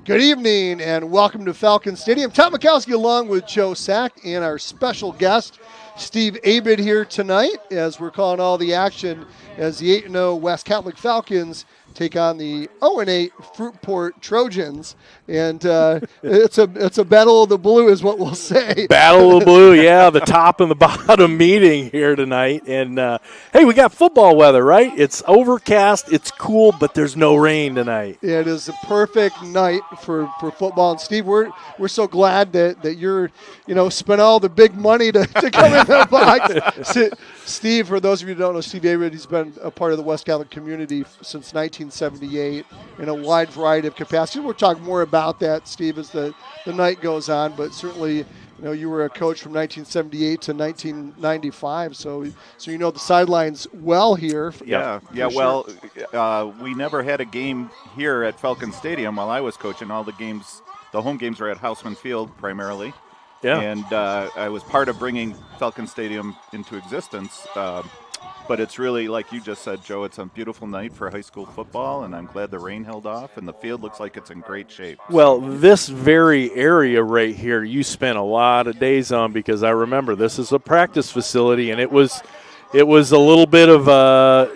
Good evening and welcome to Falcon Stadium. Tom Mikowski along with Joe Sack and our special guest, Steve Abid, here tonight as we're calling all the action as the 8-0 West Catholic Falcons take on the 0-8 Fruitport Trojans. And it's a battle of the blue is what we'll say. Battle of the blue, yeah, the top and the bottom meeting here tonight. And, hey, we got football weather, right? It's overcast, it's cool, but there's no rain tonight. It is a perfect night for football. And, Steve, we're so glad that you're, spent all the big money to come in the box. Steve, for those of you who don't know, Steve Abid, he's been a part of the West Catholic community since 1978 in a wide variety of capacities. We'll talk more about that, Steve, as the night goes on, but certainly you were a coach from 1978 to 1995, so you know the sidelines well here. Yeah. Sure. Well, we never had a game here at Falcon Stadium while I was coaching. All the home games were at Houseman Field primarily. Yeah. And I was part of bringing Falcon Stadium into existence. But it's really, like you just said, Joe, it's a beautiful night for high school football, and I'm glad the rain held off, and the field looks like it's in great shape. Well, this very area right here, you spent a lot of days on, because I remember this is a practice facility, and it was a little bit of grass,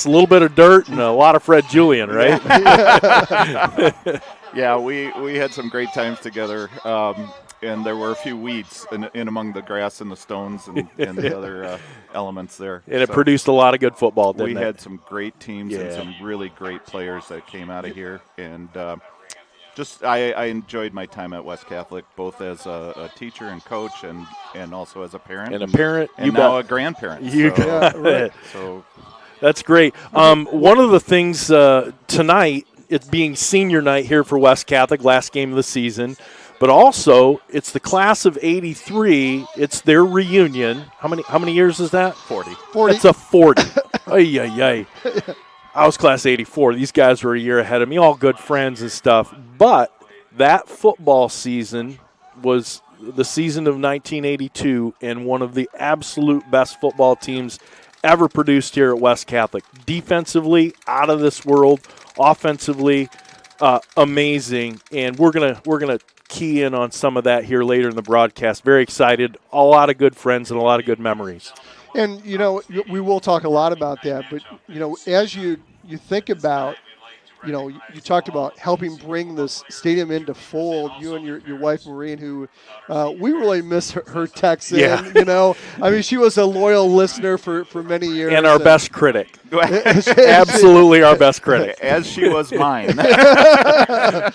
a little bit of dirt, and a lot of Fred Julian, right? Yeah, we had some great times together. And there were a few weeds in among the grass and the stones and the other elements there. And it produced a lot of good football, didn't it? We had some great teams and some really great players that came out of here. And I enjoyed my time at West Catholic, both as a teacher and coach and also as a parent. And a parent. And now a grandparent. So that's great. One of the things tonight, it's being senior night here for West Catholic, last game of the season. But also, it's the class of '83. It's their reunion. How many years is that? 40. It's a 40. Ay. I was class '84. These guys were a year ahead of me, all good friends and stuff. But that football season was the season of 1982 and one of the absolute best football teams ever produced here at West Catholic. Defensively, out of this world. Offensively, amazing. And we're gonna key in on some of that here later in the broadcast. Very excited. A lot of good friends and a lot of good memories. And, we will talk a lot about that. But, as you think about, you talked about helping bring this stadium into fold, you and your wife, Maureen, who we really miss her texts in. Yeah. I mean, she was a loyal listener for many years. And our best critic. Absolutely our best critic. As she was mine.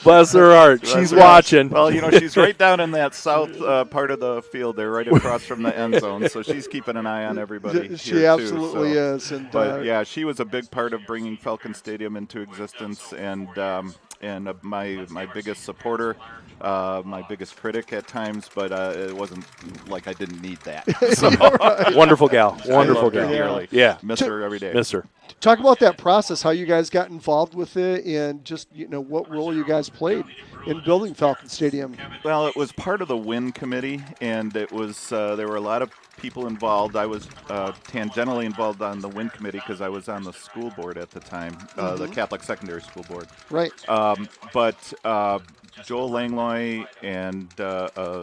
Bless her heart. She's watching. Well, she's right down in that south part of the field there, right across from the end zone. So she's keeping an eye on everybody. She absolutely is. But yeah, she was a big part of bringing Falcon Stadium into existence, and my biggest supporter, my biggest critic at times. But it wasn't like I didn't need that. So. Right. Wonderful gal. Wonderful gal. Dearly. Yeah. Miss her every day. Miss her. Talk about that process, how you guys got involved with it, and just what role you guys played in building Falcon Stadium. Well, it was part of the WIN committee, and it was there were a lot of people involved. I was tangentially involved on the WIN committee because I was on the school board at the time, the Catholic Secondary School Board. Right. But Joel Langlois and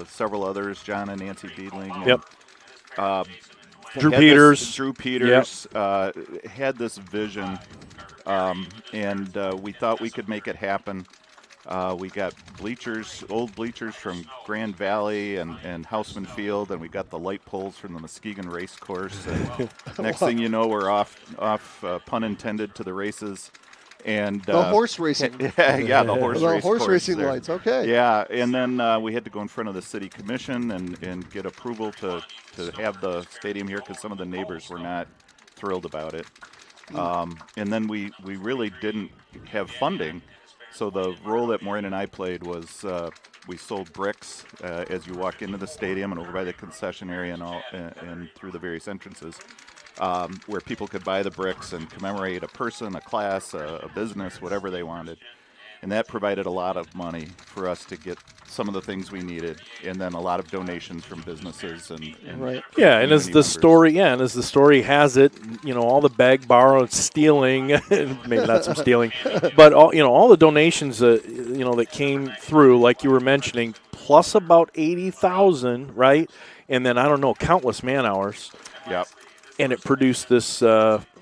several others, John and Nancy Beedling. Yep. Drew Peters. Had this vision, and we thought we could make it happen. We got old bleachers from Grand Valley and Houseman Field, and we got the light poles from the Muskegon Race Course. And next thing you know, we're off, pun intended, to the races. And the horse racing. Yeah, the horse racing there. Lights. Okay. Yeah, and then we had to go in front of the city commission and get approval to have the stadium here because some of the neighbors were not thrilled about it. And then we really didn't have funding. So the role that Maureen and I played was we sold bricks as you walk into the stadium and over by the concession area and through the various entrances. Where people could buy the bricks and commemorate a person, a class, a business, whatever they wanted. and that provided a lot of money for us to get some of the things we needed, and then a lot of donations from businesses and Right. Yeah, and as community the members. story has it, all the beg, borrow, stealing, maybe not some stealing, but all the donations that came through, like you were mentioning, plus about 80,000, right? And then I don't know, countless man hours, Yep. and it produced this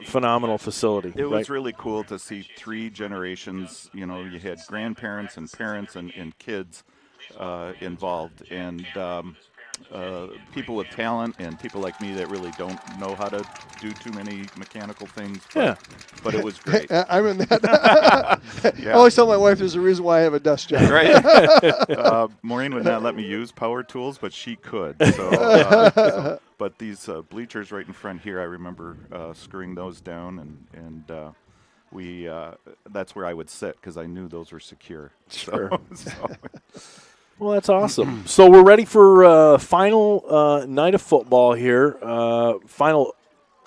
phenomenal facility. It right? was really cool to see 3 generations. You had grandparents and parents and kids involved, and people with talent and people like me that really don't know how to do too many mechanical things. But it was great. I'm in that. I always tell my wife there's a reason why I have a desk job. Right. Maureen would not let me use power tools, but she could. But these bleachers right in front here, I remember screwing those down, and we that's where I would sit because I knew those were secure. Sure. Well, that's awesome. So we're ready for final night of football here. Final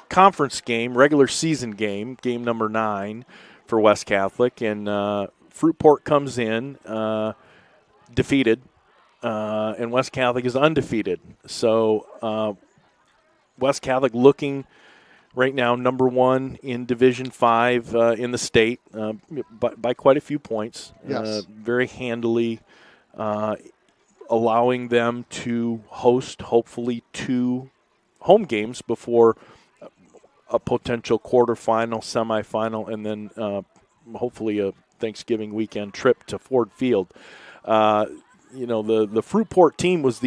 conference game, regular season game number 9 for West Catholic. And Fruitport comes in defeated, and West Catholic is undefeated. So West Catholic looking right now number 1 in Division 5 in the state by quite a few points. Yes. Very handily. Allowing them to host hopefully 2 home games before a potential quarterfinal, semifinal, and then hopefully a Thanksgiving weekend trip to Ford Field. The Fruitport team was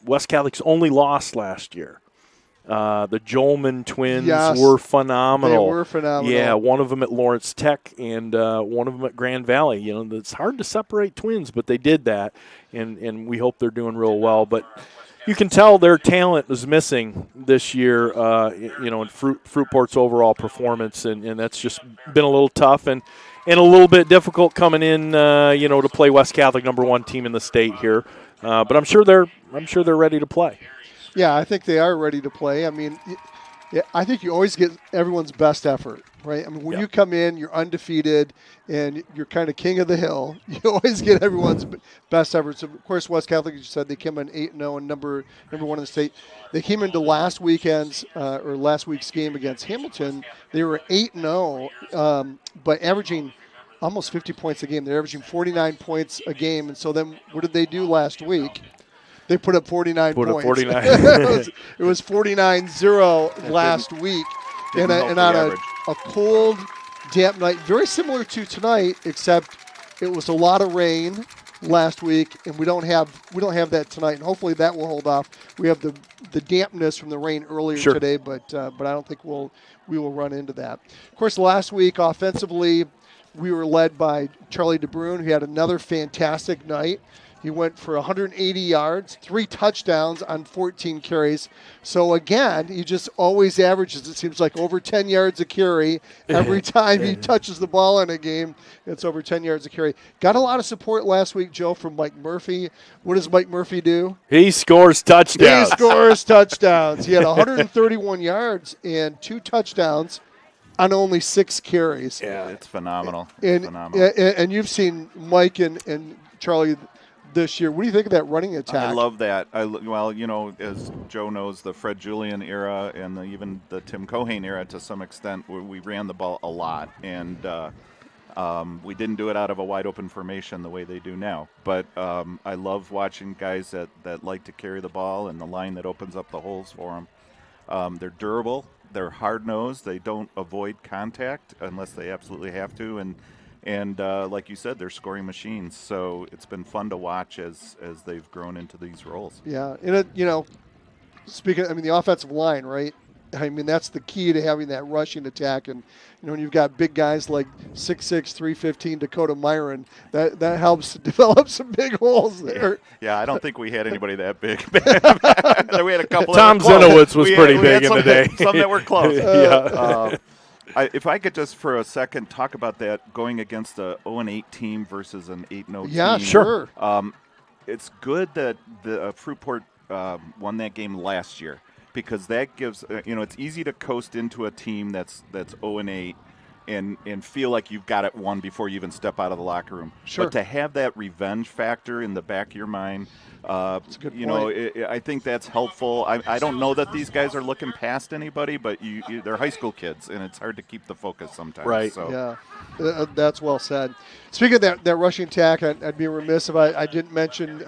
West Catholic's only loss last year. The Jolman twins were phenomenal. They were phenomenal. Yeah, one of them at Lawrence Tech and one of them at Grand Valley. It's hard to separate twins, but they did that, and we hope they're doing real well. But you can tell their talent was missing this year, in Fruitport's overall performance, and that's just been a little tough and a little bit difficult coming in, to play West Catholic, number 1 team in the state here. But I'm sure they're ready to play. Yeah, I think they are ready to play. I mean, I think you always get everyone's best effort, right? I mean, when you come in, you're undefeated, and you're kind of king of the hill. You always get everyone's best effort. So, of course, West Catholic, as you said, they came in 8-0 and number 1 in the state. They came into last week's game against Hamilton. They were 8-0, but averaging almost 50 points a game. They're averaging 49 points a game. And so then what did they do last week? They put up 49 points. 49. It was 49-0 last week. And on a cold, damp night, very similar to tonight, except it was a lot of rain last week, and we don't have that tonight. And hopefully that will hold off. We have the dampness from the rain earlier today, but I don't think we will run into that. Of course, last week offensively, we were led by Charlie DeBrune, who had another fantastic night. He went for 180 yards, 3 touchdowns on 14 carries. So, again, he just always averages, it seems like, over 10 yards a carry. Every time he touches the ball in a game, it's over 10 yards a carry. Got a lot of support last week, Joe, from Mike Murphy. What does Mike Murphy do? He scores touchdowns. He had 131 yards and 2 touchdowns on only 6 carries. Yeah, it's phenomenal. And you've seen Mike and Charlie this year. What do you think of that running attack? I love that. As Joe knows, the Fred Julian era and even the Tim Cohane era to some extent, where we ran the ball a lot, and we didn't do it out of a wide open formation the way they do now. But I love watching guys that like to carry the ball and the line that opens up the holes for them. They're durable. They're hard-nosed. They don't avoid contact unless they absolutely have to, and like you said, they're scoring machines. So it's been fun to watch as they've grown into these roles. Yeah, and the offensive line, right? I mean, that's the key to having that rushing attack. And when you've got big guys like 6'6", 315 Dakota Myron, that helps to develop some big holes there. Yeah, I don't think we had anybody that big. We had a couple. Tom Zenowitz was pretty big in the day. Some that were close. Yeah. If I could just for a second talk about that, going against a 0-8 team versus an 8-0 team. Yeah, sure. It's good that the Fruitport won that game last year, because that gives it's easy to coast into a team that's 0-8 and feel like you've got it won before you even step out of the locker room. Sure. But to have that revenge factor in the back of your mind, That's a good point. I think that's helpful. I don't know that these guys are looking past anybody, but they're high school kids, and it's hard to keep the focus sometimes. Right. So. Yeah, that's well said. Speaking of that rushing attack, I'd be remiss if I didn't mention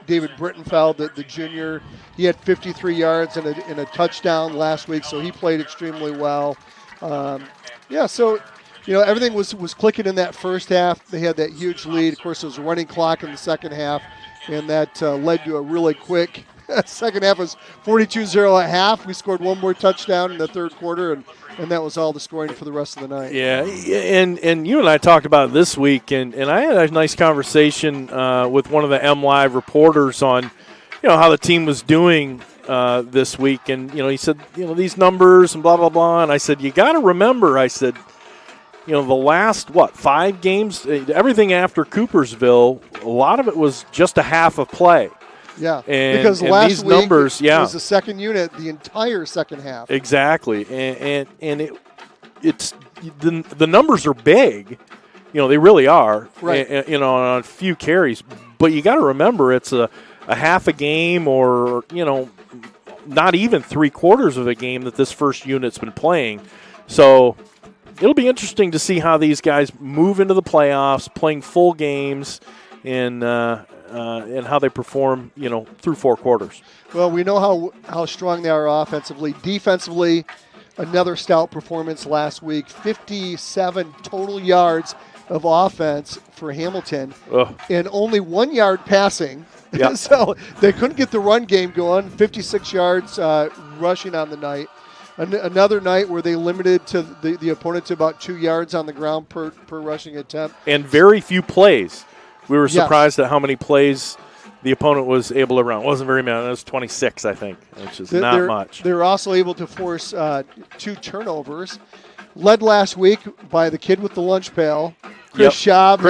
David Brittenfeld, the junior. He had 53 yards and a touchdown last week, so he played extremely well. So everything was clicking in that first half. They had that huge lead. Of course, there was a running clock in the second half, and that led to a really quick second half. Was 42-0 at half. We scored one more touchdown in the third quarter, and that was all the scoring for the rest of the night. Yeah, and you and I talked about it this week, and I had a nice conversation with one of the M Live reporters on, how the team was doing this week, and he said, these numbers and blah blah blah, and I said, you got to remember, I said, the last 5 games, everything after Coopersville, a lot of it was just a half of play. Yeah, because last these week numbers, it was the second unit, the entire second half. Exactly, and it's the numbers are big, they really are. Right. On a few carries, but you got to remember it's a half a game, or not even 3/4 of a game that this first unit's been playing. So it'll be interesting to see how these guys move into the playoffs, playing full games, and how they perform, through 4 quarters. Well, we know how strong they are offensively. Defensively, another stout performance last week. 57 total yards of offense for Hamilton, and only 1 yard passing. Yep. So they couldn't get the run game going. 56 yards rushing on the night. Another night where they limited to the opponent to about 2 yards on the ground per rushing attempt. And very few plays. We were surprised at how many plays the opponent was able to run. It wasn't very many. It was 26, I think, which is not much. They were also able to force 2 turnovers, led last week by the kid with the lunch pail. Chris Schaub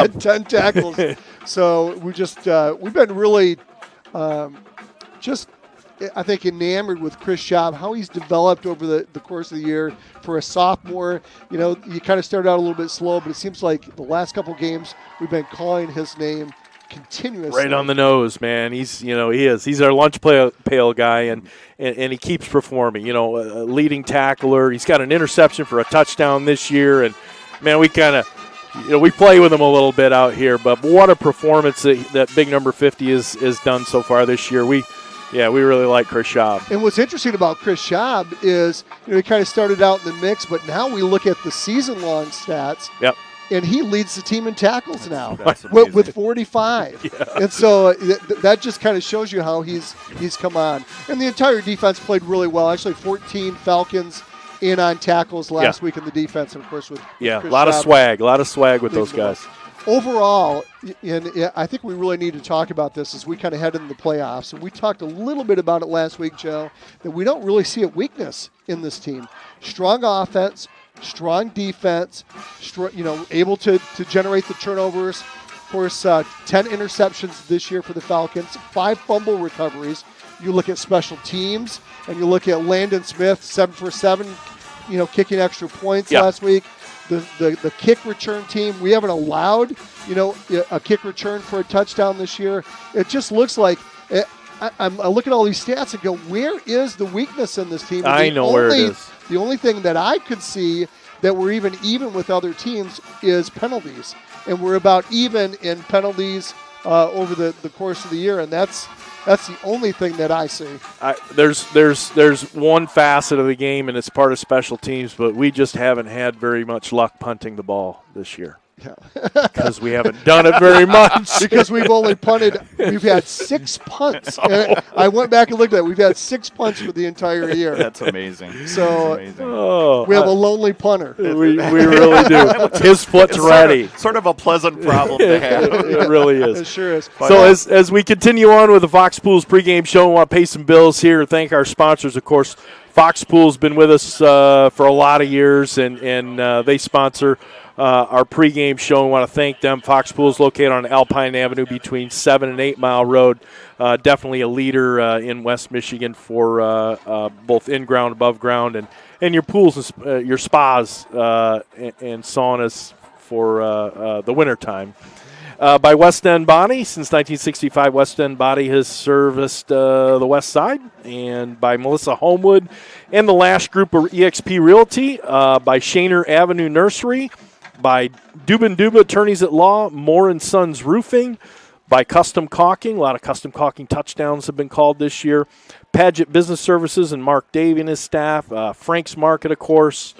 had 10 tackles. So we've been really I think enamored with Chris Schaub, how he's developed over the course of the year. For a sophomore, you kind of started out a little bit slow, but it seems like the last couple games we've been calling his name continuously. Right on the nose, man. He's he is. He's our lunch pail guy, and he keeps performing. A leading tackler. He's got an interception for a touchdown this year, and man, we kind of we play with him a little bit out here, but what a performance that big number 50 is done so far this year. We really like Chris Schaub. And what's interesting about Chris Schaub is, he kind of started out in the mix, but now we look at the season-long stats. Yep. And he leads the team in tackles now with with 45. Yeah. And so that just kind of shows you how he's come on. And the entire defense played really well. Actually, 14 Falcons in on tackles last week in the defense, and of course with Chris a lot Schaub, a lot of swag with those guys. Overall, and I think we really need to talk about this as we kind of head into the playoffs. And we talked a little bit about it last week, Joe, that we don't really see a weakness in this team. Strong offense, strong defense, able to generate the turnovers. Of course, 10 interceptions this year for the Falcons, 5 fumble recoveries. You look at special teams, and you look at Landon Smith, 7 for 7, kicking extra points last week. The kick return team, we haven't allowed, a kick return for a touchdown this year. It just looks like I look at all these stats and go, where is the weakness in this team? I know where it is. The only thing that I could see that we're even with other teams is penalties. And we're about even in penalties over the course of the year, and that's the only thing that I see. There's one facet of the game, and it's part of special teams, but we just haven't had very much luck punting the ball this year. Yeah. Because we haven't done it very much. Because we've only punted. We've had 6 punts. And I went back and looked at it. We've had 6 punts for the entire year. That's amazing. So That's amazing. We have a lonely punter. We really do. His foot's ready. Sort of a pleasant problem to have. It really is. It sure is. So as we continue on with the Fox Pools pregame show, I want to pay some bills here. Thank our sponsors, of course. Fox Pool's been with us for a lot of years, and they sponsor our pregame show. We want to thank them. Fox Pool is located on Alpine Avenue between 7 and 8 Mile Road. Definitely a leader in West Michigan for both in-ground, above-ground, and your pools, your spas, and saunas for the wintertime. By West End Body. Since 1965, West End Body has serviced the West Side. And by Melissa Homewood and the Lash Group of eXp Realty. By Shaner Avenue Nursery. By Dubin Duba Attorneys at Law, Moore & Sons Roofing. By Custom Caulking. A lot of custom caulking touchdowns have been called this year. Paget Business Services and Mark Davey and his staff. Frank's Market, of course.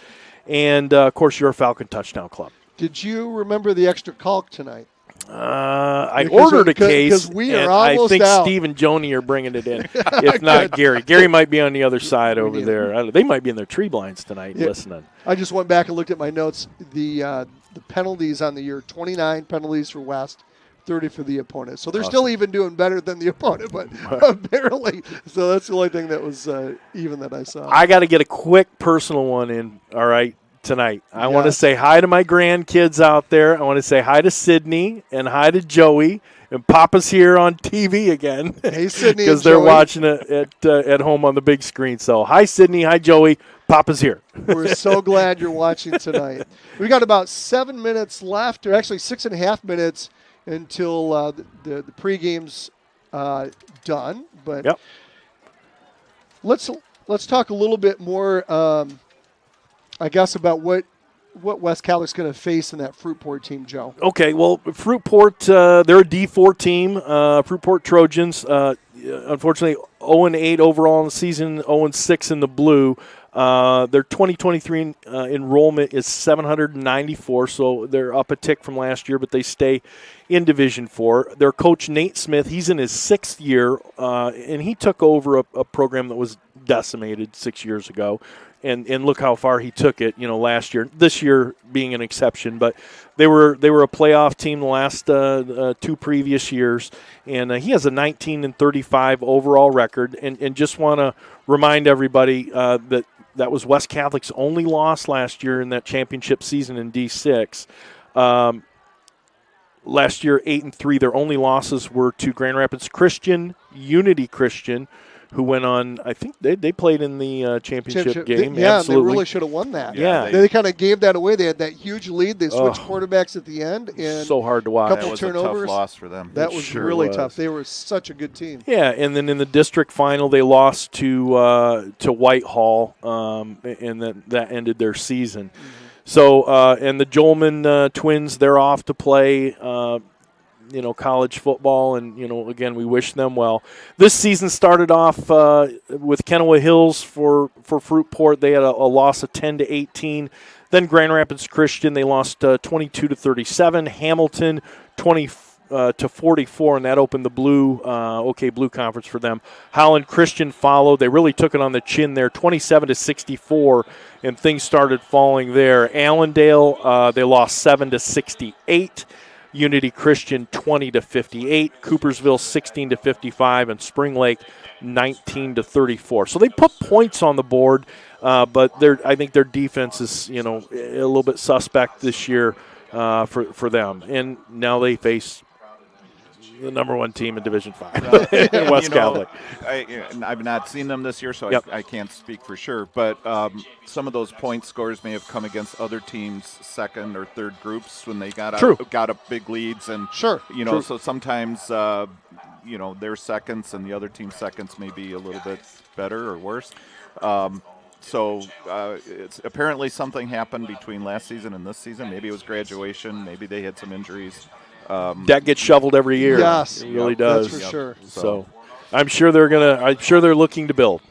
And, of course, your Falcon Touchdown Club. Did you remember the extra caulk tonight? I ordered a case, we are and almost I think out. Steve and Joni are bringing it in. If not, Gary. Gary might be on the other side over there. They might be in their tree blinds tonight listening. I just went back and looked at my notes. The penalties on the year, 29 penalties for West, 30 for the opponent. So they're still even doing better than the opponent, but apparently. So that's the only thing that was even that I saw. I got to get a quick personal one in, all right, tonight. I want to say hi to my grandkids out there. I want to say hi to Sydney and hi to Joey. And Papa's here on TV again. Hey, Sydney. Because they're watching it at home on the big screen. So hi, Sydney. Hi, Joey. Papa's here. We're so glad you're watching tonight. We got about 7 minutes left, or actually 6.5 minutes until the pregame's done. But let's talk a little bit more. I guess about what West Catholic's going to face in that Fruitport team, Joe. Okay, well, Fruitport, they're a D4 team. Fruitport Trojans, unfortunately, 0-8 overall in the season, 0-6 in the blue. Their 2023 enrollment is 794, so they're up a tick from last year, but they stay in Division 4. Their coach, Nate Smith, he's in his 6th year, and he took over a program that was decimated 6 years ago. And look how far he took it, last year. This year being an exception, but they were a playoff team the last 2 previous years, and he has a 19-35 overall record. And just want to remind everybody that was West Catholic's only loss last year in that championship season in D6. Last year, 8-3. Their only losses were to Grand Rapids Christian, Unity Christian, who went on, I think they played in the championship game. Absolutely. They really should have won that. Yeah. They kind of gave that away. They had that huge lead. They switched quarterbacks at the end. And so hard to watch. A couple that was turnovers. a tough loss for them. That was really tough. They were such a good team. Yeah, and then in the district final, they lost to Whitehall, and that ended their season. Mm-hmm. So, and the Jolman twins, they're off to play college football, and, again, we wish them well. This season started off with Kennewa Hills for Fruitport. They had a loss of 10-18. Then Grand Rapids Christian, they lost 22-37. Hamilton, 20-44, and that opened the Blue Conference for them. Holland Christian followed. They really took it on the chin there, 27-64, and things started falling there. Allendale, they lost 7-68. Unity Christian 20-58, Coopersville 16-55, and Spring Lake 19-34. So they put points on the board, but I think their defense is a little bit suspect this year for them. And now they face the number 1 team in Division 5, West Catholic. I've not seen them this year, so I can't speak for sure. But some of those point scores may have come against other teams' second or third groups when they got up big leads, and so sometimes their seconds and the other team's seconds may be a little bit better or worse. So it's apparently something happened between last season and this season. Maybe it was graduation. Maybe they had some injuries. That gets shoveled every year. Yes, it really does. That's for sure. So I'm sure they're looking to build.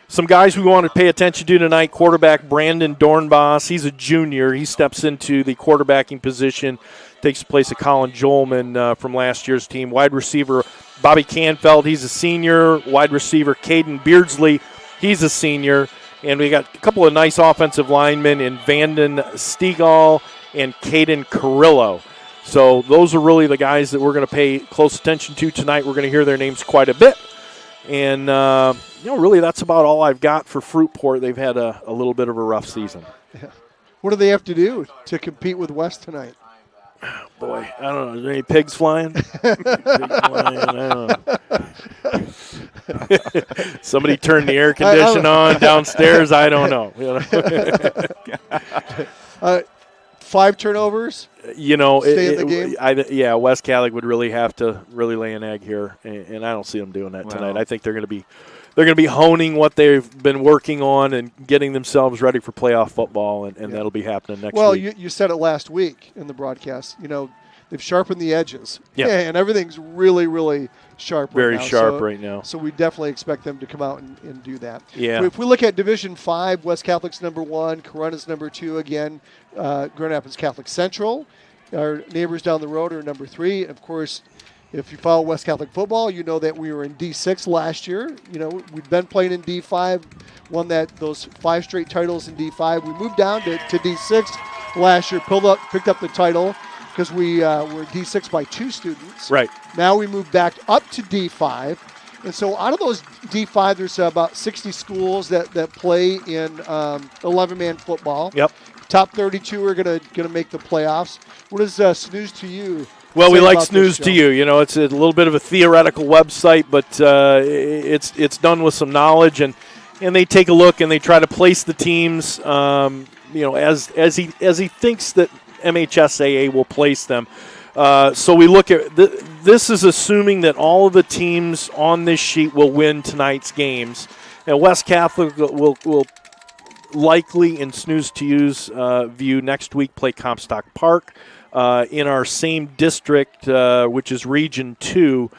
Some guys we want to pay attention to tonight. Quarterback Brandon Dornbos. He's a junior. He steps into the quarterbacking position, takes the place of Colin Jolman from last year's team. Wide receiver Bobby Canfeld. He's a senior. Wide receiver Caden Beardsley. He's a senior. And we got a couple of nice offensive linemen in Vanden Stegall and Caden Carrillo. So those are really the guys that we're going to pay close attention to tonight. We're going to hear their names quite a bit. And, really that's about all I've got for Fruitport. They've had a little bit of a rough season. Yeah. What do they have to do to compete with West tonight? Boy, I don't know. Is there any pigs flying? Pigs flying, I don't know. Somebody turned the air condition on downstairs. I don't know. 5 turnovers. Stay in the game? West Catholic would really have to really lay an egg here, and I don't see them doing that tonight. I think they're going to be honing what they've been working on and getting themselves ready for playoff football, and that'll be happening next week. Well, you said it last week in the broadcast. They've sharpened the edges. Yeah. And everything's really, really sharp Very right now. sharp right now. So we definitely expect them to come out and do that. Yeah. If we look at Division 5, West Catholic's number 1, Corona's number 2 again, Grand Rapids Catholic Central. Our neighbors down the road are number 3. And, of course, if you follow West Catholic football, you know that we were in D6 last year. We've been playing in D5, won those 5 straight titles in D5. We moved down to D6 last year, picked up the title because we were D6 by 2 students. Right. Now we moved back up to D5. And so out of those D5, there's about 60 schools that play in 11-man football. Yep. Top 32 are gonna make the playoffs. What does Snooze to You? Well, we like Snooze to You. It's a little bit of a theoretical website, but it's done with some knowledge, and they take a look and they try to place the teams, as he thinks that MHSAA will place them. So we look at this is assuming that all of the teams on this sheet will win tonight's games, and West Catholic will likely, in Snooze to You's view, next week play Comstock Park. In our same district, which is Region 2,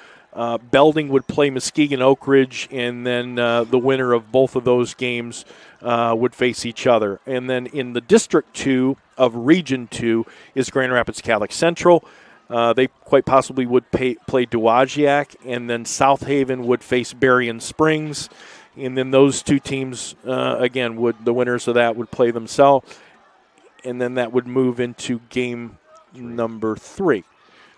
Belding would play Muskegon Oak Ridge, and then the winner of both of those games would face each other. And then in the District 2 of Region 2 is Grand Rapids Catholic Central. They quite possibly would play Dowagiac, and then South Haven would face Berrien Springs. And then those two teams, again, the winners of that would play themselves. And then that would move into game number 3.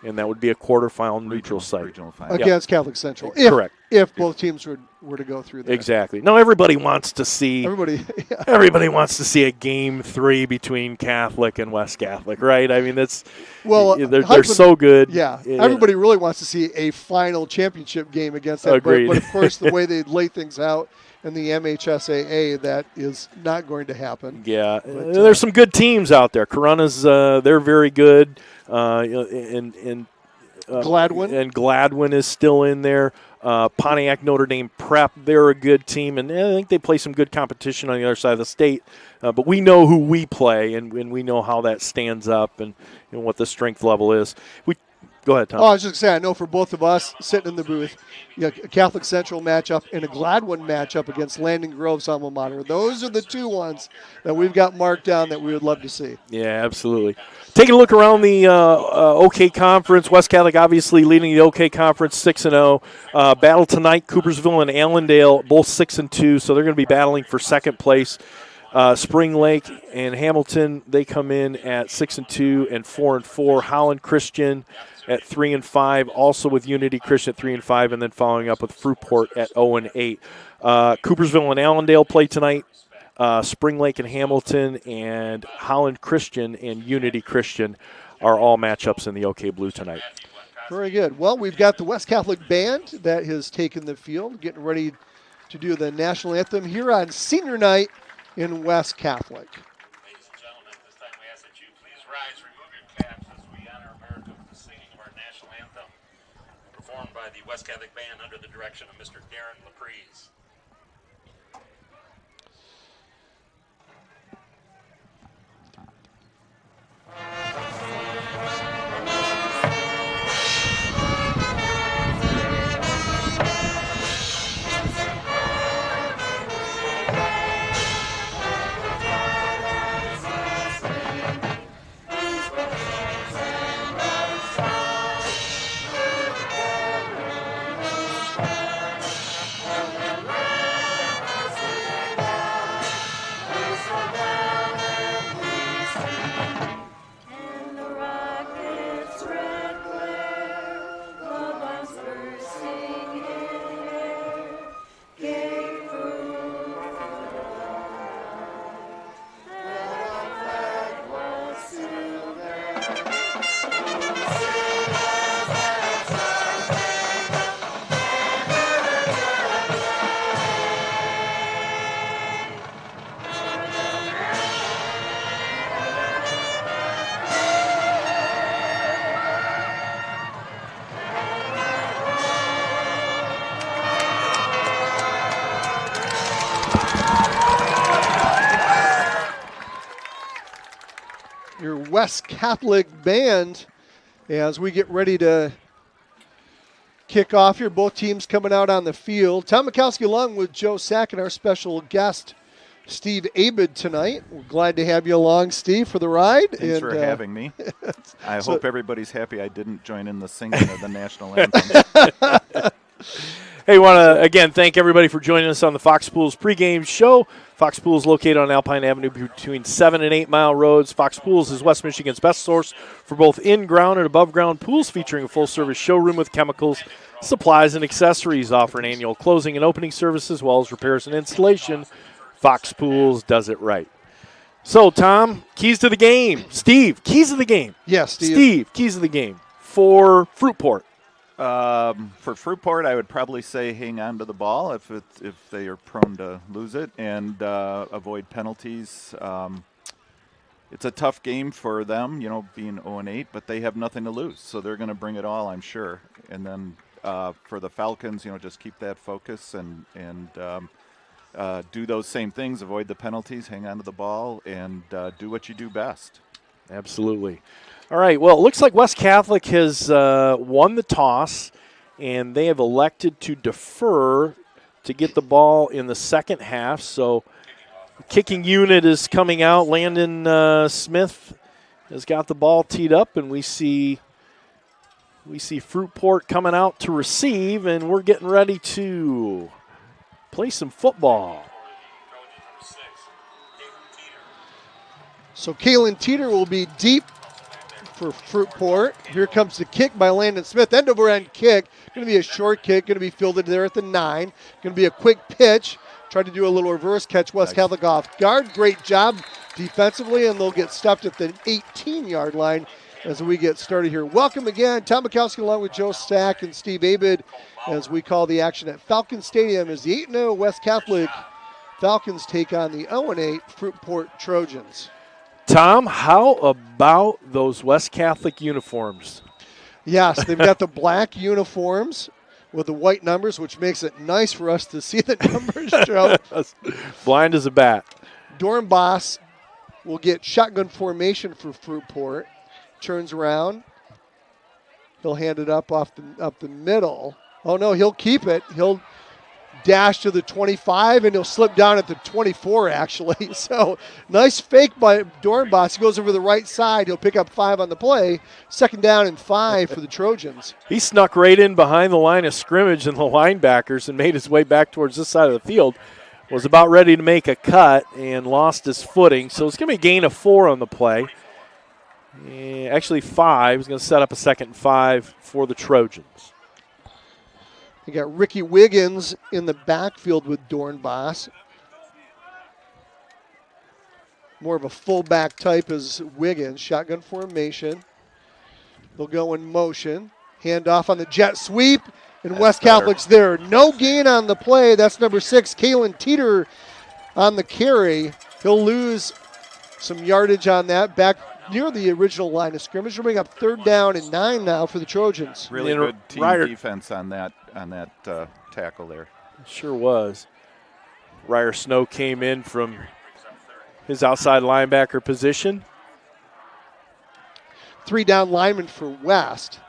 And that would be a quarterfinal neutral site. Against Catholic Central. Correct. If both teams were to go through that. Exactly. Now everybody wants to see everybody wants to see a game 3 between Catholic and West Catholic, right? I mean they're so good. Yeah. Everybody really wants to see a final championship game against that. Agreed. But of course the way they lay things out in the MHSAA, that is not going to happen. Yeah. There's some good teams out there. Corona's they're very good. And Gladwin is still in there. Pontiac Notre Dame Prep, they're a good team, and I think they play some good competition on the other side of the state. But we know who we play, and we know how that stands up and what the strength level is. Go ahead, Tom. I was just going to say, I know for both of us sitting in the booth, a Catholic Central matchup and a Gladwin matchup against Landing Grove's alma mater. Those are the 2 ones that we've got marked down that we would love to see. Yeah, absolutely. Taking a look around the OK Conference, West Catholic obviously leading the OK Conference 6-0. Battle tonight, Coopersville and Allendale, both 6-2, so they're going to be battling for second place. Spring Lake and Hamilton, they come in at 6-2 and 4-4. Holland Christian at 3-5, also with Unity Christian at 3-5, and then following up with Fruitport at 0-8. Coopersville and Allendale play tonight. Spring Lake and Hamilton and Holland Christian and Unity Christian are all matchups in the OK Blue tonight. Very good. Well, we've got the West Catholic Band that has taken the field, getting ready to do the national anthem here on senior night in West Catholic. Ladies and gentlemen, this time we ask that you please rise, remove your caps as we honor America with the singing of our national anthem, performed by the West Catholic Band under the direction of Mr. Darren Laprise. West Catholic band as we get ready to kick off here. Both teams coming out on the field. Tom Mikowski along with Joe Sack and our special guest, Steve Abid, tonight. We're glad to have you along, Steve, for the ride. Thanks for having me. I hope everybody's happy I didn't join in the singing of the national anthem. Hey, want to, again, thank everybody for joining us on the Fox Pools pregame show. Fox Pools is located on Alpine Avenue between 7 and 8 Mile Roads. Fox Pools is West Michigan's best source for both in-ground and above-ground pools, featuring a full-service showroom with chemicals, supplies, and accessories, offering annual closing and opening services, as well as repairs and installation. Fox Pools does it right. So, Tom, keys to the game. Steve, keys to the game. Yes, Steve. Steve, keys to the game for Fruitport. For Fruitport, I would probably say hang on to the ball if they are prone to lose it, and avoid penalties. It's a tough game for them, being 0-8, but they have nothing to lose, so they're going to bring it all, I'm sure. And then for the Falcons, just keep that focus and do those same things, avoid the penalties, hang on to the ball, and do what you do best. Absolutely. All right, well, it looks like West Catholic has won the toss, and they have elected to defer to get the ball in the second half. So the kicking unit is coming out. Landon Smith has got the ball teed up, and we see Fruitport coming out to receive, and we're getting ready to play some football. So Kalen Teeter will be deep for Fruitport. Here comes the kick by Landon Smith. End over end kick. Going to be a short kick. Going to be fielded there at the 9. Going to be a quick pitch. Try to do a little reverse catch. West Catholic off guard. Great job defensively, and they'll get stopped at the 18-yard line as we get started here. Welcome again. Tom Mikowski along with Joe Sack and Steve Abid as we call the action at Falcon Stadium as the 8-0 West Catholic Falcons take on the 0-8 Fruitport Trojans. Tom, how about those West Catholic uniforms? Yes, they've got the black uniforms with the white numbers, which makes it nice for us to see the numbers, Joe. Blind as a bat. Dornbos will get shotgun formation for Fruitport. Turns around. He'll hand it up up the middle. Oh, no, he'll keep it. He'll dash to the 25, and he'll slip down at the 24, actually. So nice fake by Dornbos. He goes over the right side. He'll pick up 5 on the play. 2nd down and 5 for the Trojans. He snuck right in behind the line of scrimmage and the linebackers and made his way back towards this side of the field. Was about ready to make a cut and lost his footing. So it's going to be a gain of 4 on the play. Actually 5. He's going to set up a 2nd and 5 for the Trojans. You got Ricky Wiggins in the backfield with Dornbos. More of a fullback type as Wiggins. Shotgun formation. They'll go in motion. Hand off on the jet sweep. And West Catholic's there. No gain on the play. That's number 6, Kalen Teeter on the carry. He'll lose some yardage on that. Back near the original line of scrimmage. We'll bring up 3rd down and 9 now for the Trojans. Really good team defense on that tackle there. Sure was. Ryer Snow came in from his outside linebacker position. 3 down linemen for West.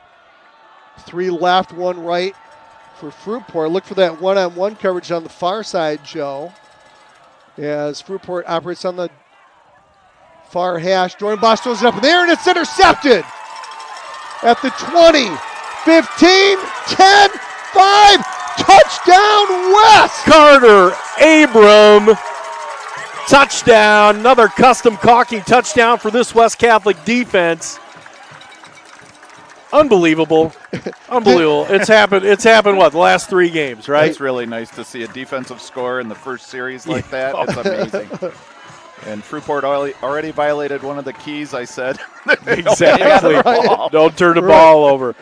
3 left, 1 right for Fruitport. Look for that one-on-one coverage on the far side, Joe, as Fruitport operates on the far hash. Dornbos throws it up in there, and it's intercepted at the 20, 15, 10, 5. Touchdown, West! Carter Abram, touchdown. Another custom caulking touchdown for this West Catholic defense. Unbelievable. Unbelievable. It's happened, the last 3 games, right? It's really nice to see a defensive score in the first series like that. It's amazing. And Fruitport already violated one of the keys I said. Exactly. Don't turn the ball over.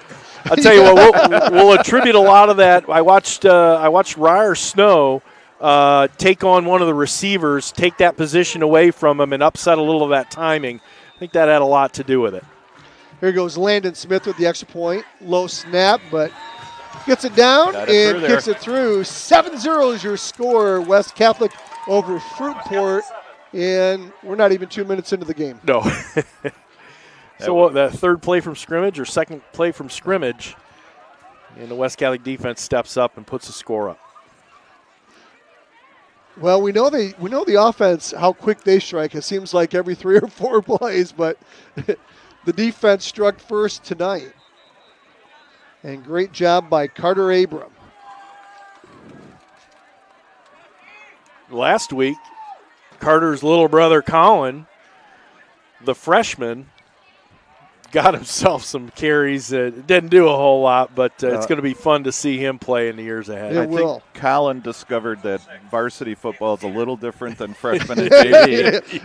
I'll tell you what, we'll attribute a lot of that. I watched Ryer Snow take on one of the receivers, take that position away from him, and upset a little of that timing. I think that had a lot to do with it. Here goes Landon Smith with the extra point. Low snap, but gets it down and kicks it through. 7-0 is your score, West Catholic over Fruitport, and we're not even 2 minutes into the game. No. So that third play from scrimmage or second play from scrimmage, and the West Catholic defense steps up and puts the score up. Well, we know the offense, how quick they strike. It seems like every 3 or 4 plays, but the defense struck first tonight. And great job by Carter Abram. Last week, Carter's little brother Colin, the freshman, got himself some carries. Didn't do a whole lot, but it's going to be fun to see him play in the years ahead. It will. think Colin discovered that varsity football is a little different than freshman and JV,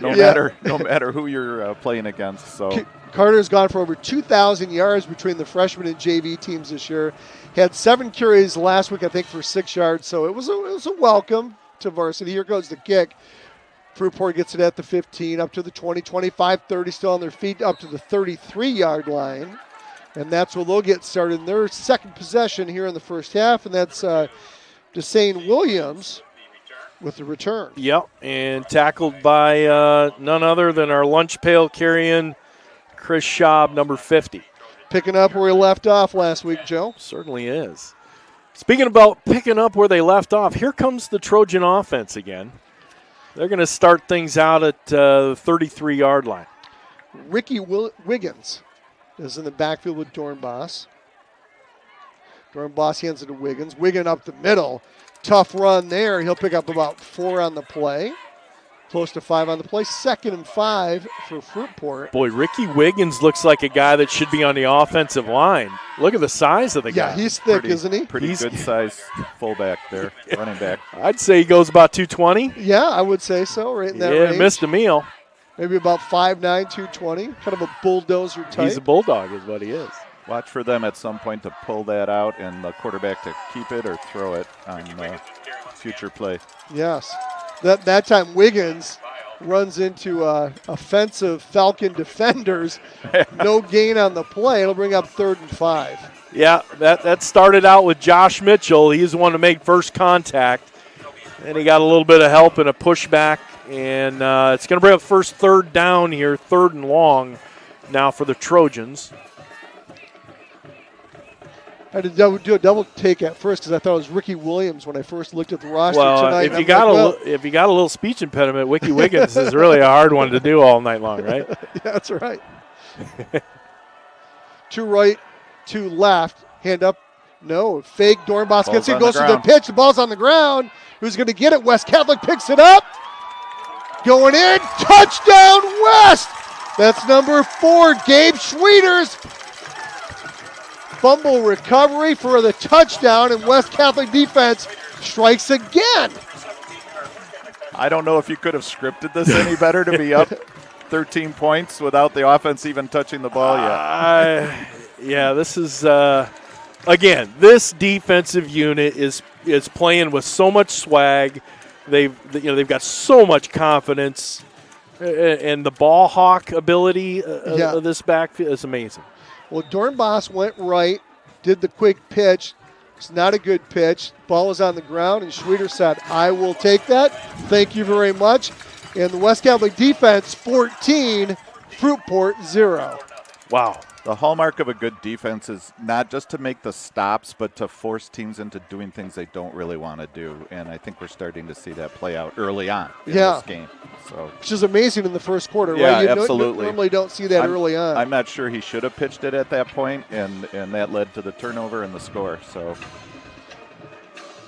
no matter who you're playing against. So Carter's gone for over 2,000 yards between the freshman and JV teams this year. Had 7 carries last week, I think, for 6 yards. So it was a welcome to varsity. Here goes the kick. Fruitport gets it at the 15, up to the 20, 25, 30, still on their feet, up to the 33-yard line. And that's where they'll get started in their second possession here in the first half, and that's Desane Williams with the return. Yep, and tackled by none other than our lunch pail carrying Chris Schaub, number 50. Picking up where he left off last week, Joe. Certainly is. Speaking about picking up where they left off, here comes the Trojan offense again. They're going to start things out at the 33-yard line. Ricky Wiggins is in the backfield with Dornbos. Dornbos hands it to Wiggins. Wiggins up the middle. Tough run there. He'll pick up about 4 on the play. Close to 5 on the play. 2nd and 5 for Fruitport. Boy, Ricky Wiggins looks like a guy that should be on the offensive line. Look at the size of the guy. Yeah, he's thick, isn't he? Pretty good size fullback there, running back. I'd say he goes about 220. Yeah, I would say so, right in that range. Yeah, missed a meal. Maybe about 5'9", 220. Kind of a bulldozer type. He's a bulldog is what he is. Watch for them at some point to pull that out and the quarterback to keep it or throw it on future play. Yes. That time Wiggins runs into offensive Falcon defenders. No gain on the play. It'll bring up 3rd and 5. Yeah, that started out with Josh Mitchell. He's the one to make first contact. And he got a little bit of help and a pushback. And it's going to bring up first 3rd down here, 3rd and long now for the Trojans. I had to do a double take at first because I thought it was Ricky Williams when I first looked at the roster tonight. If you got a little speech impediment, Ricky Wiggins is really a hard one to do all night long, right? Yeah, that's right. 2 right, 2 left. Hand up. No. Fake. Dornbos gets it. Goes to the pitch. The ball's on the ground. Who's going to get it? West Catholic picks it up. Going in. Touchdown, West. That's number 4, Gabe Schwieters. Fumble recovery for the touchdown, and West Catholic defense strikes again. I don't know if you could have scripted this any better to be up 13 points without the offense even touching the ball yet. Yeah, this is again. This defensive unit is playing with so much swag. They've got so much confidence, and the ball hawk ability of this backfield is amazing. Well, Dornbos went right, did the quick pitch. It's not a good pitch. Ball is on the ground, and Schwieters said, I will take that. Thank you very much. And the West Catholic defense, 14, Fruitport, 0. Wow. The hallmark of a good defense is not just to make the stops, but to force teams into doing things they don't really want to do. And I think we're starting to see that play out early on in this game. So, which is amazing in the first quarter, yeah, right? You absolutely. normally don't see that early on. I'm not sure he should have pitched it at that point, and that led to the turnover and the score. So,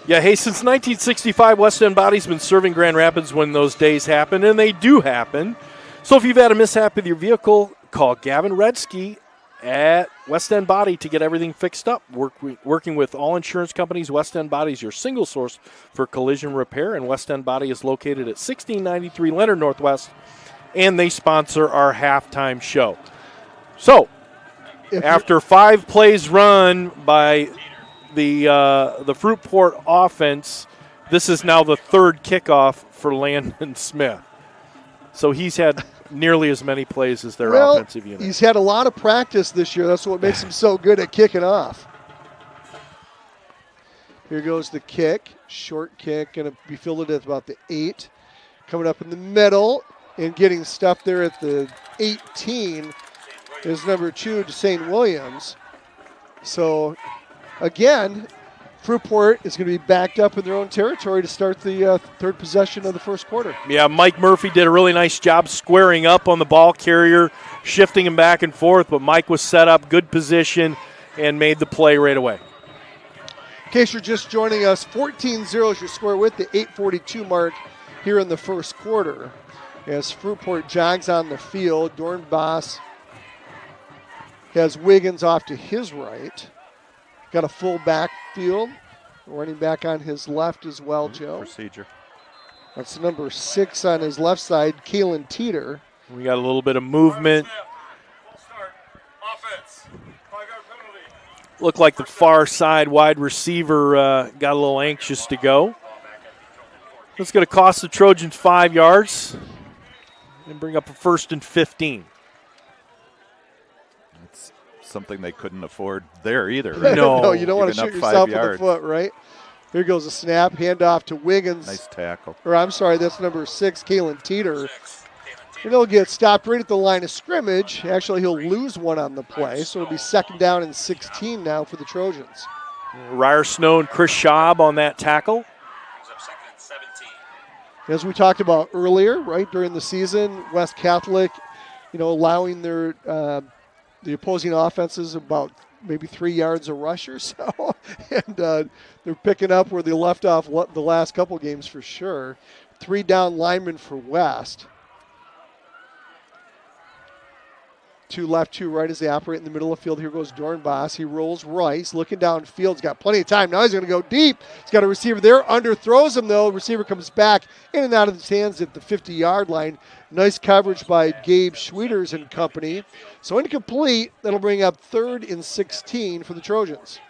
yeah, hey, since 1965, West End Body's been serving Grand Rapids when those days happen, and they do happen. So if you've had a mishap with your vehicle, call Gavin Redsky at West End Body to get everything fixed up. Working with all insurance companies, West End Body is your single source for collision repair, and West End Body is located at 1693 Leonard Northwest, and they sponsor our halftime show. So, after 5 plays run by the Fruitport offense, this is now the 3rd kickoff for Landon Smith. So he's had nearly as many plays as their offensive unit. He's had a lot of practice this year. That's what makes him so good at kicking off. Here goes the kick. Short kick, going to be fielded at about the 8. Coming up in the middle and getting stuffed there at the 18 is number 2, St. Williams. So, again, Fruitport is going to be backed up in their own territory to start the third possession of the first quarter. Yeah, Mike Murphy did a really nice job squaring up on the ball carrier, shifting him back and forth, but Mike was set up, good position, and made the play right away. In case you're just joining us, 14-0 is your score with the 8:42 mark here in the first quarter. As Fruitport jogs on the field, Dornbos has Wiggins off to his right. Got a full backfield, running back on his left as well, Joe. Procedure. That's number 6 on his left side, Kalen Teeter. We got a little bit of movement. Looked like the far side wide receiver got a little anxious to go. That's going to cost the Trojans 5 yards and bring up a 1st and 15. It's something they couldn't afford there either. Right? No, you don't want to Giving shoot up 5 yourself in yards. the foot, right? Here goes a snap, handoff to Wiggins. Nice tackle. Or I'm sorry, that's number 6, Kalen Teeter. And he'll get stopped right at the line of scrimmage. Actually, he'll lose one on the play, so it'll be 2nd down and 16 now for the Trojans. Ryer Snow and Chris Schaub on that tackle. As we talked about earlier, right, during the season, West Catholic, allowing their the opposing offenses about maybe 3 yards a rush or so. And they're picking up where they left off the last couple games for sure. 3 down linemen for West. 2 left, 2 right as they operate in the middle of the field. Here goes Dornbos. He rolls right. He's looking downfield. He's got plenty of time. Now he's going to go deep. He's got a receiver there. Underthrows him, though. Receiver comes back in and out of his hands at the 50-yard line. Nice coverage by Gabe Schwieters and company. So incomplete. That'll bring up 3rd and 16 for the Trojans.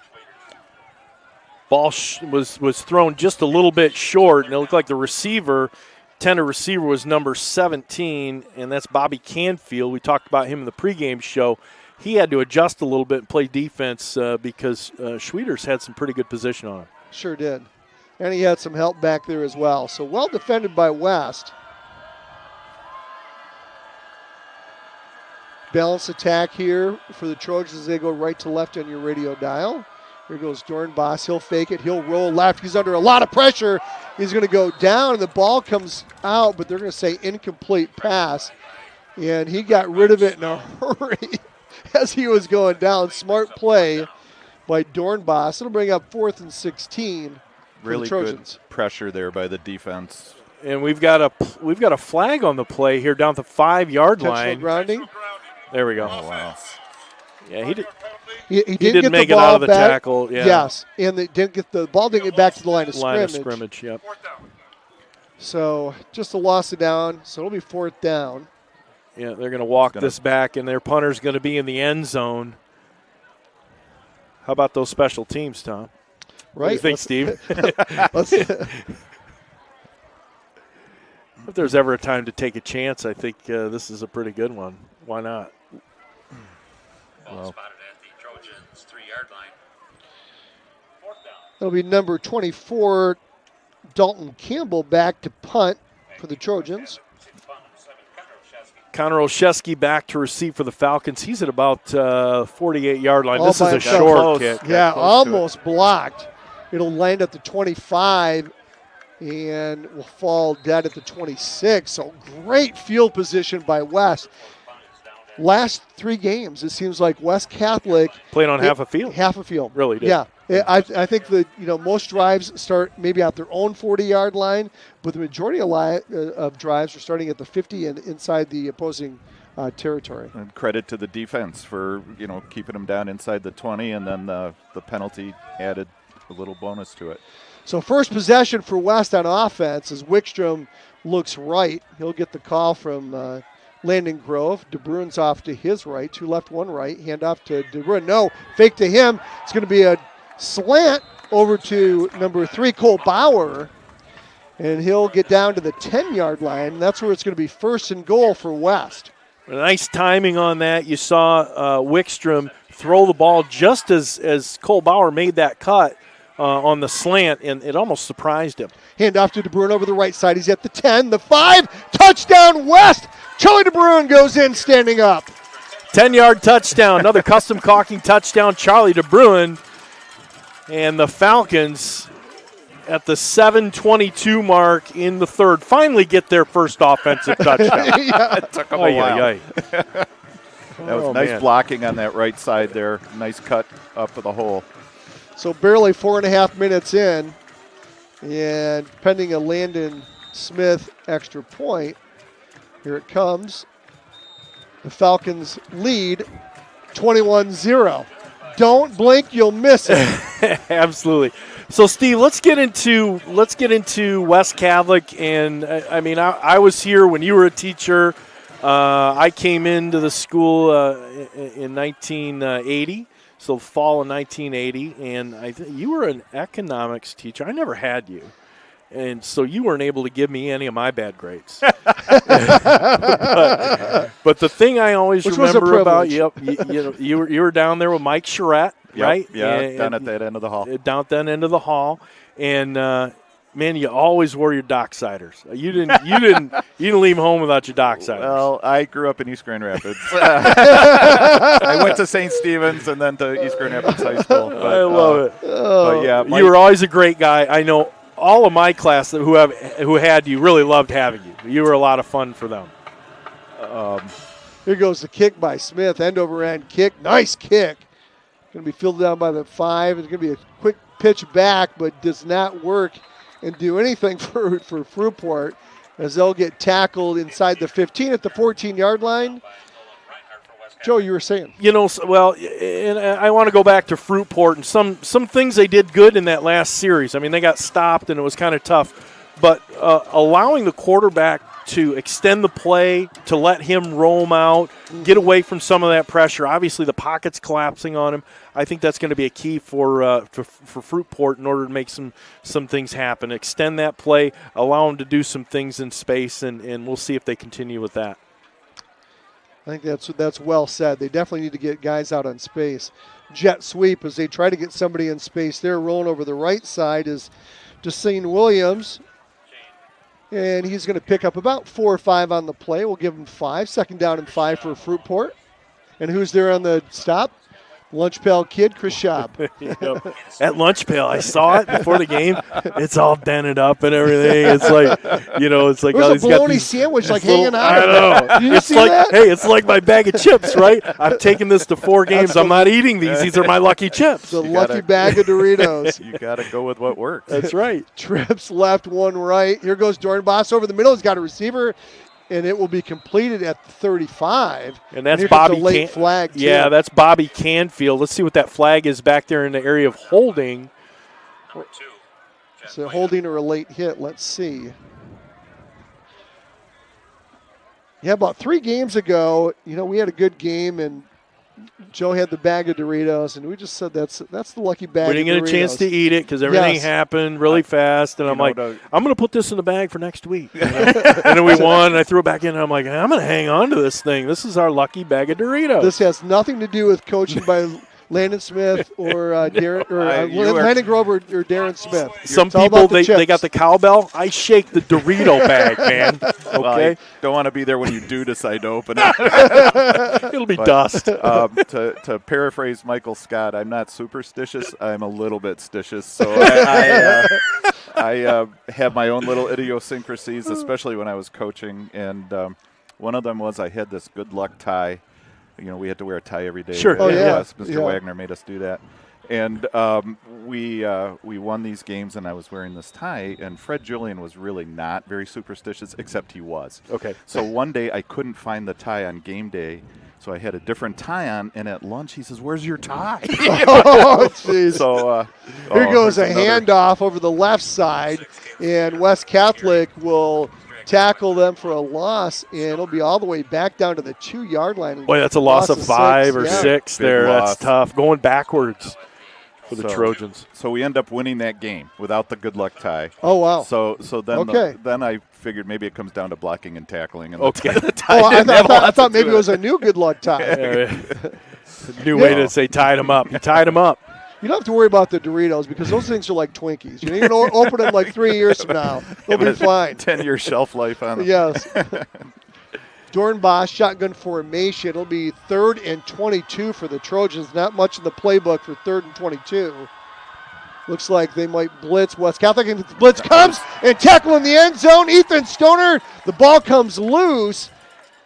Ball was thrown just a little bit short, and it looked like the intended receiver was number 17, and that's Bobby Canfield. We talked about him in the pregame show. He had to adjust a little bit and play defense because Schwieters had some pretty good position on him. Sure did. And he had some help back there as well. So well defended by West. Balanced attack here for the Trojans as they go right to left on your radio dial. Here goes Dornbos. He'll fake it. He'll roll left. He's under a lot of pressure. He's going to go down, and the ball comes out, but they're going to say incomplete pass. And he got rid of it in a hurry as he was going down. Smart play by Dornbos. It'll bring up 4th and 16 for Really the Trojans. good pressure there by the defense. And we've got a flag on the play here down the 5-yard Intentional line. grounding. There we go. Oh, wow. Yeah, he did. He He didn't didn't get make the it ball out of the back. tackle. Yeah. Yes, and the ball didn't get back to the line of Line scrimmage. of scrimmage, yep. So just a loss of down. So it'll be 4th down. Yeah, they're going to walk this back, and their punter's going to be in the end zone. How about those special teams, Tom? Right. What do you think, Steve? If there's ever a time to take a chance, I think this is a pretty good one. Why not? Ball spotted at the Trojans' 3-yard line. 4th down. It'll be number 24, Dalton Campbell, back to punt for the Trojans. Connor Olszewski back to receive for the Falcons. He's at about 48-yard line. All This is by a himself. short kick. Yeah, almost blocked. It'll land at the 25 and will fall dead at the 26. So great field position by West. Last 3 games, it seems like West Catholic Playing on half a field. Half a field. Really did. Yeah. I think that most drives start maybe at their own 40-yard line, but the majority of drives are starting at the 50 and inside the opposing territory. And credit to the defense for keeping them down inside the 20, and then the penalty added a little bonus to it. So first possession for West on offense as Wickstrom looks right. He'll get the call from Landon Grove. DeBruyn's off to his right. 2 left, 1 right. Hand off to DeBruyn. No, fake to him. It's going to be a slant over to number 3, Cole Bauer. And he'll get down to the 10-yard line. That's where it's going to be 1st and goal for West. Nice timing on that. You saw Wickstrom throw the ball just as Cole Bauer made that cut on the slant, and it almost surprised him. Hand off to DeBruyn over the right side. He's at the 10, the 5. Touchdown West. Charlie DeBruyn goes in standing up. 10-yard touchdown, another custom caulking touchdown, Charlie DeBruin. And the Falcons at the 7:22 mark in the third finally get their first offensive touchdown. It took them a while. That was nice blocking on that right side there. Nice cut up of the hole. So barely 4.5 minutes in, and pending a Landon Smith extra point, here it comes. The Falcons lead 21-0. Don't blink, you'll miss it. Absolutely. So, Steve, let's get into West Catholic, and I was here when you were a teacher. I came into the school in 1980, so fall of 1980, and you were an economics teacher. I never had you. And so you weren't able to give me any of my bad grades. but the thing I always remember about you were down there with Mike Charette, right? Yeah, down at that end of the hall. Down at that end of the hall, and man, you always wore your docksiders. You didn't leave home without your docksiders. Well, I grew up in East Grand Rapids. I went to St. Stephen's and then to East Grand Rapids High School. But, I love it. But yeah, you were always a great guy. I know. All of my class who had you really loved having you. You were a lot of fun for them. Here goes the kick by Smith. End over end kick. Nice kick. Going to be fielded down by the 5. It's going to be a quick pitch back, but does not work and do anything for Fruitport as they'll get tackled inside the 15 at the 14-yard line. Joe, you were saying. And I want to go back to Fruitport and some things they did good in that last series. I mean, they got stopped and it was kind of tough. But allowing the quarterback to extend the play, to let him roam out, get away from some of that pressure. Obviously, the pocket's collapsing on him. I think that's going to be a key for Fruitport in order to make some things happen. Extend that play, allow him to do some things in space, and we'll see if they continue with that. I think that's well said. They definitely need to get guys out on space. Jet sweep as they try to get somebody in space. They're rolling over the right side is Desane Williams. And he's going to pick up about 4 or 5 on the play. We'll give him 5. Second down and 5 for Fruitport. And who's there on the stop? Lunch Pail Kid, Chris Schaub. At Lunch Pail, I saw it before the game. It's all dented up and everything. It's like, it's like there's a bologna sandwich hanging out. I know. Did you see that? Hey, it's like my bag of chips, right? I've taken this to 4 games. I'm not eating these. These are my lucky chips. The lucky bag of Doritos. You got to go with what works. That's right. Trips left, 1 right. Here goes Jordan Boss over the middle. He's got a receiver. And it will be completed at 35. And that's and Bobby late flag, too. Yeah, that's Bobby Canfield. Let's see what that flag is back there in the area of holding. So holding or a late hit. Let's see. Yeah, about 3 games ago, we had a good game, and Joe had the bag of Doritos, and we just said that's the lucky bag of Doritos. We didn't get a chance to eat it because everything happened really fast, and I'm like, I'm going to put this in the bag for next week. And then we won, and I threw it back in, and I'm like, I'm going to hang on to this thing. This is our lucky bag of Doritos. This has nothing to do with coaching by Landon Smith or Darren or Landon Grover or Darren Smith. Some people they got the cowbell. I shake the Dorito bag, man. Okay, well, I don't want to be there when you do decide to open it. It'll be dust. To paraphrase Michael Scott, I'm not superstitious. I'm a little bit stitious. So I have my own little idiosyncrasies, especially when I was coaching. And one of them was I had this good luck tie. We had to wear a tie every day. Sure. Mr. Wagner made us do that. And we won these games, and I was wearing this tie, and Fred Julian was really not very superstitious, except he was. Okay. So one day I couldn't find the tie on game day, so I had a different tie on, and at lunch he says, "Where's your tie?" Oh, jeez. So here goes a handoff over the left side, and West Catholic will tackle them for a loss, and it'll be all the way back down to the 2-yard line. Boy, that's a loss of 5 or 6 there. Loss. That's tough. Going backwards for the Trojans. So we end up winning that game without the good luck tie. Oh, wow. So then then I figured maybe it comes down to blocking and tackling. And okay. The tie I thought maybe it was a new good luck tie. New way to say tied him up. You tied him up. You don't have to worry about the Doritos because those things are like Twinkies. You can open them like 3 years from now. They'll be fine. 10-year shelf life on them. Yes. Dornbach, shotgun formation. It'll be 3rd and 22 for the Trojans. Not much in the playbook for 3rd and 22. Looks like they might blitz West Catholic, and the blitz comes and tackle in the end zone. Ethan Stoner, the ball comes loose.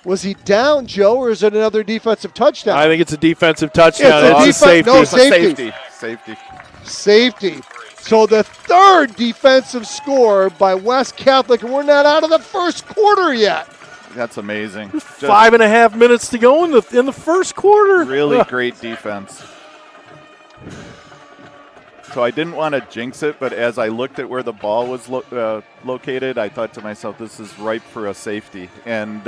Was he down, Joe, or is it another defensive touchdown? I think it's a defensive touchdown. It's a safety. No, safety. Safety. So the 3rd defensive score by West Catholic, and we're not out of the first quarter yet. That's amazing. Just 5.5 minutes to go in the first quarter. Really great defense. So I didn't want to jinx it, but as I looked at where the ball was located, I thought to myself, this is ripe for a safety. And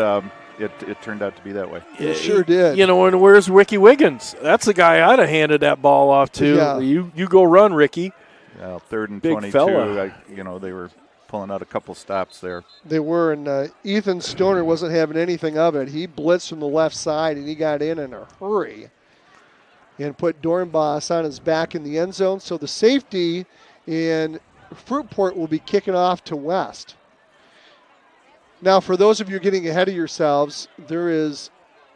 it turned out to be that way. It sure did. You know, and where's Ricky Wiggins? That's the guy I'd have handed that ball off to. Yeah. You go run, Ricky. 3rd and Big 22. fella. They were pulling out a couple stops there. They were, and Ethan Stoner wasn't having anything of it. He blitzed from the left side, and he got in a hurry and put Dornbach on his back in the end zone. So the safety in Fruitport will be kicking off to West. Now, for those of you getting ahead of yourselves, there is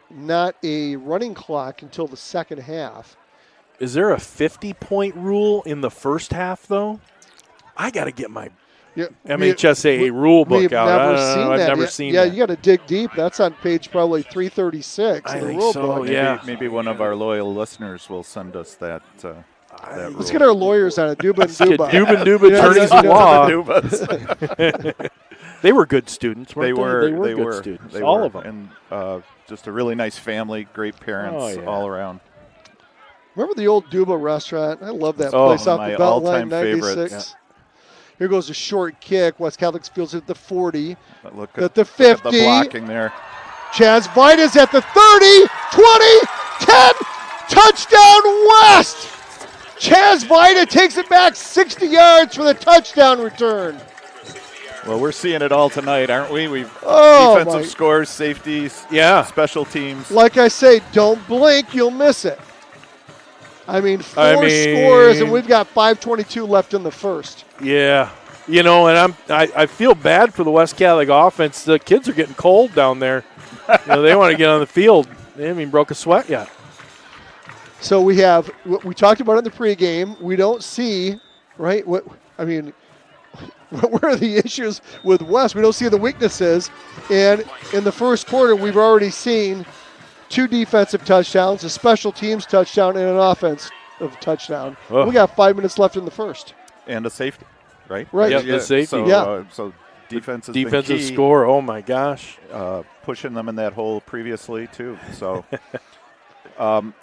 not a running clock until the second half. Is there a 50-point rule in the first half, though? I got to get my MHSAA rule book out. I've never seen that. Yeah, you got to dig deep. That's on page probably 336 I of the think rule so, book. yeah. Maybe one of our loyal listeners will send us that Let's rule. get our lawyers on it. Duba and Duba. Duba and Duba, attorneys at law. They were good students, weren't they? They Good were students, They all were. of them. And just a really nice family, great parents all around. Remember the old Duba restaurant? I love that Oh, place off my the Beltline, all-time 96. favorites. Here goes a short kick. West Catholic fields at the 40. Look At the 50. Look at the blocking there. Chaz Vidas at the 30, 20, 10. Touchdown West! Chaz Vida takes it back 60 yards for the touchdown return. Well, we're seeing it all tonight, aren't we? We've Oh, defensive scores, safeties, special teams. Like I say, don't blink, you'll miss it. I mean, four scores, and we've got 5:22 left in the first. Yeah. You know, and I feel bad for the West Catholic offense. The kids are getting cold down there. They want to get on the field. They haven't even broke a sweat yet. So we have what we talked about in the pregame. We don't see, right? What are the issues with West? We don't see the weaknesses. And in the first quarter, we've already seen 2 defensive touchdowns, a special teams touchdown, and an offensive touchdown. Oh. We got 5 minutes left in the first. And a safety, right? Right. Yep, the safety. So, so defense has been Defensive key, score, oh my gosh. pushing them in that hole previously too. So, and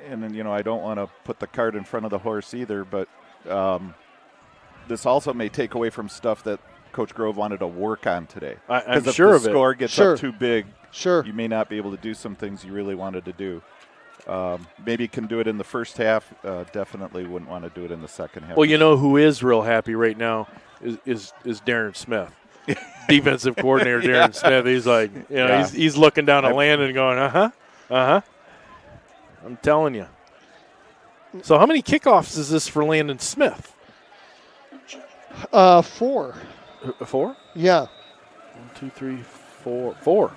then I don't want to put the cart in front of the horse either, but this also may take away from stuff that Coach Grove wanted to work on today. I'm if sure the of it. score gets up too big, you may not be able to do some things you really wanted to do. Maybe can do it in the first half. Definitely wouldn't want to do it in the second half. Well, you know who is real happy right now is Darren Smith, defensive coordinator Darren Smith. He's like, he's looking down at Landon and going, I'm telling you. So how many kickoffs is this for Landon Smith? 4. 4? Yeah. 1, 2, 3, 4. 4.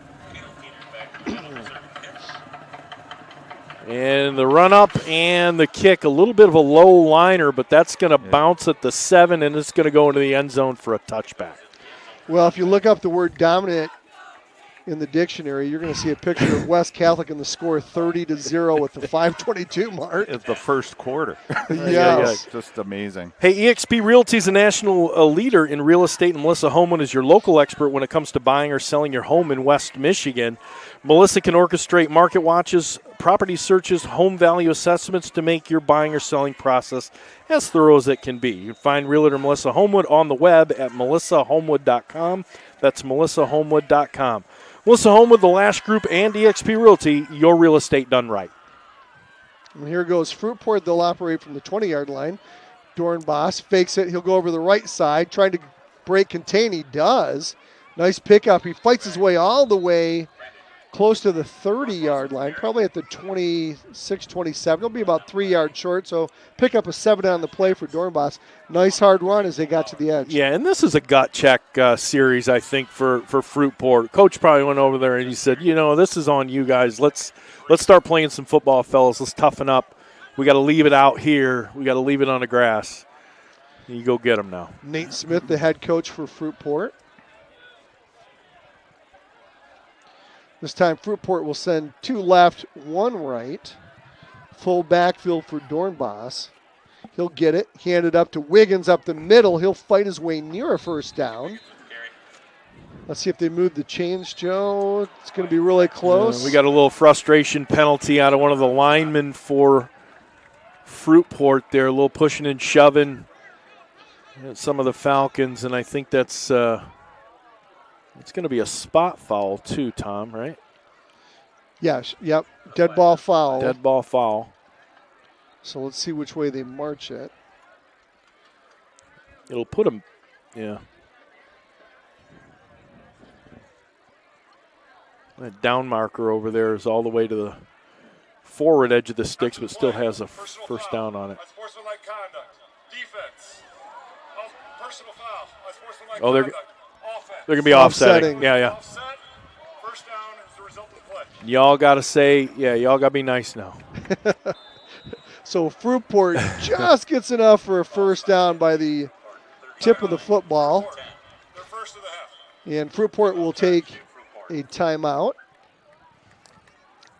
And the run up and the kick, a little bit of a low liner, but that's going to bounce at the 7, and it's going to go into the end zone for a touchback. Well, if you look up the word dominant in the dictionary, you're going to see a picture of West Catholic and the score 30-0 at the 5:22 mark. It's the first quarter. Yes. Just amazing. Hey, eXp Realty is a national leader in real estate, and Melissa Homewood is your local expert when it comes to buying or selling your home in West Michigan. Melissa can orchestrate market watches, property searches, home value assessments to make your buying or selling process as thorough as it can be. You can find Realtor Melissa Homewood on the web at melissahomewood.com. That's melissahomewood.com. Melissa Homewood, the Lash Group, and eXp Realty, your real estate done right. And here goes Fruitport. They'll operate from the 20-yard line. Dornbach fakes it. He'll go over the right side, trying to break contain. He does. Nice pickup. He fights his way all the way close to the 30-yard line, probably at the 26, 27. He'll be about 3 yards short, so pick up a 7 on the play for Dornbos. Nice hard run as they got to the edge. Yeah, and this is a gut check series, I think, for Fruitport. Coach probably went over there and he said, this is on you guys. Let's start playing some football, fellas. Let's toughen up. We got to leave it out here. We got to leave it on the grass. You go get them now. Nate Smith, the head coach for Fruitport. This time Fruitport will send 2 left, 1 right. Full backfield for Dornbos. He'll get it, hand it up to Wiggins up the middle. He'll fight his way near a first down. Let's see if they move the chains, Joe. It's going to be really close. We got a little frustration penalty out of one of the linemen for Fruitport there. A little pushing and shoving at some of the Falcons, and I think that's it's going to be a spot foul too, Tom, right? Yes, yep. Dead ball foul. Dead ball foul. So let's see which way they march it. It'll put them, yeah. That down marker over there is all the way to the forward edge of the sticks, but still has a first down on it. Unsportsmanlike conduct. Defense. Personal foul. Unsportsmanlike Oh, they're conduct. Offense. going to be offsetting. Offsetting. Yeah. Offset. First down is the result of the play. Y'all got to say, y'all got to be nice now. So Fruitport just gets enough for a first down by the tip of the football. They're first of the half. And Fruitport will take a timeout.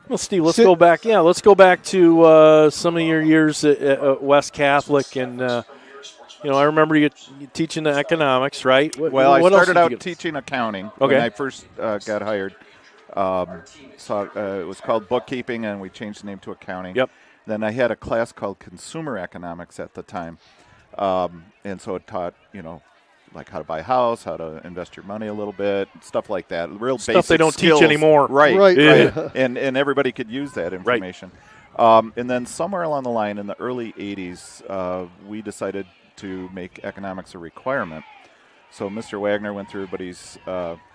Well, Steve, let's go back. Yeah, let's go back to some of your years at West Catholic, and I remember you teaching the economics, right? Well, I what else started did you out get? teaching accounting Okay. when I first got hired. It was called bookkeeping, and we changed the name to accounting. Yep. Then I had a class called consumer economics at the time, and so it taught like how to buy a house, how to invest your money a little bit, stuff like that. Real Stuff basic they don't skills. teach anymore. Right. Yeah. And everybody could use that information. And then somewhere along the line in the early 80s, we decided to make economics a requirement. So Mr. Wagner went through everybody's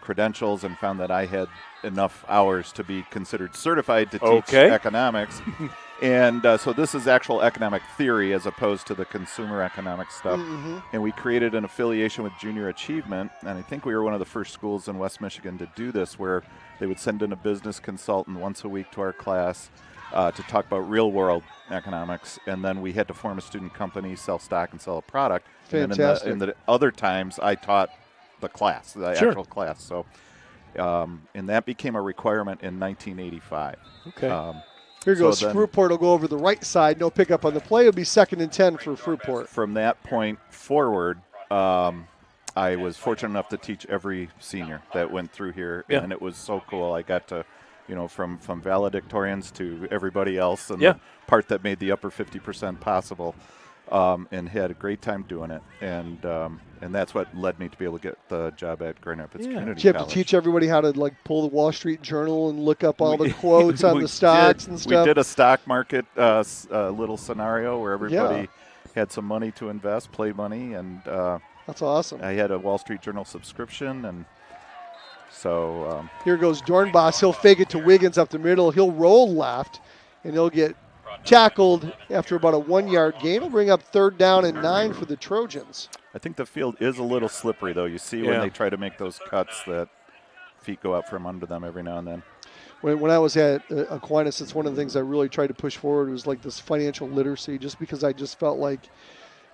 credentials and found that I had enough hours to be considered certified to teach economics. And so this is actual economic theory as opposed to the consumer economics stuff. Mm-hmm. And we created an affiliation with Junior Achievement, and I think we were one of the first schools in West Michigan to do this, where they would send in a business consultant once a week to our class to talk about real-world economics, and then we had to form a student company, sell stock, and sell a product. Fantastic. And then in the other times, I taught the class, the actual class. So, and that became a requirement in 1985. Okay. Here goes then Fruitport will go over the right side. No pickup on the play. It'll be 2nd and 10 for Fruitport. From that point forward, I was fortunate enough to teach every senior that went through here, and it was so cool. I got to, from valedictorians to everybody else, and the part that made the upper 50% possible, and had a great time doing it. And that's what led me to be able to get the job at Grand Rapids Community Did you have College. to teach everybody how to pull the Wall Street Journal and look up all the quotes on the stocks and stuff? We did a stock market little scenario where everybody had some money to invest, play money, and that's awesome. I had a Wall Street Journal subscription, and so here goes Dornbos. He'll fake it to Wiggins up the middle. He'll roll left, and he'll get tackled after about a 1-yard gain. He'll bring up 3rd down and 9 for the Trojans. I think the field is a little slippery, though. You see when they try to make those cuts that feet go out from under them every now and then. When I was at Aquinas, it's one of the things I really tried to push forward was like this financial literacy, just because I just felt like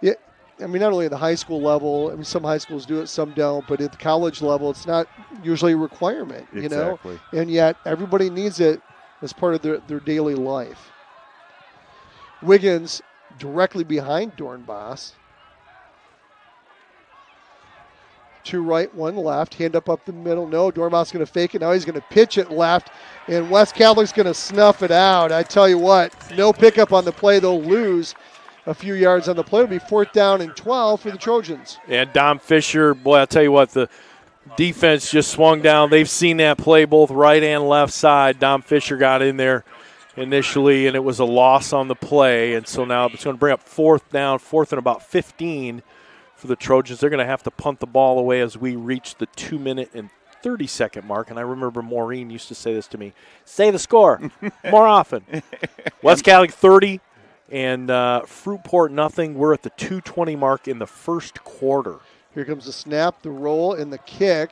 it. I mean, not only at the high school level, I mean, some high schools do it, some don't, but at the college level, it's not usually a requirement, Exactly. And yet everybody needs it as part of their daily life. Wiggins directly behind Dornbos. 2 right, 1 left. Hand up the middle. No, Dornbos going to fake it. Now he's going to pitch it left, and West Catholic's going to snuff it out. I tell you what, no pickup on the play. They'll lose a few yards on the play. It'll be 4th down and 12 for the Trojans. And Dom Fisher, boy, I'll tell you what, the defense just swung down. They've seen that play both right and left side. Dom Fisher got in there initially, and it was a loss on the play. And so now it's going to bring up 4th down, 4th and about 15 for the Trojans. They're going to have to punt the ball away as we reach the 2-minute and 30-second mark, and I remember Maureen used to say this to me, say the score more often. West Catholic 30 and Fruitport nothing. We're at the 2:20 mark in the first quarter. Here comes the snap, the roll, and the kick.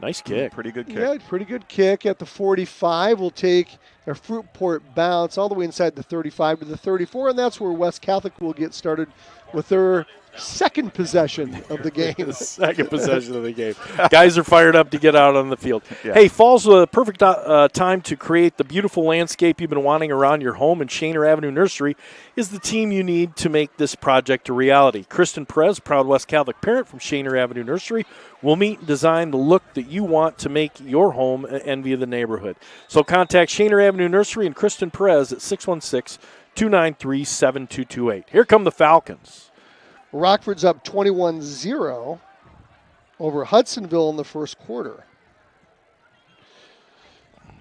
Nice kick. Pretty good kick. Yeah, pretty good kick at the 45. We'll take a Fruitport bounce all the way inside the 35 to the 34, and that's where West Catholic will get started with their second possession of the game. The second possession of the game. Guys are fired up to get out on the field. Yeah. Hey, fall's a perfect time to create the beautiful landscape you've been wanting around your home, and Shaner Avenue Nursery is the team you need to make this project a reality. Kristen Perez, proud West Catholic parent from Shaner Avenue Nursery, will meet and design the look that you want to make your home an envy of the neighborhood. So contact Shaner Avenue Nursery and Kristen Perez at 616-293-7228. Here come the Falcons. Rockford's up 21-0 over Hudsonville in the first quarter.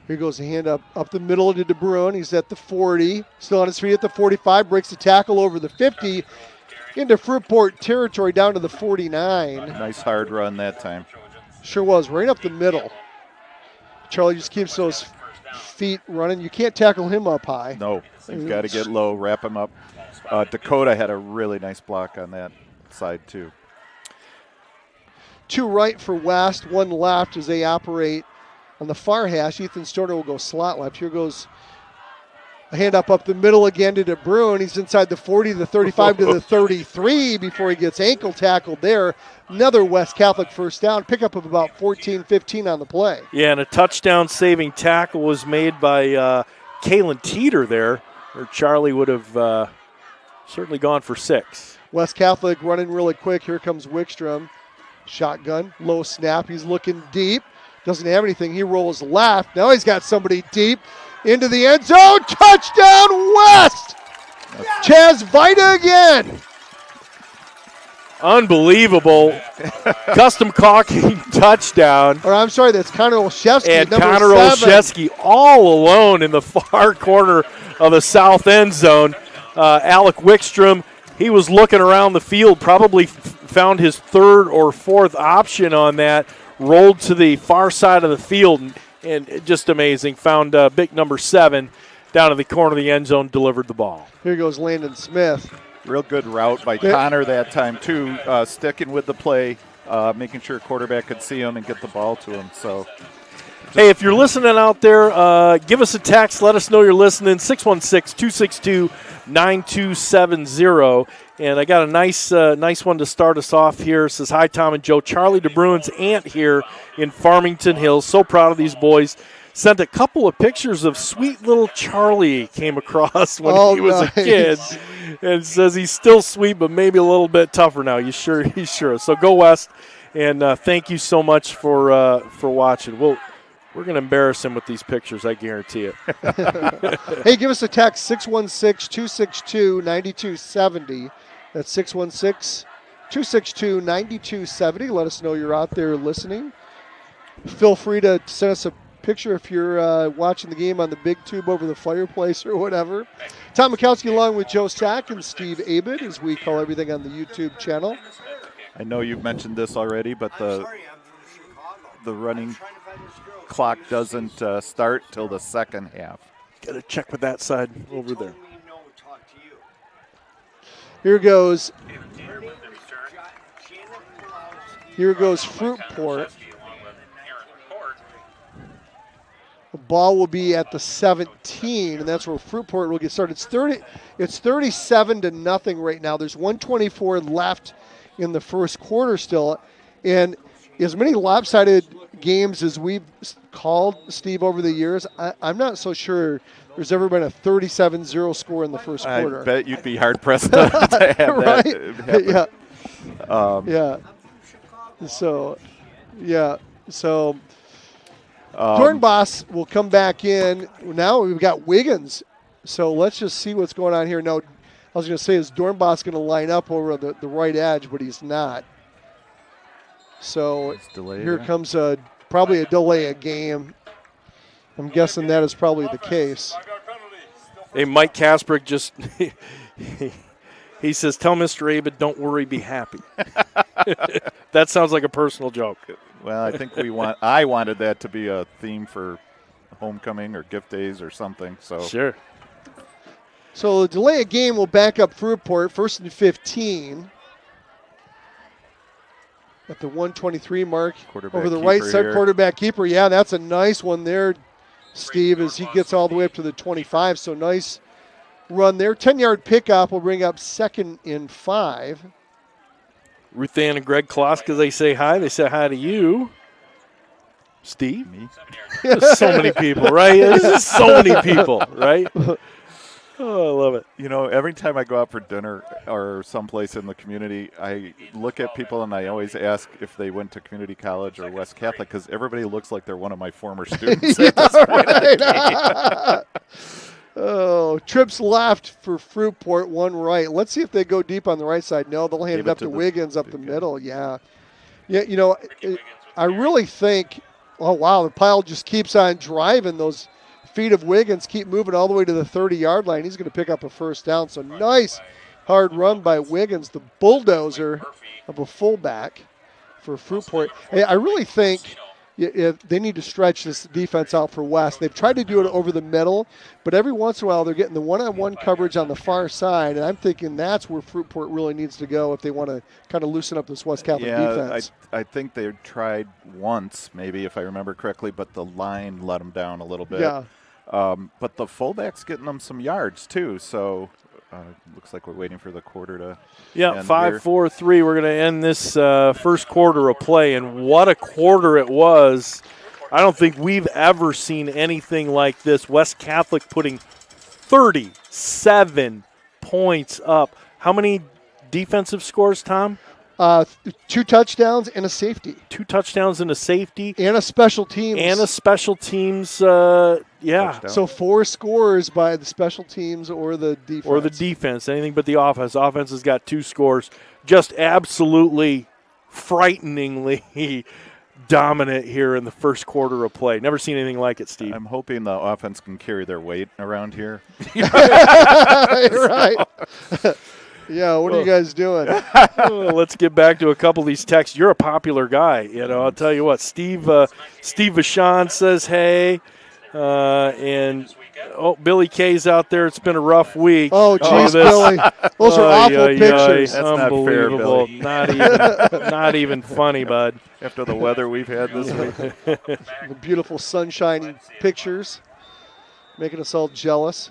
Here goes the hand up the middle to DeBruyne. He's at the 40, still on his feet at the 45, breaks the tackle over the 50, into Fruitport territory down to the 49. Nice hard run that time. Sure was, right up the middle. Charlie just keeps those feet running. You can't tackle him up high. No, you've got to get low, wrap him up. Dakota had a really nice block on that side, too. 2 right for West, 1 left as they operate on the far hash. Ethan Stoner will go slot left. Here goes a hand up the middle again to DeBruyne. He's inside the 40, the 35 to the 33 before he gets ankle tackled there. Another West Catholic first down. Pickup of about 14, 15 on the play. Yeah, and a touchdown-saving tackle was made by Kalen Teeter there, or Charlie would have certainly gone for 6. West Catholic running really quick. Here comes Wickstrom. Shotgun, low snap. He's looking deep. Doesn't have anything. He rolls left. Now he's got somebody deep into the end zone. Touchdown, West! Chaz Vita again. Unbelievable. Custom caulking touchdown. Or I'm sorry, that's Connor Olszewski. And number Connor 7. Olszewski all alone in the far corner of the south end zone. Alec Wickstrom, he was looking around the field, probably found his 3rd or 4th option on that, rolled to the far side of the field, and just amazing. Found big number 7 down in the corner of the end zone, delivered the ball. Here goes Landon Smith. Real good route by Connor that time, too, sticking with the play, making sure quarterback could see him and get the ball to him. So, hey, if you're listening out there, give us a text. Let us know you're listening, 616-262-9270. And I got a nice one to start us off here. It says, hi, Tom and Joe. Charlie DeBruyn's aunt here in Farmington Hills. So proud of these boys. Sent a couple of pictures of sweet little Charlie came across when he was a kid. And says he's still sweet, but maybe a little bit tougher now. He's sure. So go West, and thank you so much for watching. We're going to embarrass him with these pictures, I guarantee it. Hey, give us a text, 616-262-9270. That's 616-262-9270. Let us know you're out there listening. Feel free to send us a picture if you're watching the game on the big tube over the fireplace or whatever. Tom Mikowski along with Joe Stack and Steve Abid, as we call everything on the YouTube channel. I know you've mentioned this already, but the running clock doesn't start till the second half. Got to check with that side over there. Here goes Fruitport. The ball will be at the 17, and that's where Fruitport will get started. It's 37-0 right now. There's 124 left in the first quarter still, and as many lopsided games as we've called, Steve, over the years, I'm not so sure there's ever been a 37-0 score in the first quarter. I bet you'd be hard-pressed to have right? that happen. So Dornbos will come back in. Now we've got Wiggins. So let's just see what's going on here. No, I was going to say, is Dornbos going to line up over the right edge, but he's not. So here comes probably a delay of game. I'm guessing that is probably the case. Hey, Mike Kasprick just he says, tell Mr. Abid, don't worry, be happy. That sounds like a personal joke. Well, I think I wanted that to be a theme for homecoming or gift days or something. So Sure. So the delay of game will back up Fruitport, 1st and 15. At the 123 mark. Over the right side, quarterback keeper. Yeah, that's a nice one there, Steve, as he gets all the way up to the 25. So nice run there. 10-yard pickup will bring up 2nd and 5. Ruth Ann and Greg Kloska, they say hi. They say hi to you. Steve? Me? There's so many people, right? There's just so many people, right? Oh, I love it. You know, every time I go out for dinner or someplace in the community, I look at people and I always ask if they went to community college or West Catholic because everybody looks like they're one of my former students. Right. Oh, trips left for Fruitport, 1 right. Let's see if they go deep on the right side. No, they'll hand it up to Wiggins up the middle. Yeah. Yeah, you know, I really think, oh, wow, the pile just keeps on driving. Those feet of Wiggins keep moving all the way to the 30-yard line. He's going to pick up a first down. So nice hard run by Wiggins, the bulldozer of a fullback for Fruitport. Hey, I really think they need to stretch this defense out for West. They've tried to do it over the middle, but every once in a while they're getting the one-on-one coverage on the far side, and I'm thinking that's where Fruitport really needs to go if they want to kind of loosen up this West Catholic defense. I think they tried once, maybe, if I remember correctly, but the line let them down a little bit. Yeah. But the fullback's getting them some yards, too, so looks like we're waiting for the quarter to end 5-4-3. We're going to end this first quarter of play, and what a quarter it was. I don't think we've ever seen anything like this. West Catholic putting 37 points up. How many defensive scores, Tom? 2 touchdowns and a safety. 2 touchdowns and a safety. And a special teams. Yeah. Touchdown. So 4 scores by the special teams or the defense. Anything but the offense. Offense has got 2 scores. Just absolutely frighteningly dominant here in the first quarter of play. Never seen anything like it, Steve. I'm hoping the offense can carry their weight around here. Right. Yeah, what are you guys doing? Let's get back to a couple of these texts. You're a popular guy. You know, I'll tell you what. Steve Vachon says, hey. And Billy K's out there. It's been a rough week. Oh, geez, Billy. Those are awful pictures. That's unbelievable. Not fair, Billy. Not even funny, bud. After the weather we've had this week. The beautiful sunshiny pictures. Making us all jealous.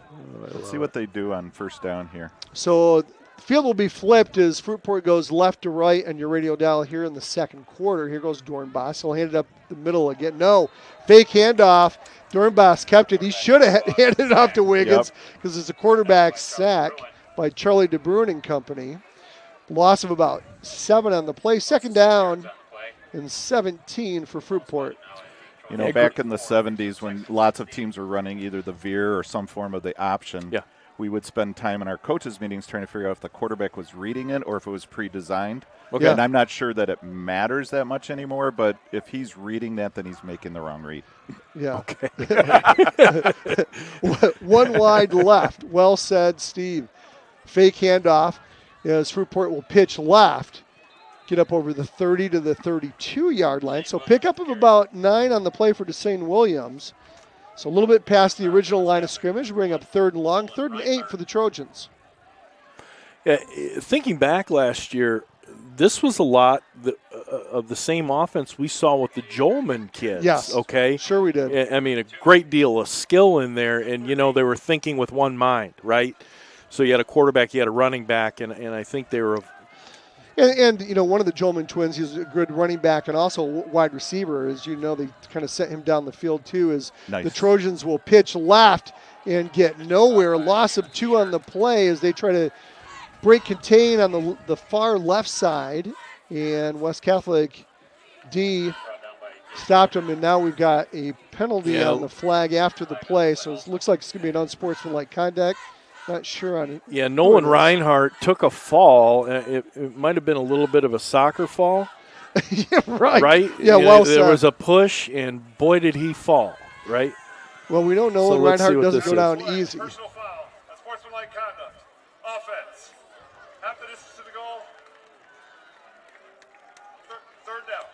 Let's see what they do on first down here. So the field will be flipped as Fruitport goes left to right on your radio dial here in the second quarter. Here goes Dornbos. He'll hand it up the middle again. No, fake handoff. Dornbos kept it. He should have handed it off to Wiggins because it's a quarterback sack by Charlie DeBruin and company. Loss of about 7 on the play. Second down and 17 for Fruitport. You know, back in the 70s when lots of teams were running either the veer or some form of the option, we would spend time in our coaches' meetings trying to figure out if the quarterback was reading it or if it was pre-designed. Okay. And I'm not sure that it matters that much anymore, but if he's reading that, then he's making the wrong read. Yeah. Okay. 1 wide left. Well said, Steve. Fake handoff as Fruitport will pitch left. Get up over the 30 to the 32-yard line. So pickup of about 9 on the play for DeSaint Williams. So a little bit past the original line of scrimmage. Bring up 3rd and long. 3rd and 8 for the Trojans. Yeah, thinking back last year, this was a lot of the same offense we saw with the Jolman kids. Yes. Okay. Sure we did. I mean, a great deal of skill in there, and, you know, they were thinking with one mind, right? So you had a quarterback, you had a running back, and I think they were And, you know, one of the Jolman twins, he's a good running back and also wide receiver. As you know, they kind of sent him down the field, too, as the Trojans will pitch left and get nowhere. Loss of 2 on the play as they try to break contain on the far left side. And West Catholic D stopped him, and now we've got a penalty on the flag after the play. So it looks like it's going to be an unsportsmanlike conduct. Not sure on it. Yeah, Nolan Reinhardt took a fall. It might have been a little bit of a soccer fall. Yeah, right. Right? Yeah, well said. There was a push, and boy, did he fall, right? Well, we know Nolan Reinhardt doesn't go down easy. Personal foul. Unsportsmanlike conduct. Offense. Half the distance to the goal. Third down.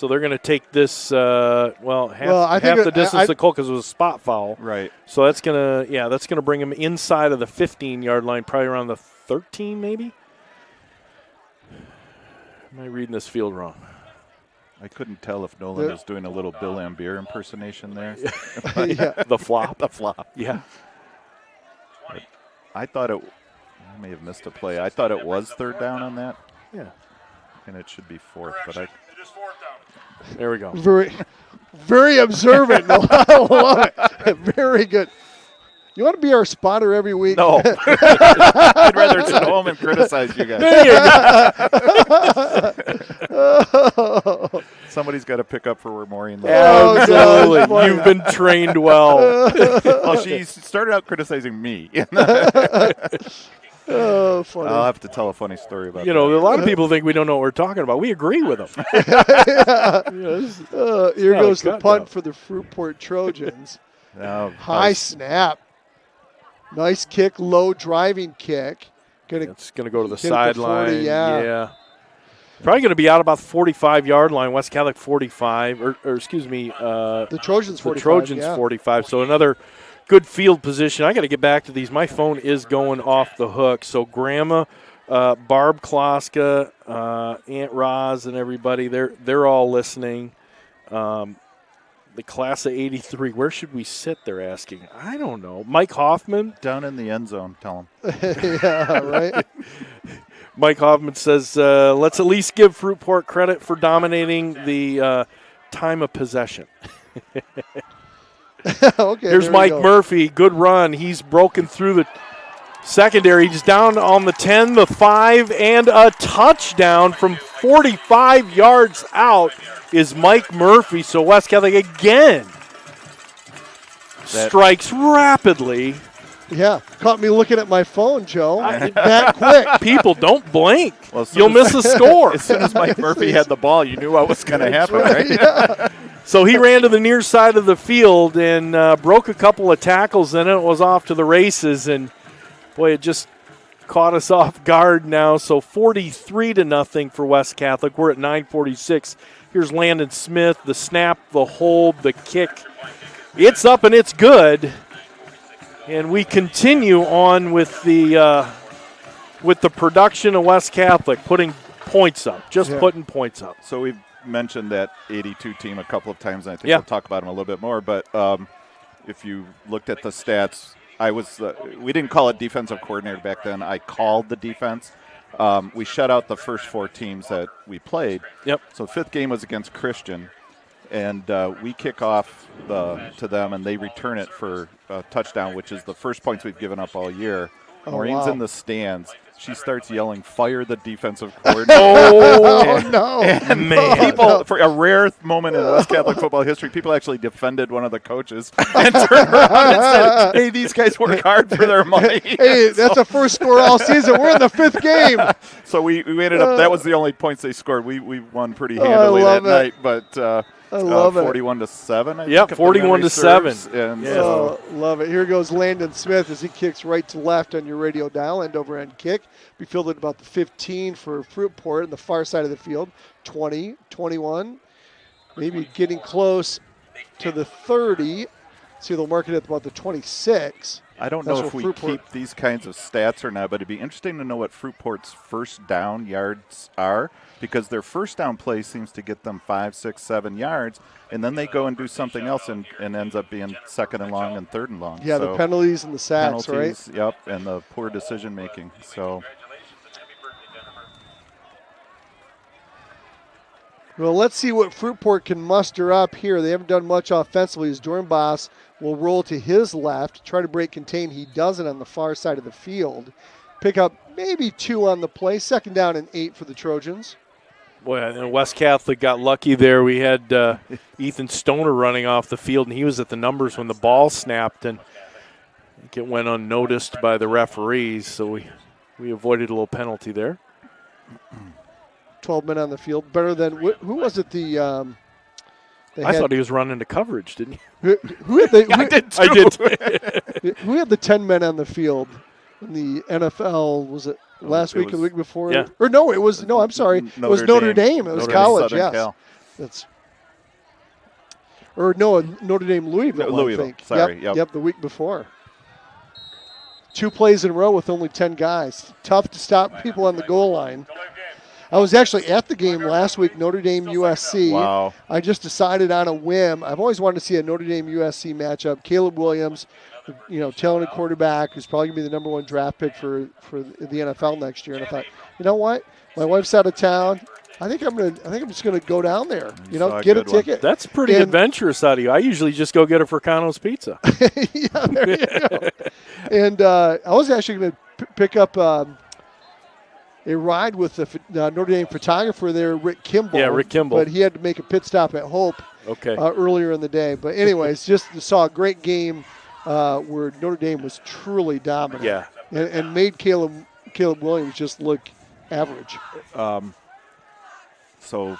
So they're going to take this, half the distance to Cole because it was a spot foul. Right. So that's going to bring them inside of the 15-yard line, probably around the 13 maybe. Am I reading this field wrong? I couldn't tell if Nolan was doing a little Bill Lambier impersonation there. The flop. The flop. Yeah. I may have missed a play. I thought it was third down on that. Yeah. And it should be fourth, but It is fourth down. There we go. Very, very observant. I love it. Very good. You want to be our spotter every week? No. I'd rather sit home and criticize you guys. There you go. Somebody's got to pick up for where Maureen lives. Absolutely. God. You've been trained well. Well, she started out criticizing me. Oh, funny. I'll have to tell a funny story about A that. lot of people think we don't know what we're talking about. We agree with them. Here goes the cut, punt though. for the Fruitport Trojans. Now, High snap. Nice kick, low driving kick. It's going to go to the Hit at the 40, sideline. yeah. Probably going to be out about the 45-yard line. West Catholic 45, or excuse me, The Trojans 45. the Trojans yeah. 45. So another good field position. I got to get back to these. My phone is going off the hook. So Grandma, Barb Kloska, Aunt Roz, and everybody, they're all listening. The class of 83, where should we sit, they're asking. I don't know. Mike Hoffman. down in the end zone, tell him. Yeah, right? Mike Hoffman says, let's at least give Fruitport credit for dominating the time of possession. Okay. Here's there we Mike go. Murphy. Good run. He's broken through the secondary. He's down on the 10, the 5, and a touchdown from 45 yards out is Mike Murphy. So West Catholic again strikes rapidly. Yeah, caught me looking at my phone, Joe. That quick. People, don't blink. Well, as soon You'll as- miss a score. As soon as Mike Murphy had the ball, you knew what was going to happen, right? Yeah. So he ran to the near side of the field and broke a couple of tackles, and it was off to the races. And, boy, it just caught us off guard now. So 43-0 for West Catholic. We're at 9:46. Here's Landon Smith, the snap, the hold, the kick. It's up and it's good. And we continue on with the production of West Catholic, putting points up, putting points up. So we've mentioned that 82 team a couple of times, and I think Yeah. we'll talk about them a little bit more. But if you looked at the stats, we didn't call it defensive coordinator back then. I called the defense. We shut out the first 4 teams that we played. Yep. So the 5th game was against Christian, and we kick off to them, and they return it for a touchdown, which is the first points we've given up all year. Oh, Maureen's wow. in the stands. She starts yelling, "Fire the defensive coordinator!" Oh, no. Man. People, for a rare moment in West Catholic football history, people actually defended one of the coaches and turned around and said, "Hey, these guys work hard for their money." Hey, that's the first score all season. We're in the 5th game. So we ended up. That was the only points they scored. We won pretty I handily that love it. night, but I love it. 41-7. Yep, 41-7. And Yeah. Oh, love it. Here goes Landon Smith as he kicks right to left on your radio dial. End over end kick. Be fielded about the 15 for Fruitport on the far side of the field. 20, 21. Maybe getting close to the 30. See, they'll mark it at about the 26. I don't That's know if what we Fruitport- keep these kinds of stats or not, but it'd be interesting to know what Fruitport's first down yards are, because their first down play seems to get them 5, 6, 7 yards, and then they go and do something else and ends up being 2nd and long and 3rd and long. Yeah, So the penalties and the sacks, penalties, yep, and the poor decision making. So Well, let's see what Fruitport can muster up here. They haven't done much offensively as Dornbos will roll to his left, try to break contain. He doesn't on the far side of the field. Pick up maybe 2 on the play. 2nd down and 8 for the Trojans. Boy, and West Catholic got lucky there. We had Ethan Stoner running off the field, and he was at the numbers when the ball snapped, and I think it went unnoticed by the referees, so we avoided a little penalty there. 12 men on the field. Better than, who was it? I thought he was running to coverage, didn't he? Who had the, I did. who had the 10 men on the field in the NFL? Was it last week or the week before? Yeah. Or no, it was, no, I'm sorry. It was Notre Dame. It was Notre Dame, college, Southern yes. Cal. That's or no, Notre Dame Louisville. Louisville, I think. sorry, Yep, the week before. 2 plays in a row with only 10 guys. Tough to stop people on the goal line. I was actually at the game last week, Notre Dame USC. Wow. I just decided on a whim. I've always wanted to see a Notre Dame USC matchup. Caleb Williams, talented quarterback who's probably going to be the number 1 draft pick for the NFL next year. And I thought, you know what? My wife's out of town. I think I'm just gonna go down there. Get a ticket. That's pretty adventurous out of you. I usually just go get a Fricano's pizza. Yeah, there you go. And I was actually going to pick up a ride with the Notre Dame photographer there, Rick Kimball. Yeah, Rick Kimball. But he had to make a pit stop at Hope earlier in the day. But anyways, just saw a great game where Notre Dame was truly dominant. Yeah. And made Caleb Williams just look average. So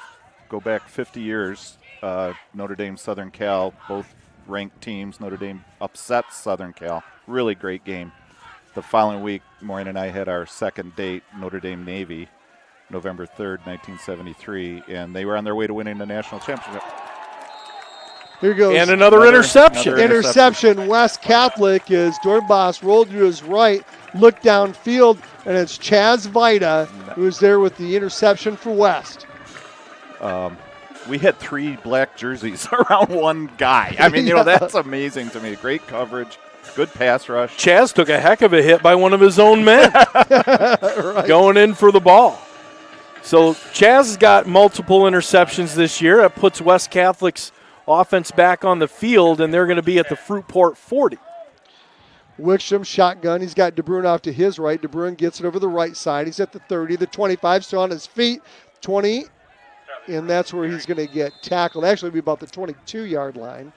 go back 50 years, Notre Dame, Southern Cal, both ranked teams. Notre Dame upsets Southern Cal. Really great game. The following week, Maureen and I had our second date, Notre Dame Navy, November 3rd, 1973, and they were on their way to winning the national championship. Here goes. And another interception. Interception. West Catholic is Dornbos rolled to his right, looked downfield, and it's Chaz Vita who's there with the interception for West. We had 3 black jerseys around one guy. I mean, that's amazing to me. Great coverage, good pass rush. Chaz took a heck of a hit by one of his own men going in for the ball. So Chaz has got multiple interceptions this year. That puts West Catholic's offense back on the field, and they're going to be at the Fruitport 40. Wickstrom shotgun. He's got DeBruyne off to his right. DeBruyne gets it over the right side. He's at the 30, the 25, still on his feet. 20. And that's where he's going to get tackled. Actually, it'll be about the 22-yard line.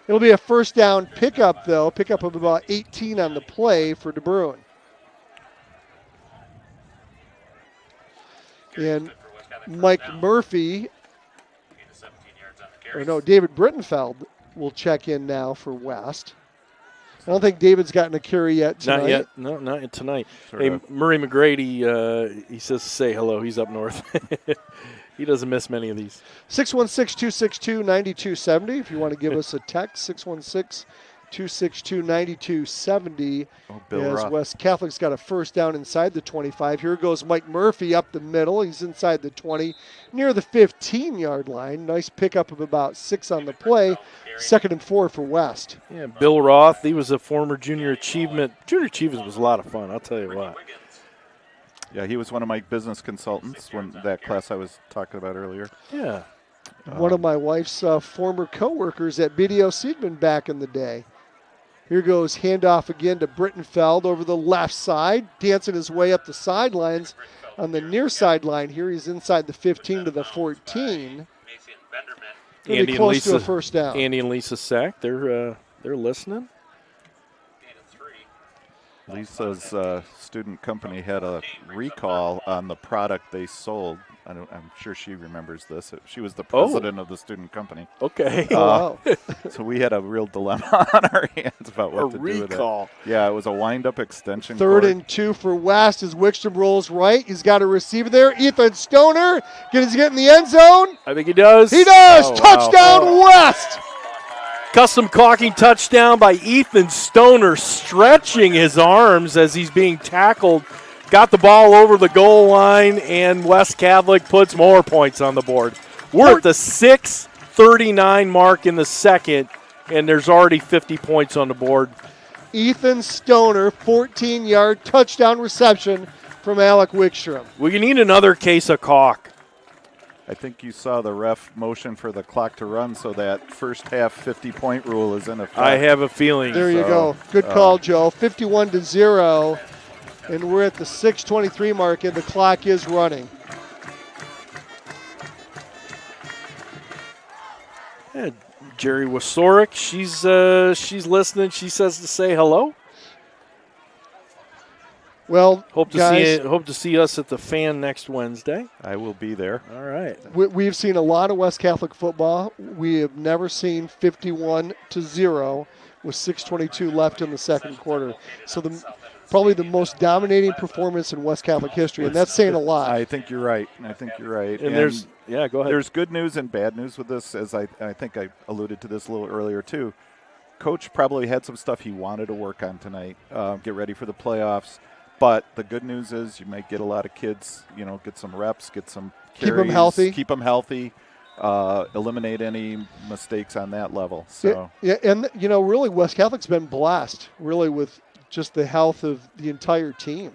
It'll be a first down pickup, though. Pickup of about 18 on the play for DeBruyne. And Mike Murphy, David Brittenfeld will check in now for West. I don't think David's gotten a carry yet tonight. Not yet. No, not yet tonight. Hey, Murray McGrady, he says say hello. He's up north. He doesn't miss many of these. 616-262-9270 if you want to give us a text. 616-262-9270. As West Catholic's got a first down inside the 25. Here goes Mike Murphy up the middle. He's inside the 20, near the 15-yard line. Nice pickup of about 6 on the play. 2nd and 4 for West. Yeah, Bill Roth, he was a former Junior Achievement. Junior Achievement was a lot of fun, I'll tell you what. Yeah, he was one of my business consultants when that class I was talking about earlier. Yeah. One of my wife's former co-workers at BDO Siegman back in the day. Here goes handoff again to Brittenfeld over the left side, dancing his way up the sidelines. On the near sideline here, he's inside the 15 to the 14. Really close to a first down. Andy and Lisa Sack, they're listening. Lisa's student company had a recall on the product they sold. I'm sure she remembers this. She was the president of the student company. Okay. Wow. So we had a real dilemma on our hands about what to do with it. Recall. Yeah, it was a wind-up extension. 3rd and 2 for West as Wickstrom rolls right. He's got a receiver there. Ethan Stoner. He's getting the end zone. I think he does. He does. Touchdown, West. Custom caulking touchdown by Ethan Stoner, stretching his arms as he's being tackled. Got the ball over the goal line, and West Catholic puts more points on the board. We're at the 6:39 mark in the second, and there's already 50 points on the board. Ethan Stoner, 14-yard touchdown reception from Alec Wickstrom. We need another case of caulk. I think you saw the ref motion for the clock to run, so that first half 50-point rule is in effect. I have a feeling. There you go. Good call, Joe. 51-0, and we're at the 6:23 mark, and the clock is running. Yeah, Jerry Wasorick, she's listening. She says to say hello. Well, hope guys, to see us at the Fan next Wednesday. I will be there. All right. We've seen a lot of West Catholic football. We have never seen 51-0 with 6:22 left in the second quarter. So probably the most dominating performance in West Catholic history, and that's saying a lot. I think you're right. And there's go ahead. There's good news and bad news with this, as I think I alluded to this a little earlier too. Coach probably had some stuff he wanted to work on tonight, get ready for the playoffs. But the good news is you might get a lot of kids, get some reps, get some carries. Keep them healthy. Eliminate any mistakes on that level. So and really West Catholic's been blessed, really, with just the health of the entire team.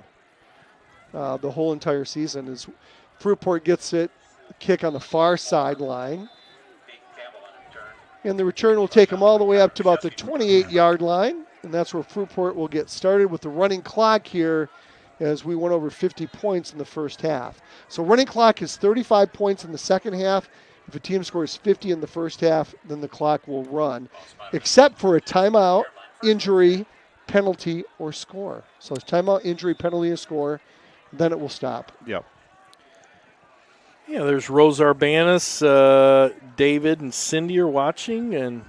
The whole entire season is Fruitport gets it, kick on the far sideline. And the return will take them all the way up to about the 28-yard line. And that's where Fruitport will get started with the running clock here as we went over 50 points in the first half. So running clock is 35 points in the second half. If a team scores 50 in the first half, then the clock will run, except for a timeout, injury, penalty, or score. So it's timeout, injury, penalty, or score, then it will stop. Yep. Yeah, there's Rose Arbanis, David and Cindy are watching, and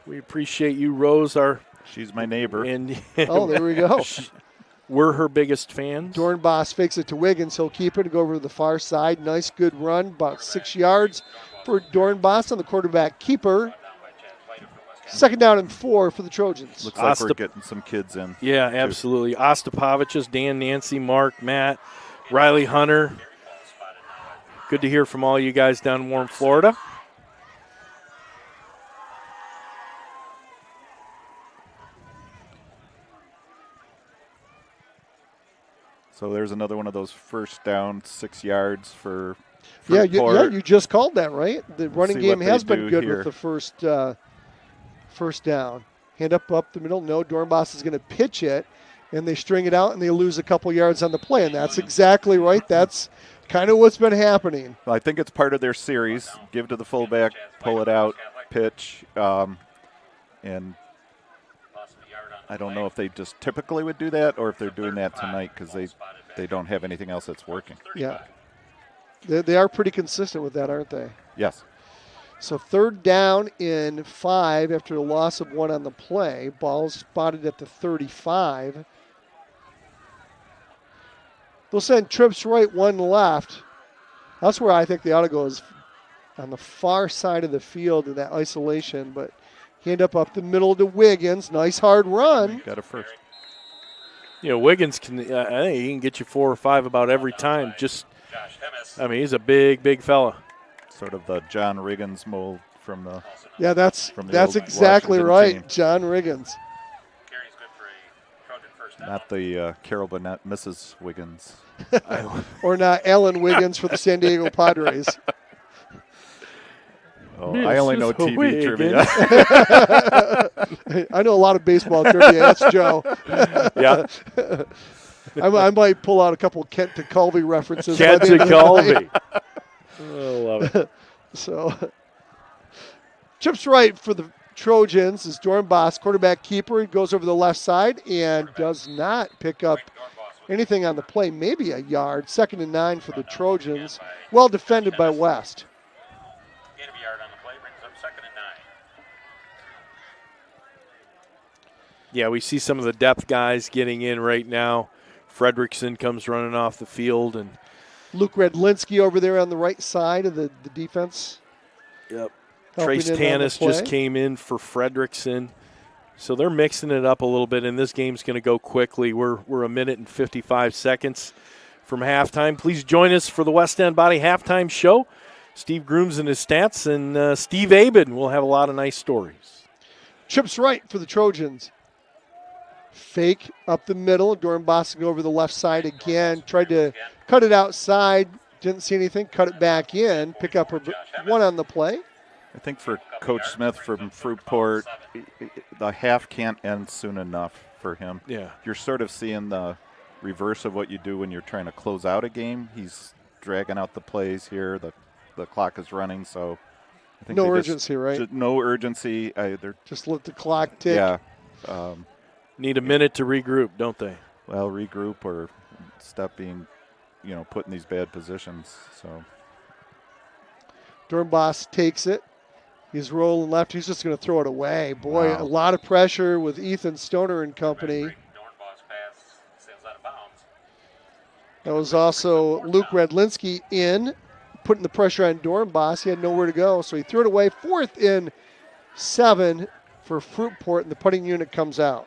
we appreciate you, Rose. She's my neighbor. And oh, there we go. We're her biggest fans. Dornbos fakes it to Wiggins. He'll keep it and go over to the far side. Nice, good run, about 6 yards for Dornbos on the quarterback keeper. Second down and 4 for the Trojans. Looks like we're getting some kids in. Yeah, absolutely. Ostapovic's, Dan, Nancy, Mark, Matt, Riley Hunter. Good to hear from all you guys down in warm Florida. So there's another one of those first down, 6 yards for Fruitport. You just called that, right? The running game has been good here with the first down. Hand up the middle. No, Dornbos is going to pitch it, and they string it out, and they lose a couple yards on the play, and that's exactly right. That's kind of what's been happening. Well, I think it's part of their series. Give to the fullback, pull it out, pitch, and I don't know if they just typically would do that or if they're doing that tonight because they don't have anything else that's working. Yeah. They are pretty consistent with that, aren't they? Yes. So third down in 5 after a loss of 1 on the play. Ball spotted at the 35. They'll send trips right, 1 left. That's where I think they ought to go, is on the far side of the field in that isolation, but hand up the middle to Wiggins. Nice hard run. Got it first. Wiggins I think he can get you 4 or 5 about every time. He's a big fella. Sort of the John Riggins mold from the. Yeah, that's exactly Washington right, team. John Riggins. Not the Carol Burnett, Mrs. Wiggins. Or not Ellen Wiggins for the San Diego Padres. Oh, I only know TV trivia. I know a lot of baseball trivia. That's Joe. Yeah. I might pull out a couple of Kent DeCulvey references. Kent DeCulvey. Oh, love it. So, chips right for the Trojans is Dornbos, quarterback keeper. He goes over the left side and does not pick up anything on the play, maybe a yard. 2nd and 9 for the Trojans. Well defended by West. Gain of a yard on the play brings up 2nd and 9. Yeah, we see some of the depth guys getting in right now. Fredrickson comes running off the field. And Luke Redlinski over there on the right side of the defense. Yep. Trace Tanis just came in for Fredrickson. So they're mixing it up a little bit, and this game's going to go quickly. We're a minute and 55 seconds from halftime. Please join us for the West End Body Halftime Show. Steve Grooms and his stats, and Steve Abin will have a lot of nice stories. Chips right for the Trojans. Fake up the middle. Dornbos over the left side again. Tried to cut it outside. Didn't see anything. Cut it back in. Pick up 1 on the play. I think for Coach Smith from Fruitport, the half can't end soon enough for him. Yeah. You're sort of seeing the reverse of what you do when you're trying to close out a game. He's dragging out the plays here. The clock is running, so I think no urgency, right? No urgency. They're just let the clock tick. Yeah. Need a minute to regroup, don't they? Well, regroup or stop being, put in these bad positions. So Dornbos takes it. He's rolling left. He's just going to throw it away. Boy, wow. A lot of pressure with Ethan Stoner and company. That was also Luke Redlinski in, putting the pressure on Dornbos. He had nowhere to go, so he threw it away. 4th and 7 for Fruitport, and the putting unit comes out.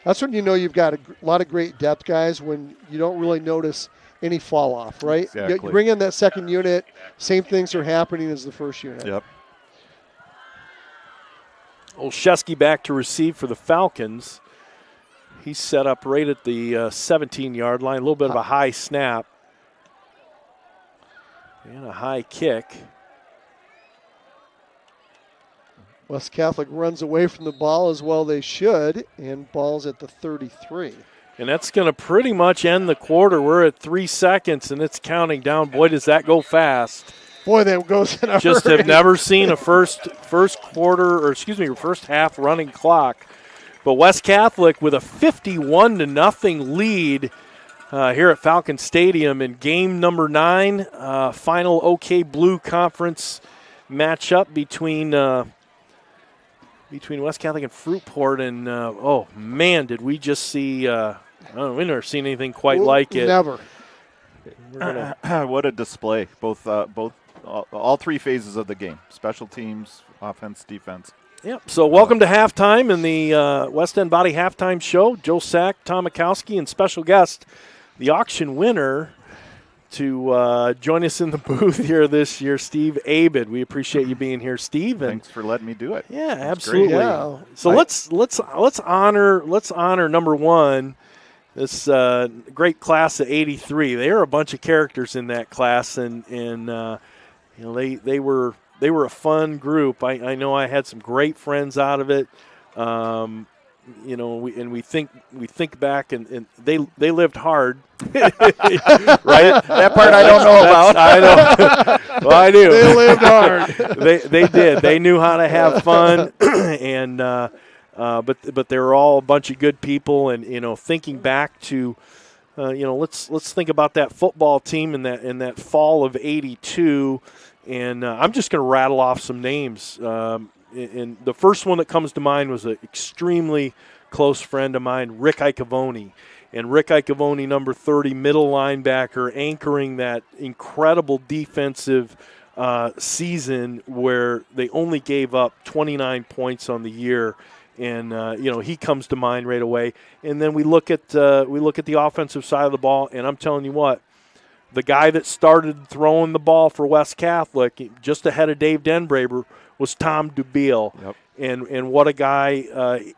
That's when you know you've got a lot of great depth, guys, when you don't really notice any fall off, right? Exactly. You bring in that second unit, same things are happening as the first unit. Yep. Olszewski back to receive for the Falcons. He's set up right at the 17-yard line. A little bit of a high snap. And a high kick. West Catholic runs away from the ball as well they should, and ball's at the 33. And that's going to pretty much end the quarter. We're at 3 seconds, and it's counting down. Boy, does that go fast. Boy, that goes in a Just hurry. have never seen a first half running clock. But West Catholic with a 51-0 lead here at Falcon Stadium in game number 9, final OK Blue Conference matchup between West Catholic and Fruitport. And, oh, man, did we just see we've never seen anything quite like it. Never. What a display. All 3 phases of the game, special teams, offense, defense. Yep. So welcome to halftime in the West End Body Halftime Show. Joe Sack, Tom Mikowski, and special guest, the auction winner, to join us in the booth here this year, Steve Abid. We appreciate you being here, Steve. And thanks for letting me do it. yeah, absolutely. Yeah. So let's honor number 1. This great class of '83. They are a bunch of characters in that class, and they were a fun group. I know I had some great friends out of it. We think back, and they lived hard, right? That part I don't know about. I know. Well, I do. They lived hard. They did. They knew how to have fun, and but they were all a bunch of good people. And thinking back to, let's think about that football team in that fall of '82. And I'm just going to rattle off some names. And the first one that comes to mind was an extremely close friend of mine, Rick Icavoni. And Rick Icavoni, number 30, middle linebacker, anchoring that incredible defensive season where they only gave up 29 points on the year. And he comes to mind right away. And then we look at the offensive side of the ball, and I'm telling you what. The guy that started throwing the ball for West Catholic, just ahead of Dave Denbraber, was Tom Dubiel. Yep. And what a guy.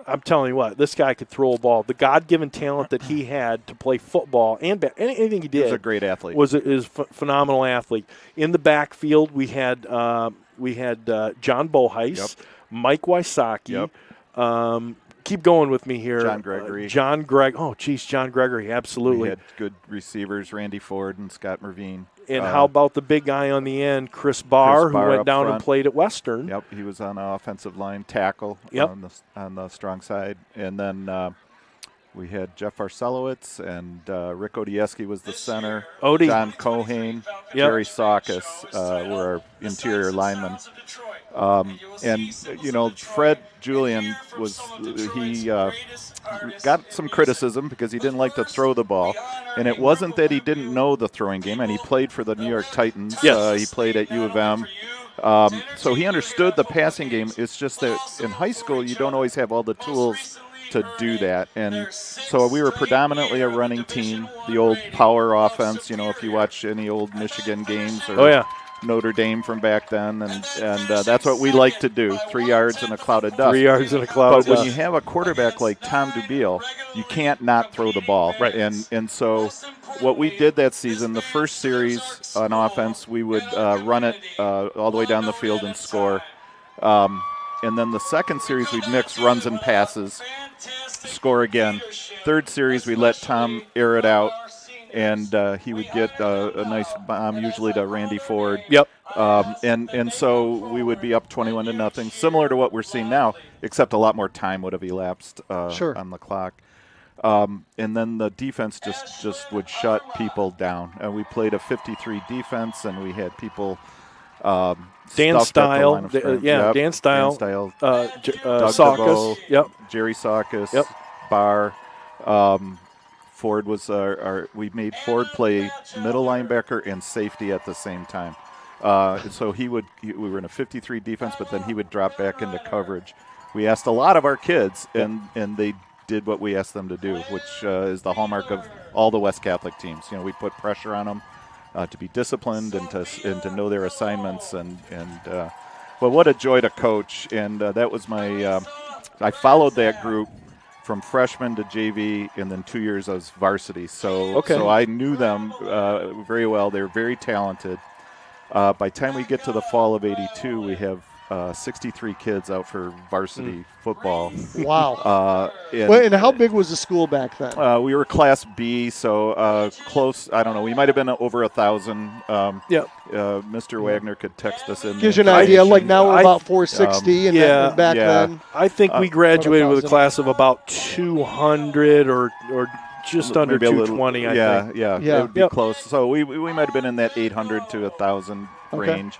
I'm telling you what, this guy could throw a ball. The God-given talent that he had to play football and anything he did. He was a great athlete. Is phenomenal athlete. In the backfield, we had John Boheis, Yep. Mike Wysocki. Yep. Keep going with me here. John Gregory. John Gregory, absolutely. We had good receivers, Randy Ford and Scott Mervine. And how about the big guy on the end, Chris Barr, who went down and played at Western? Yep, he was on the offensive line, tackle on the strong side. And then we had Jeff Arcelowitz and Rick Odieski was the center. Odie. John Cohane, Jerry Saukus were our interior linemen. Fred Julian got some criticism because he didn't like to throw the ball. And it wasn't that he didn't know the throwing game, and he played for the New York Titans. Yes. He played at U of M. So he understood the passing game. It's just that in high school you don't always have all the tools to do that. And so we were predominantly a running team, the old power offense, if you watch any old Michigan games or Notre Dame from back then, and that's what we like to do, 3 yards in a cloud of dust. 3 yards in a cloud of dust. But when you have a quarterback like Tom Dubiel, you can't not throw the ball. Right. And so what we did that season, the first series on offense, we would run it all the way down the field and score. And then the second series, we'd mix runs and passes, score again. Third series, we let Tom air it out, and he would get a nice bomb, usually to Randy Ford. Yep. And so we would be up 21-0, similar to what we're seeing now, except a lot more time would have elapsed on the clock. And then the defense just would shut people down. And we played a 53 defense, and we had people Dan stuffed at the Style, line of scrimmage. Yep. Dan Style, Doug Saukus, DeVoe, yep, Jerry Saukus, Yep. Barr. Ford was we made Ford play middle linebacker and safety at the same time. So we were in a 53 defense, but then he would drop back into coverage. We asked a lot of our kids, and they did what we asked them to do, which is the hallmark of all the West Catholic teams. You know, we put pressure on them to be disciplined and to know their assignments. But what a joy to coach, and that was my. I followed that group from freshman to JV, and then 2 years I was varsity. So I knew them very well. They were very talented. By the time we get to the fall of '82, we have 63 kids out for varsity football. Wow. And how big was the school back then? We were Class B, so close. I don't know. We might have been over 1,000. Mr. Wagner could text us in. Gives you an idea. Like now we're about 460, and back then. I think we graduated with a class of about 200 or just under 220. I think. Yeah. It would be close. So we might have been in that 800 to 1,000 range.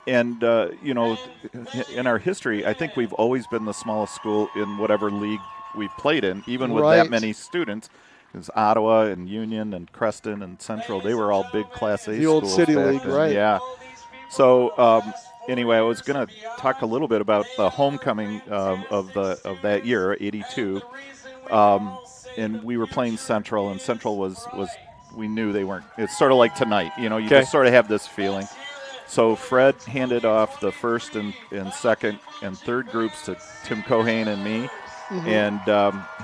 And, in our history, I think we've always been the smallest school in whatever league we've played in, even with that many students. Because Ottawa and Union and Creston and Central, they were all big Class A schools. The old City League, then. right. Yeah. So, anyway, I was going to talk a little bit about the homecoming of that year, '82. And we were playing Central, and Central was we knew they weren't. It's sort of like tonight. You just sort of have this feeling. So Fred handed off the first and second and third groups to Tim Cohane and me, and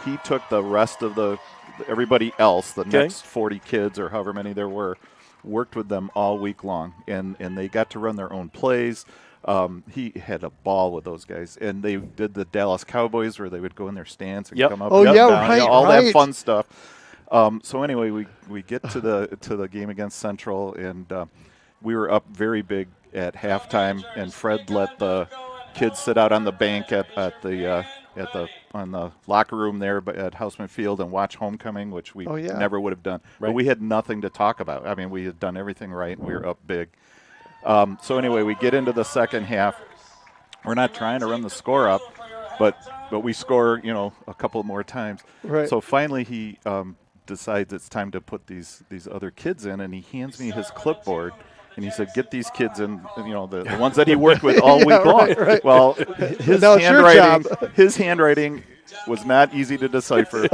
he took the rest of everybody else, the next 40 kids or however many there were, worked with them all week long, and they got to run their own plays. He had a ball with those guys, and they did the Dallas Cowboys where they would go in their stands and come up, all that fun stuff. So anyway, we get to the game against Central, and we were up very big at halftime, and Fred let the kids sit out on the bank on the locker room there at Houseman Field and watch homecoming, which we never would have done. Right. But we had nothing to talk about. I mean, we had done everything right, and we were up big. So anyway, we get into the second half. We're not trying to run the score up, but we score, a couple more times. Right. So finally he decides it's time to put these other kids in, and he hands me his clipboard. And he said, "Get these kids in, the ones that he worked with all week long." Right. Well, his handwriting was not easy to decipher,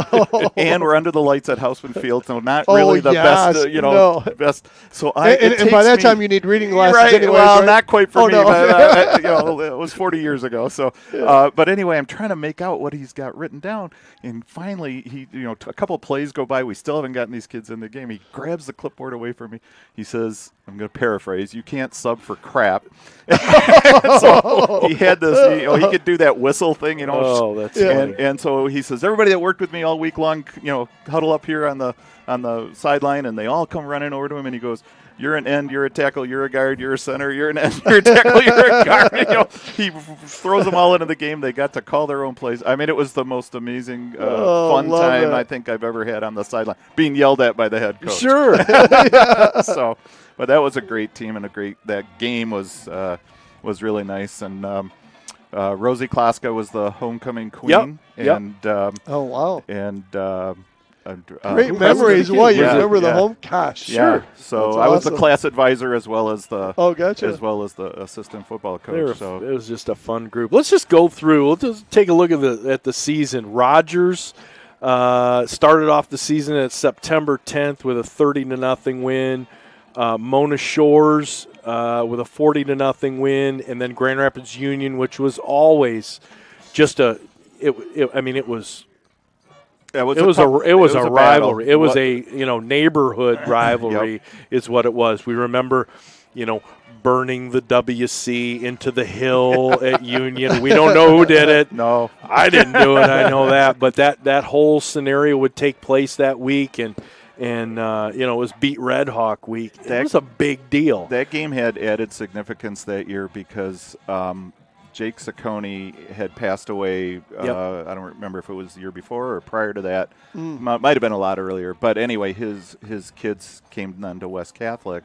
and we're under the lights at Houseman Field, so not really the best, best. So and by that time you need reading glasses. Right. Anyways, well, right? not quite for me. No. But, it was 40 years ago. So, but anyway, I'm trying to make out what he's got written down, and finally, he, a couple of plays go by. We still haven't gotten these kids in the game. He grabs the clipboard away from me. He says, I'm going to paraphrase, "You can't sub for crap." So he had this, he could do that whistle thing, Oh, that's funny. And so he says, "Everybody that worked with me all week long, huddle up here on the sideline," and they all come running over to him, and he goes, "You're an end, you're a tackle, you're a guard, you're a center, you're an end, you're a tackle, you're a guard." He throws them all into the game. They got to call their own plays. I mean, it was the most amazing, fun time I think I've ever had on the sideline, being yelled at by the head coach. Sure. So, but that was a great team, and that game was really nice. And Rosie Klaska was the homecoming queen. Yep. And oh wow. And great memories. What you remember the home? Gosh, yeah. sure. So That's I was the awesome. class advisor as well as the gotcha. assistant football coach. It was just a fun group. Let's just go through. Let's just take a look at the season. Rogers started off the season at September 10th with a 30-0 win. Mona Shores with a 40-0 win, and then Grand Rapids Union, which was always just it was a rivalry. It was a neighborhood rivalry is what it was. We remember, burning the WC into the hill at Union. We don't know who did it. No, I didn't do it. I know that, but that whole scenario would take place that week, and it was Beat Red Hawk week. It was a big deal. That game had added significance that year because Jake Saccone had passed away. I don't remember if it was the year before or prior to that. Might have been a lot earlier. But anyway, his kids came then to West Catholic.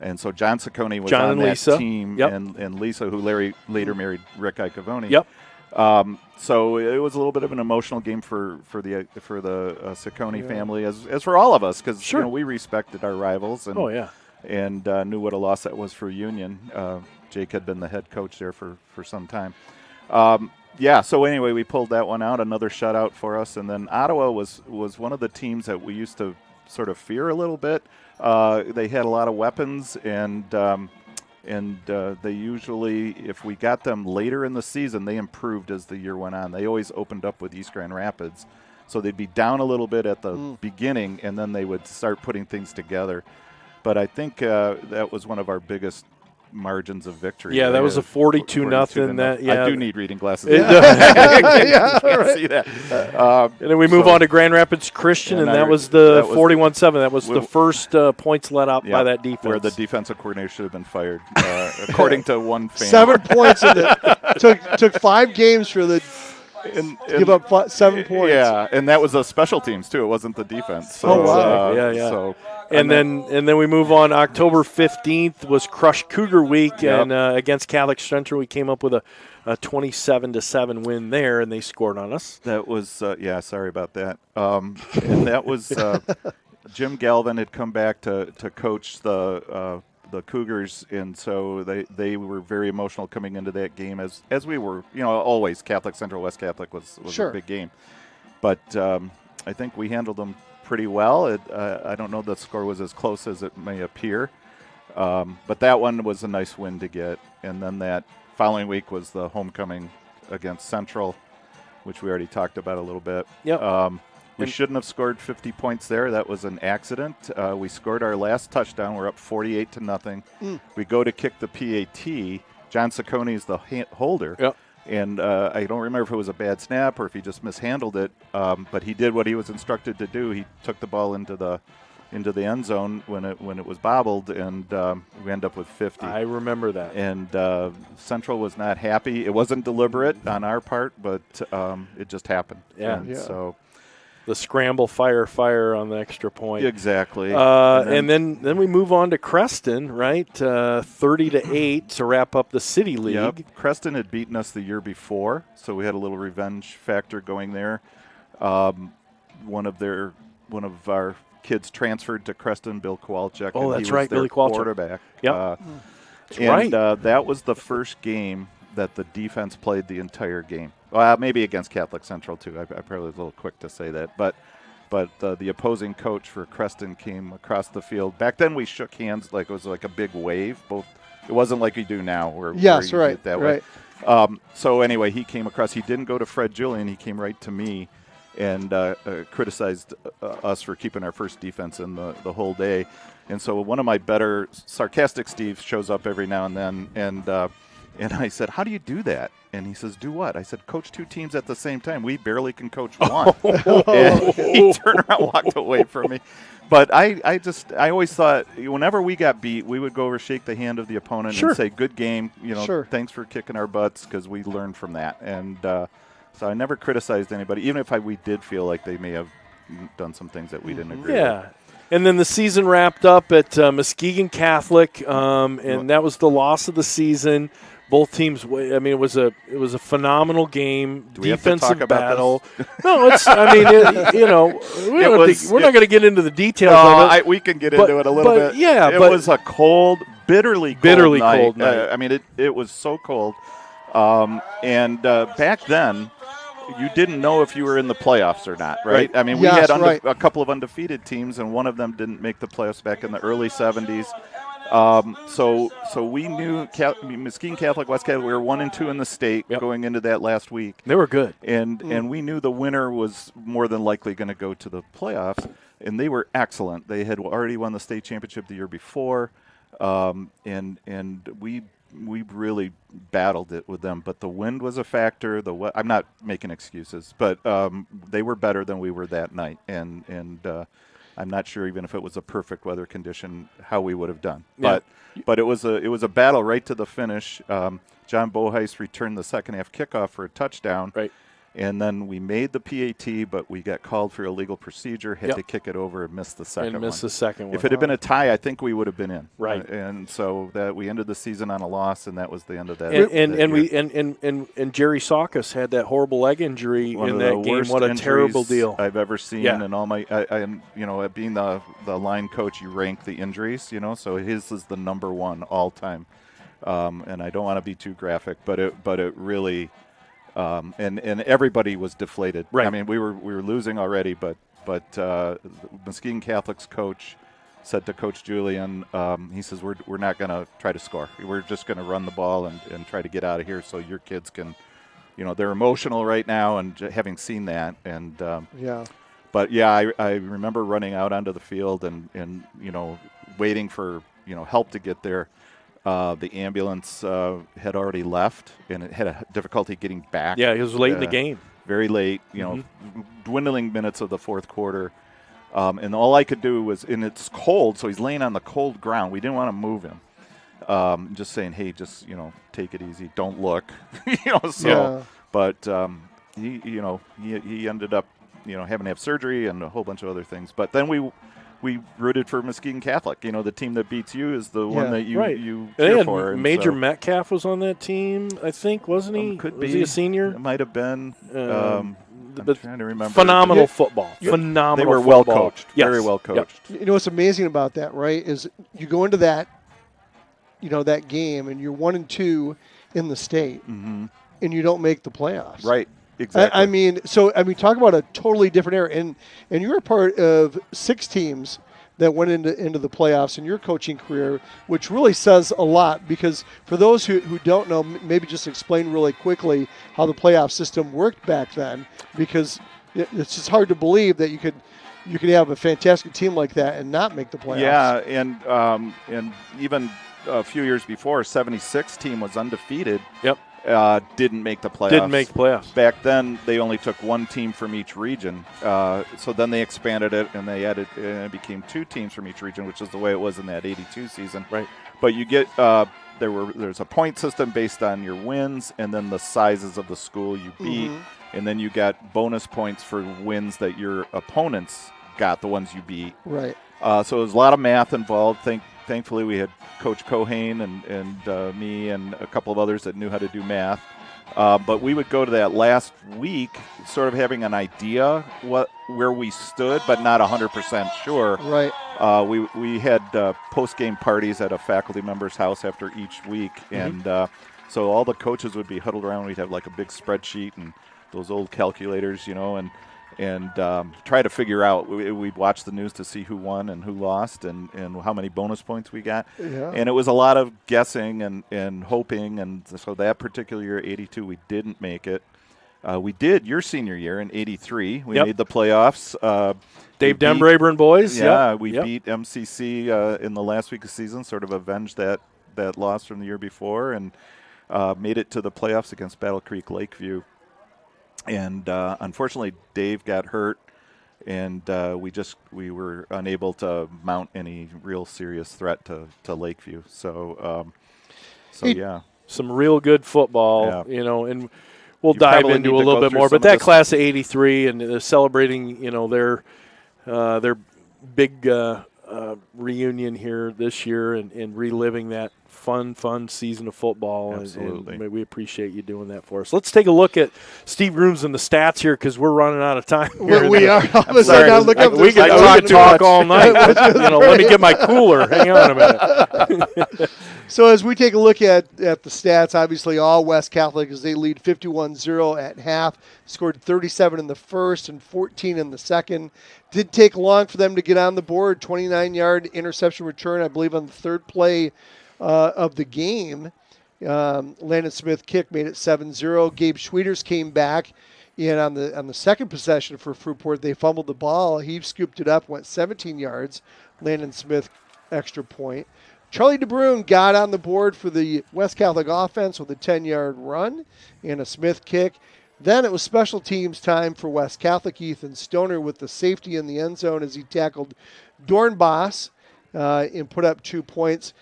And so John Ciccone was John on and that Lisa. team, Yep. and Lisa, who Larry later married Rick Icavone. Yep. So it was a little bit of an emotional game for the Ciccone family, as for all of us, because we respected our rivals and and knew what a loss that was for Union. Jake had been the head coach there for some time. So anyway, we pulled that one out, another shutout for us, and then Ottawa was one of the teams that we used to sort of fear a little bit. They had a lot of weapons, and they usually, if we got them later in the season, they improved as the year went on. They always opened up with East Grand Rapids, so they'd be down a little bit at the beginning, and then they would start putting things together. But I think that was one of our biggest margins of victory. Yeah, that was a 42-0. I do need reading glasses. Yeah, right. See that. And then we move on to Grand Rapids Christian, and that was the 41-7. That was the first points let up by that defense. Where the defensive coordinator should have been fired, according to one fan. 7 points in it. Took 5 games for the to give up 7 points. Yeah, and that was the special teams too. It wasn't the defense. So, wow. So, and then we move on. October 15th was Crush Cougar Week, and against Catholic Central, we came up with a 27-7 win there, and they scored on us. That was sorry about that. And that was Jim Galvin had come back to coach the Cougars, and so they were very emotional coming into that game, as we were, always. Catholic Central West Catholic was a big game, but I think we handled them pretty well. I don't know the score was as close as it may appear, but that one was a nice win to get. And then that following week was the homecoming against Central, which we already talked about a little bit. We shouldn't have scored 50 points there. That was an accident. We scored our last touchdown. We're up 48-0. We go to kick the PAT. John Ciccone is the holder. Yep. And I don't remember if it was a bad snap or if he just mishandled it. But he did what he was instructed to do. He took the ball into the end zone when it was bobbled, and we end up with 50. I remember that. And Central was not happy. It wasn't deliberate on our part, but it just happened. So the scramble, fire on the extra point. Exactly. And then we move on to Creston, right? 30-8 to wrap up the City League. Yep. Creston had beaten us the year before, so we had a little revenge factor going there. One of our kids transferred to Creston, Bill Kowalczyk. Oh, and that's he right, was their Billy Kowalczyk. Quarterback. Yep. That's right. That was the first game that the defense played the entire game. Well, maybe against Catholic Central too. I probably was a little quick to say that, but the opposing coach for Creston came across the field. Back then, we shook hands like it was like a big wave. It wasn't like you do now, where you do it that way. So anyway, he came across. He didn't go to Fred Julian. He came right to me and criticized us for keeping our first defense in the whole day. And so one of my better sarcastic Steve shows up every now and then, and I said, "How do you do that?" And he says, "Do what?" I said, "Coach 2 teams at the same time. We barely can coach one." And he turned around and walked away from me. But I always thought whenever we got beat, we would go over, shake the hand of the opponent and say, "Good game, thanks for kicking our butts," because we learned from that. And so I never criticized anybody, even if we did feel like they may have done some things that we didn't agree with. Yeah. And then the season wrapped up at Muskegon Catholic, and that was the loss of the season. Both teams. I mean, it was a phenomenal game. Do we defensive have to talk battle. About this? No, it's. I mean, we're not going to get into the details of it. We can get into it a little bit. Yeah, it was a cold, bitterly cold night. I mean, it was so cold. And back then, you didn't know if you were in the playoffs or not, right? I mean, we had a couple of undefeated teams, and one of them didn't make the playoffs back in the early 70s. So we knew Muskegon Catholic, West Catholic, we were 1-2 in the state going into that last week. They were good. And we knew the winner was more than likely going to go to the playoffs, and they were excellent. They had already won the state championship the year before, and we really battled it with them. But the wind was a factor. I'm not making excuses, but they were better than we were that night, and I'm not sure even if it was a perfect weather condition how we would have done. Yeah. But it was a battle right to the finish. John Boheis returned the second half kickoff for a touchdown. Right. And then we made the PAT, but we got called for illegal procedure, had Yep. to kick it over and missed the second one. One. If it had been a tie, I think we would have been in. Right. And so that we ended the season on a loss, and that was the end of that. And Jerry Saukus had that horrible leg injury One in of that the game. worst What a terrible injuries deal. I've ever seen. Yeah. And all my, at being the line coach, you rank the injuries, so his is the number one all time. And I don't want to be too graphic, but it really, and everybody was deflated. Right. I mean, we were losing already, but Muskegon Catholic's coach said to Coach Julian, he says, we're not going to try to score. We're just going to run the ball and try to get out of here so your kids can, they're emotional right now, and having seen that. And But, yeah, I remember running out onto the field and waiting for, help to get there. The ambulance had already left, and it had a difficulty getting back. Yeah, it was late in the game. Very late, dwindling minutes of the fourth quarter. And all I could do was, and it's cold, so he's laying on the cold ground. We didn't want to move him. Just saying, hey, just, take it easy. Don't look. But he ended up, having to have surgery and a whole bunch of other things. But then we rooted for Muskegon Catholic. The team that beats you is the one that you cheer for. And Major Metcalf was on that team, I think, wasn't he? Could was be. he a senior? It might have been. I'm trying to remember. Phenomenal football. Phenomenal. They were well coached. Yes. Very well coached. Yep. What's amazing about that, right, is you go into that, that game, and you're 1-2 in the state, and you don't make the playoffs. Right. Exactly. I mean, talk about a totally different era. And you're a part of 6 teams that went into the playoffs in your coaching career, which really says a lot, because for those who don't know, maybe just explain really quickly how the playoff system worked back then, because it's just hard to believe that you could have a fantastic team like that and not make the playoffs. Yeah, and even a few years before, 76 team was undefeated. Yep. Didn't make the playoffs. Back then, they only took one team from each region. So then they expanded it, and they added, and it became 2 teams from each region, which is the way it was in that 82 season. Right. But you get there's a point system based on your wins, and then the sizes of the school you beat, and then you got bonus points for wins that your opponents got, the ones you beat. Right. So there's a lot of math involved. Thankfully, we had Coach Cohane and me and a couple of others that knew how to do math. But we would go to that last week sort of having an idea where we stood, but not 100% sure. Right. We had post-game parties at a faculty member's house after each week. And so all the coaches would be huddled around. We'd have like a big spreadsheet and those old calculators, and try to figure out. We'd watch the news to see who won and who lost and how many bonus points we got. Yeah. And it was a lot of guessing and hoping. And so that particular year, 82, we didn't make it. We did your senior year in 83. We made the playoffs. Dave Denbraber and boys. Yeah, we beat MCC in the last week of the season, sort of avenged that loss from the year before, and made it to the playoffs against Battle Creek Lakeview. And unfortunately, Dave got hurt, and we were unable to mount any real serious threat to Lakeview. So some real good football, and we'll dive into a little bit more. But that class of '83 and celebrating, their big reunion here this year and reliving that fun season of football. Absolutely. And we appreciate you doing that for us. Let's take a look at Steve Rooms and the stats here, because we're running out of time. We are. We could talk all night. Let me get my cooler. Hang on a minute. So as we take a look at the stats, obviously all West Catholic, as they lead 51-0 at half, scored 37 in the first and 14 in the second. Did take long for them to get on the board. 29-yard interception return, I believe, on the third play of the game. Landon Smith kick made it 7-0. Gabe Schwieters came back, and on the second possession for Fruitport, they fumbled the ball. He scooped it up, went 17 yards. Landon Smith extra point. Charlie DeBrune got on the board for the West Catholic offense with a 10-yard run and a Smith kick. Then it was special teams time for West Catholic. Ethan Stoner with the safety in the end zone as he tackled Dornbos and put up 2 points.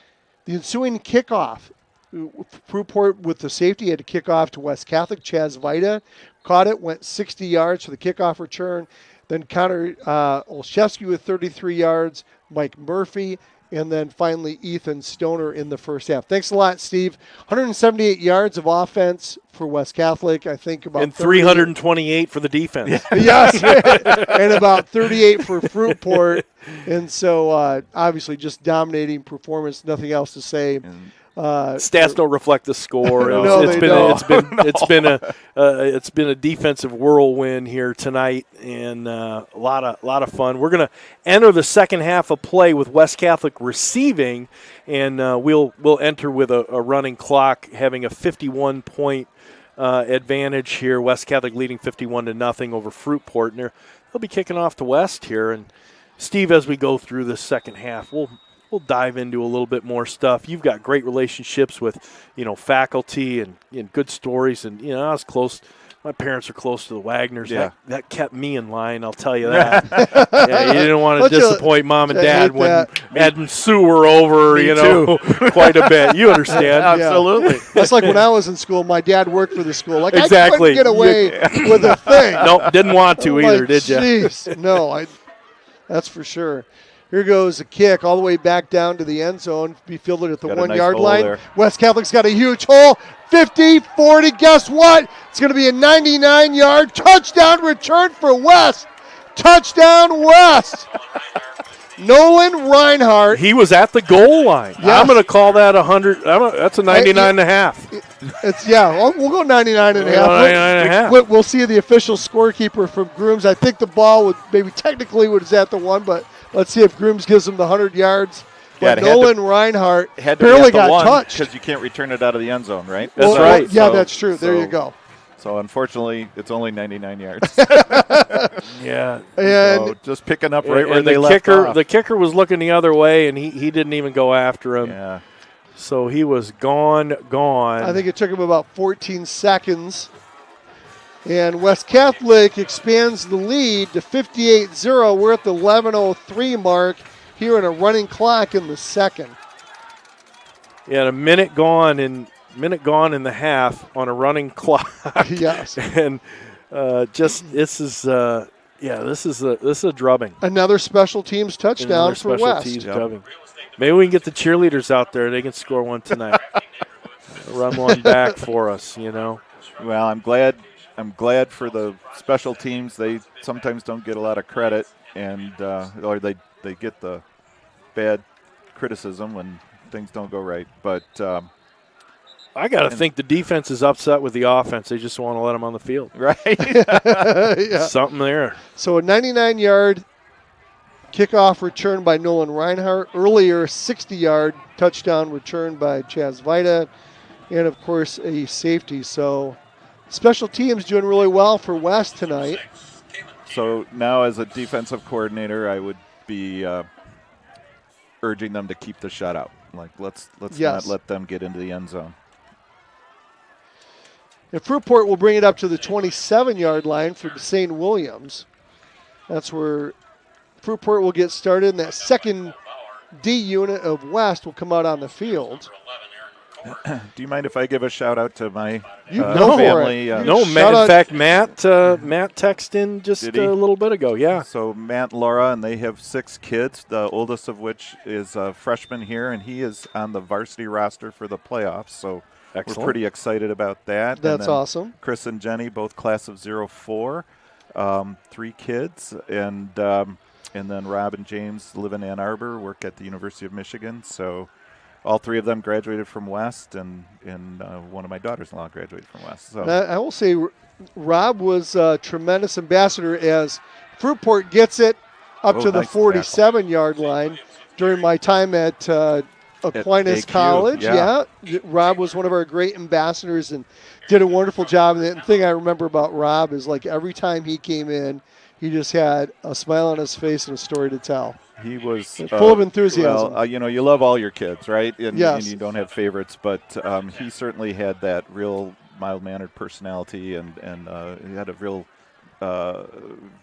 The ensuing kickoff, Fruitport with the safety had to kick off to West Catholic. Chaz Vita caught it, went 60 yards for the kickoff return. Then Connor Olszewski with 33 yards, Mike Murphy, and then finally Ethan Stoner in the first half. Thanks a lot, Steve. 178 yards of offense for West Catholic. I think about and 328 for the defense. Yes, and about 38 for Fruitport. And so obviously just dominating performance. Nothing else to say. Stats don't reflect the score. No, they don't. It's been a defensive whirlwind here tonight, and a lot of fun. We're going to enter the second half of play with West Catholic receiving, and we'll enter with a running clock, having a 51-point advantage here. West Catholic leading 51-0 over Fruitport, and they'll be kicking off to West here. And Steve, as we go through the second half, we'll dive into a little bit more stuff. You've got great relationships with, faculty and good stories. And, I was close. My parents are close to the Wagners. Yeah. That kept me in line, I'll tell you that. You didn't want to disappoint Mom and Dad when Ed and Sue were over, quite a bit. You understand. Absolutely. That's like when I was in school, my dad worked for the school. Like, exactly. I couldn't get away with a thing. Nope, didn't want to either, did you? Jeez, no, that's for sure. Here goes a kick all the way back down to the end zone. Be fielded at the 1 yard line. There. West Catholic's got a huge hole. 50, 40. Guess what? It's going to be a 99-yard touchdown return for West. Touchdown West. Nolan Reinhardt. He was at the goal line. Yes. I'm going to call that 100. That's a 99 and a half. We'll go 99 and a half. 99 and a half. We'll see the official scorekeeper from Grooms. I think the ball was at the 1, but let's see if Grooms gives him the 100 yards. But Nolan Reinhardt barely got touched. Because you can't return it out of the end zone, right? That's right. Yeah, that's true. There you go. So, unfortunately, it's only 99 yards. Yeah. And so just picking up right where they left off. The kicker was looking the other way, and he didn't even go after him. Yeah. So he was gone. I think it took him about 14 seconds. And West Catholic expands the lead to 58-0. We're at the 11:03 mark here in a running clock in the second. Yeah, a minute gone in the half on a running clock. Yes. And this is a drubbing. Another special teams touchdown for West. Drubbing. Maybe we can get the cheerleaders out there. They can score one tonight. Run one back for us, Well, I'm glad for the special teams. They sometimes don't get a lot of credit, and or they get the bad criticism when things don't go right. But I got to think the defense is upset with the offense. They just want to let them on the field. Right. Yeah. Something there. So a 99-yard kickoff return by Nolan Reinhardt. Earlier, 60-yard touchdown return by Chaz Vita. And, of course, a safety. So special teams doing really well for West tonight. So now as a defensive coordinator, I would be urging them to keep the shutout. Like, let's not let them get into the end zone. And Fruitport will bring it up to the 27-yard line for St. Williams. That's where Fruitport will get started, and that second D unit of West will come out on the field. Do you mind if I give a shout-out to my family? No, in fact, Matt texted in just a little bit ago, yeah. So Matt and Laura, and they have 6 kids, the oldest of which is a freshman here, and he is on the varsity roster for the playoffs. So excellent. We're pretty excited about that. That's awesome. Chris and Jenny, both class of 04, 3 kids, and then Rob and James live in Ann Arbor, work at the University of Michigan. So all 3 of them graduated from West, and one of my daughters-in-law graduated from West. So I will say Rob was a tremendous ambassador as Fruitport gets it up to the 47-yard line during my time at Aquinas College. Yeah. Rob was one of our great ambassadors and did a wonderful job. And the thing I remember about Rob is, like, every time he came in, he just had a smile on his face and a story to tell. He was full of enthusiasm. Well, you love all your kids, right? And yes. You don't have favorites, but he certainly had that real mild-mannered personality, and he had a real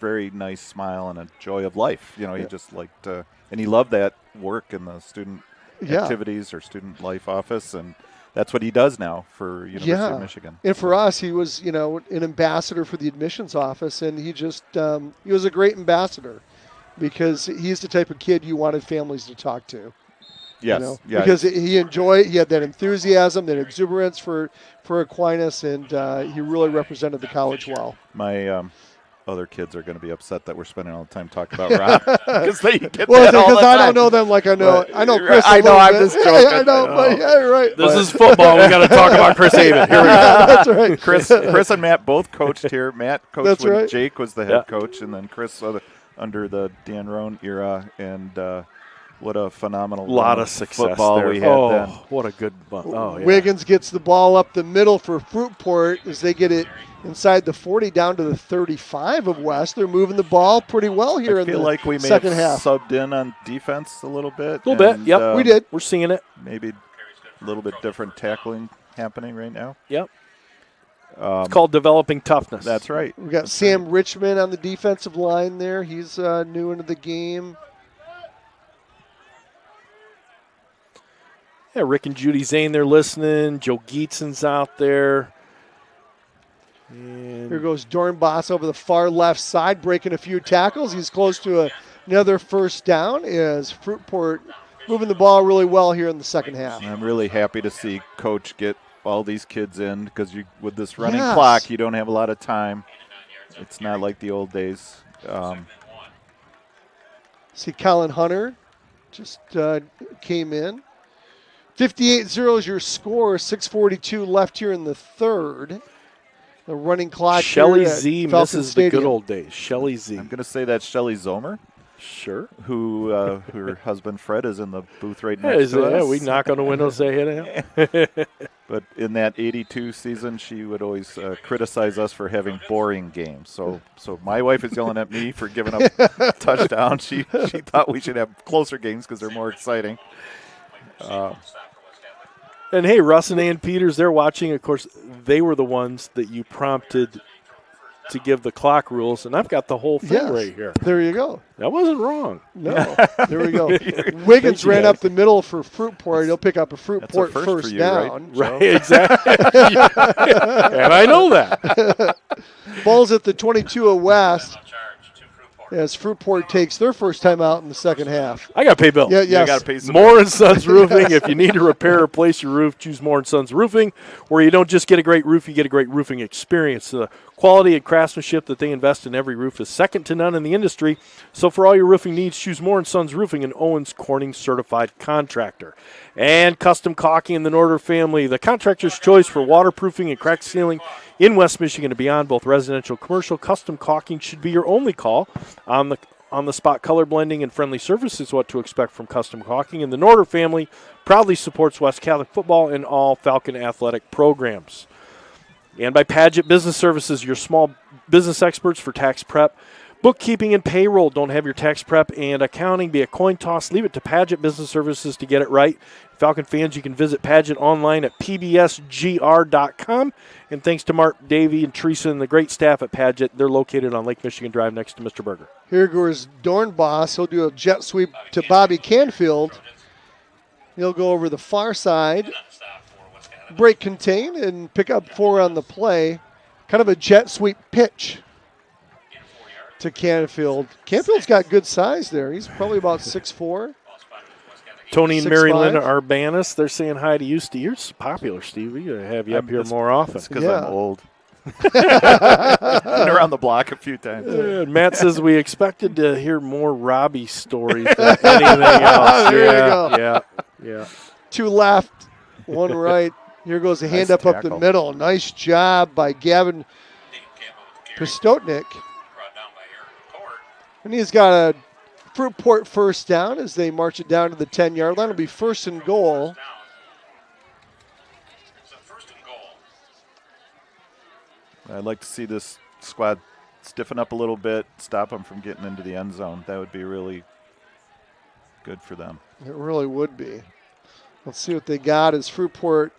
very nice smile and a joy of life. He just liked, and he loved that work in the student activities or student life office, and that's what he does now for University of Michigan. And for us, he was, an ambassador for the admissions office, and he just he was a great ambassador because he's the type of kid you wanted families to talk to. Yes, because he had that enthusiasm, that exuberance for Aquinas, and he really represented the college well. My other kids are going to be upset that we're spending all the time talking about Rob because they get that all the because time. I don't know them like I know. I know Chris. I know. I'm bit. just joking. I know, but yeah, right. This is football. We got to talk about Chris Avon. Here we go. That's right. Chris and Matt both coached here. Matt coached That's when right. Jake was the head coach, and then Chris under the Dan Roan era, and what a phenomenal lot of success football there. we had then. What a good yeah. Wiggins gets the ball up the middle for Fruitport as they get it inside the 40 down to the 35 of West. They're moving the ball pretty well here in the I feel like we may second have half. subbed in on defense a little bit. A little bit, yep. We did. We're seeing it. Maybe a little bit different tackling happening right now. Yep. It's called developing toughness. That's right. We got Sam Richmond on the defensive line there. He's new into the game. Yeah, Rick and Judy Zane, they're listening. Joe Geetson's out there. And Here goes Dornbos over the far left side, breaking a few tackles. He's close to another first down as Fruitport moving the ball really well here in the second half. I'm really happy to see Coach get all these kids in because with this running clock, you don't have a lot of time. It's not like the old days. See Colin Hunter just came in. 58-0 is your score. 6:42 left here in the third. The running clock. Shelley here at Z Falcon misses Stadium. the good old days. Shelley Z. I'm going to say that's Shelley Zomer, Sure. who her husband Fred is in the booth right next to us. We knock on the window, say hey to him. But in that 82 season, she would always criticize us for having boring games. So my wife is yelling at me for giving up touchdowns. She thought we should have closer games because they're more exciting. And hey, Russ and Ann Peters, they're watching. Of course, they were the ones that you prompted to give the clock rules, and I've got the whole thing right here. There you go. That wasn't wrong. No, there we go. Wiggins ran up the middle for Fruitport. He'll pick up a Fruitport first first for you, down. Right, exactly. And I know that. Ball's at the 22 of West as Fruitport takes their first time out in the second half. I got to pay bills. Yeah, yes. Gotta pay some Moore & Sons Roofing. If you need to repair or replace your roof, choose Moore & Sons Roofing, where you don't just get a great roof, you get a great roofing experience. The quality and craftsmanship that they invest in every roof is second to none in the industry. So for all your roofing needs, choose Moore & Sons Roofing, an Owens Corning certified contractor. And Custom Caulking in the Norder family, the contractor's choice for waterproofing and crack sealing in West Michigan and beyond, both residential and commercial. Custom Caulking should be your only call. On the spot color blending and friendly service is what to expect from Custom Caulking. And the Norder family proudly supports West Catholic football and all Falcon athletic programs. And by Padgett Business Services, your small business experts for tax prep, bookkeeping, and payroll. Don't have your tax prep and accounting be a coin toss. Leave it to Padgett Business Services to get it right. Falcon fans, you can visit Padgett online at pbsgr.com. And thanks to Mark, Davey, and Teresa and the great staff at Padgett. They're located on Lake Michigan Drive next to Mr. Berger. Here goes Dornbos. He'll do a jet sweep to Bobby Canfield. He'll go over the far side, break contain, and pick up 4 on the play. Kind of a jet sweep pitch to Canfield. Canfield's got good size there. He's probably about 6'4". Tony and 6'5". Mary Linda Urbanus, they're saying hi to you, Steve. You're popular, Steve. We got to have you up here more often. It's because Yeah. I'm old. Been around the block a few times. Matt says we expected to hear more Robbie stories than anything else. There you go. Yeah. 2 left, 1 right. Here goes a hand up the tackle. middle. Nice job by Gavin Pistotnik. And he's got a Fruitport first down as they march it down to the 10-yard line. It'll be 1st and goal. I'd like to see this squad stiffen up a little bit, stop them from getting into the end zone. That would be really good for them. It really would be. Let's see what they got as Fruitport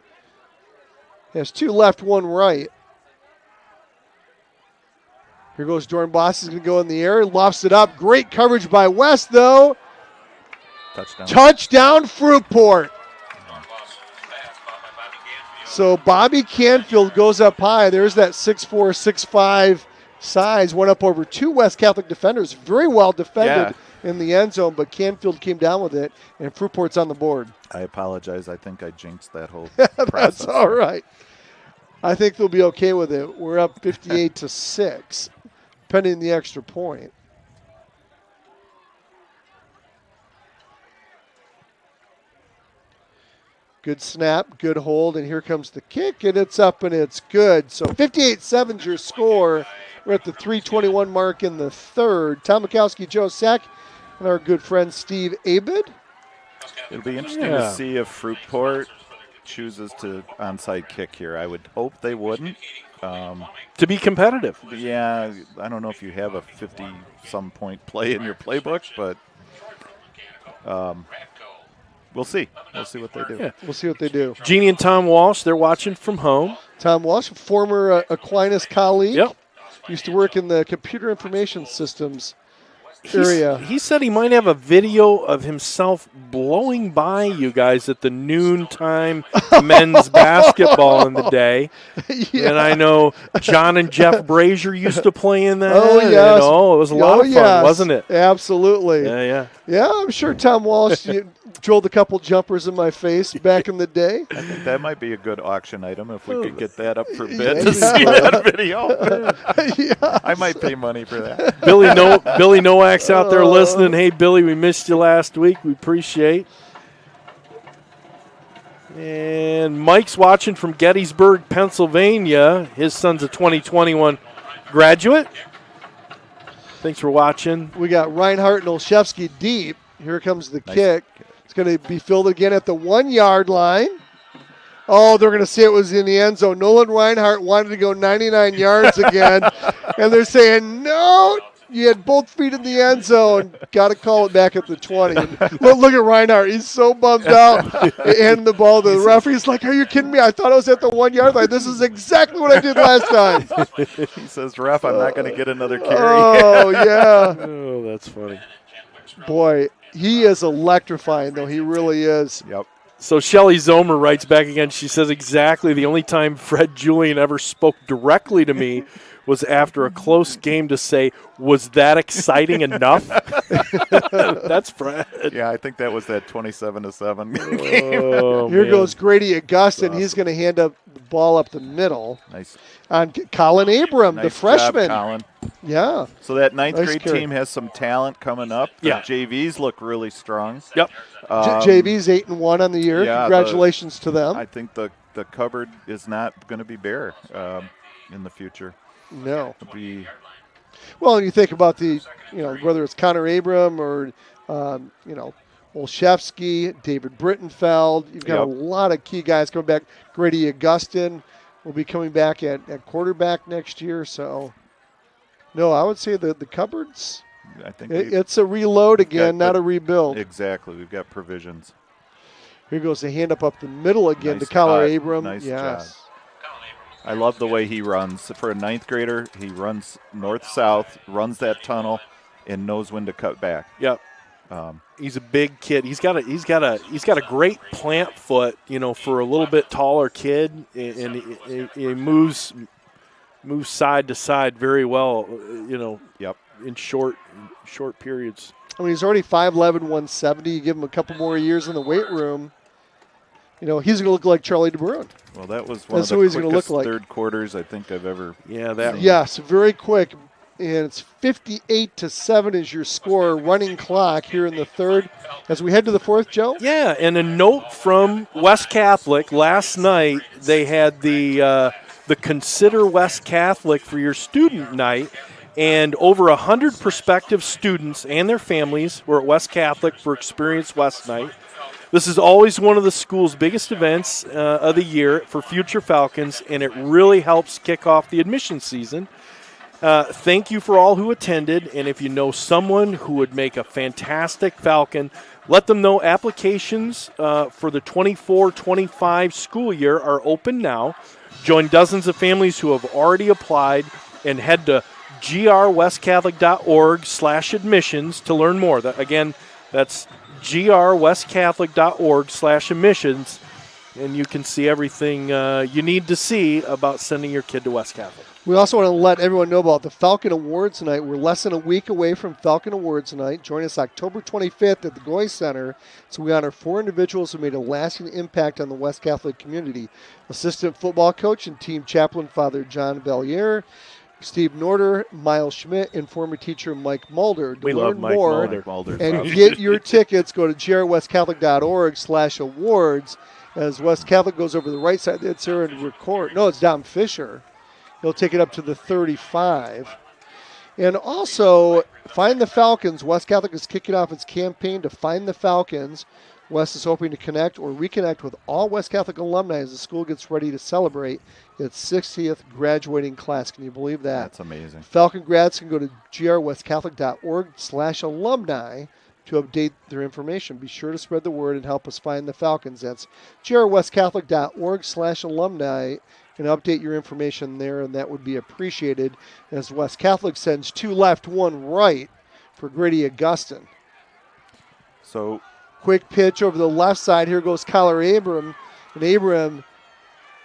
has 2 left, 1 right. Here goes Dornbos. He's going to go in the air. Lofts it up. Great coverage by West, though. Touchdown. Touchdown, Fruitport. So Bobby Canfield goes up high. There's that 6'4", 6'5" size. Went up over 2 West Catholic defenders. Very well defended in the end zone, but Canfield came down with it, and Fruitport's on the board. I apologize. I think I jinxed that whole That's process. all right. I think they'll be okay with it. We're up 58-6, pending the extra point. Good snap, good hold, and here comes the kick, and it's up and it's good. So 58-7 is your score. We're at the 3:21 mark in the third. Tom Mikowski, Joe Sack, and our good friend Steve Abid. It'll be interesting to see if Fruitport chooses to onside kick here. I would hope they wouldn't. To be competitive. Yeah, I don't know if you have a 50-some point play in your playbook, but we'll see. We'll see what they do. Yeah. We'll see what they do. Jeannie and Tom Walsh, they're watching from home. Tom Walsh, former Aquinas colleague. Yep. Used to work in the computer information systems area. He said he might have a video of himself blowing by you guys at the noontime men's basketball in the day. And I know John and Jeff Brazier used to play in that. Oh, yes. It was a lot of fun, wasn't it? Absolutely. Yeah. Yeah, I'm sure Tom Walsh drilled a couple jumpers in my face back in the day. I think that might be a good auction item if we could get that up for bid to see that video. I might pay money for that. Billy Nowak's out there listening. Hey, Billy, we missed you last week. We appreciate. And Mike's watching from Gettysburg, Pennsylvania. His son's a 2021 graduate. Thanks for watching. We got Reinhardt and Olszewski deep. Here comes the kick. It's going to be filled again at the 1 yard line. Oh, they're going to say it was in the end zone. Nolan Reinhardt wanted to go 99 yards again. And they're saying, no, you had both feet in the end zone. Got to call it back at the 20. Look at Reinhardt. He's so bummed out. And the ball, the referee's like, are you kidding me? I thought I was at the 1 yard line. This is exactly what I did last time. He says, ref, I'm not going to get another carry. Oh, yeah. Oh, that's funny. Boy, he is electrifying, though. He really is. Yep. So Shelly Zomer writes back again. She says, exactly the only time Fred Julian ever spoke directly to me was after a close game to say, was that exciting enough? That's Fred. Yeah, I think that was that 27-7 game. Here goes Grady Augustin. Awesome. He's going to hand up the ball up the middle. Nice. On Colin Abram, nice the freshman. Job, Colin. Yeah. So that ninth grade team has some talent coming up. The yeah. JVs look really strong. Yep. JV's 8-1 on the year. Yeah, congratulations to them. I think the cupboard is not going to be bare in the future. No. Well, and you think about the, whether it's Connor Abram or, Olszewski, David Brittenfeld. You've got a lot of key guys coming back. Grady Augustin will be coming back at quarterback next year. So, no, I would say the cupboards, I think it's a reload again, not a rebuild. Exactly. We've got provisions. Here goes the hand up the middle again to Connor Abram. Nice job. I love the way he runs. For a ninth grader, he runs north-south, runs that tunnel, and knows when to cut back. Yep. He's a big kid. He's got a great plant foot, for a little bit taller kid, and he moves side to side very well, Yep. in short periods. I mean, he's already 5'11", 170. You give him a couple more years in the weight room, he's going to look like Charlie DeBrun. Well, that was one That's of who the he's gonna look quickest like. third quarters I think I've ever seen. Yes, very quick. And it's 58-7 is your score, running clock here in the third. As we head to the fourth, Joe? Yeah, and a note from West Catholic. Last night they had the Consider West Catholic for your student night, and over 100 prospective students and their families were at West Catholic for Experience West Night. This is always one of the school's biggest events of the year for future Falcons, and it really helps kick off the admission season. Thank you for all who attended, and if you know someone who would make a fantastic Falcon, let them know applications for the 24-25 school year are open now. Join dozens of families who have already applied and head to grwestcatholic.org/admissions to learn more. Again, that's grwestcatholic.org/admissions. and you can see everything you need to see about sending your kid to West Catholic. We also want to let everyone know about the Falcon Awards night. We're less than a week away from Falcon Awards night. Join us October 25th at the Goy Center. So we honor 4 individuals who made a lasting impact on the West Catholic community. Assistant football coach and team chaplain Father John Bellier, Steve Norder, Miles Schmidt, and former teacher Mike Mulder. To We learn love Mike more Mulder. and get your tickets, go to grwestcatholic.org/awards. As West Catholic goes over the right side, that's there and record. No, it's Dom Fisher. He'll take it up to the 35. And also, Find the Falcons. West Catholic is kicking off its campaign to Find the Falcons. West is hoping to connect or reconnect with all West Catholic alumni as the school gets ready to celebrate its 60th graduating class. Can you believe that? That's amazing. Falcon grads can go to grwestcatholic.org/alumni to update their information. Be sure to spread the word and help us find the Falcons. That's grwestcatholic.org/alumni. And update your information there, and that would be appreciated as West Catholic sends 2 left, 1 right for Grady Augustin. So Quick pitch over the left side. Here goes Kyler Abram, and Abram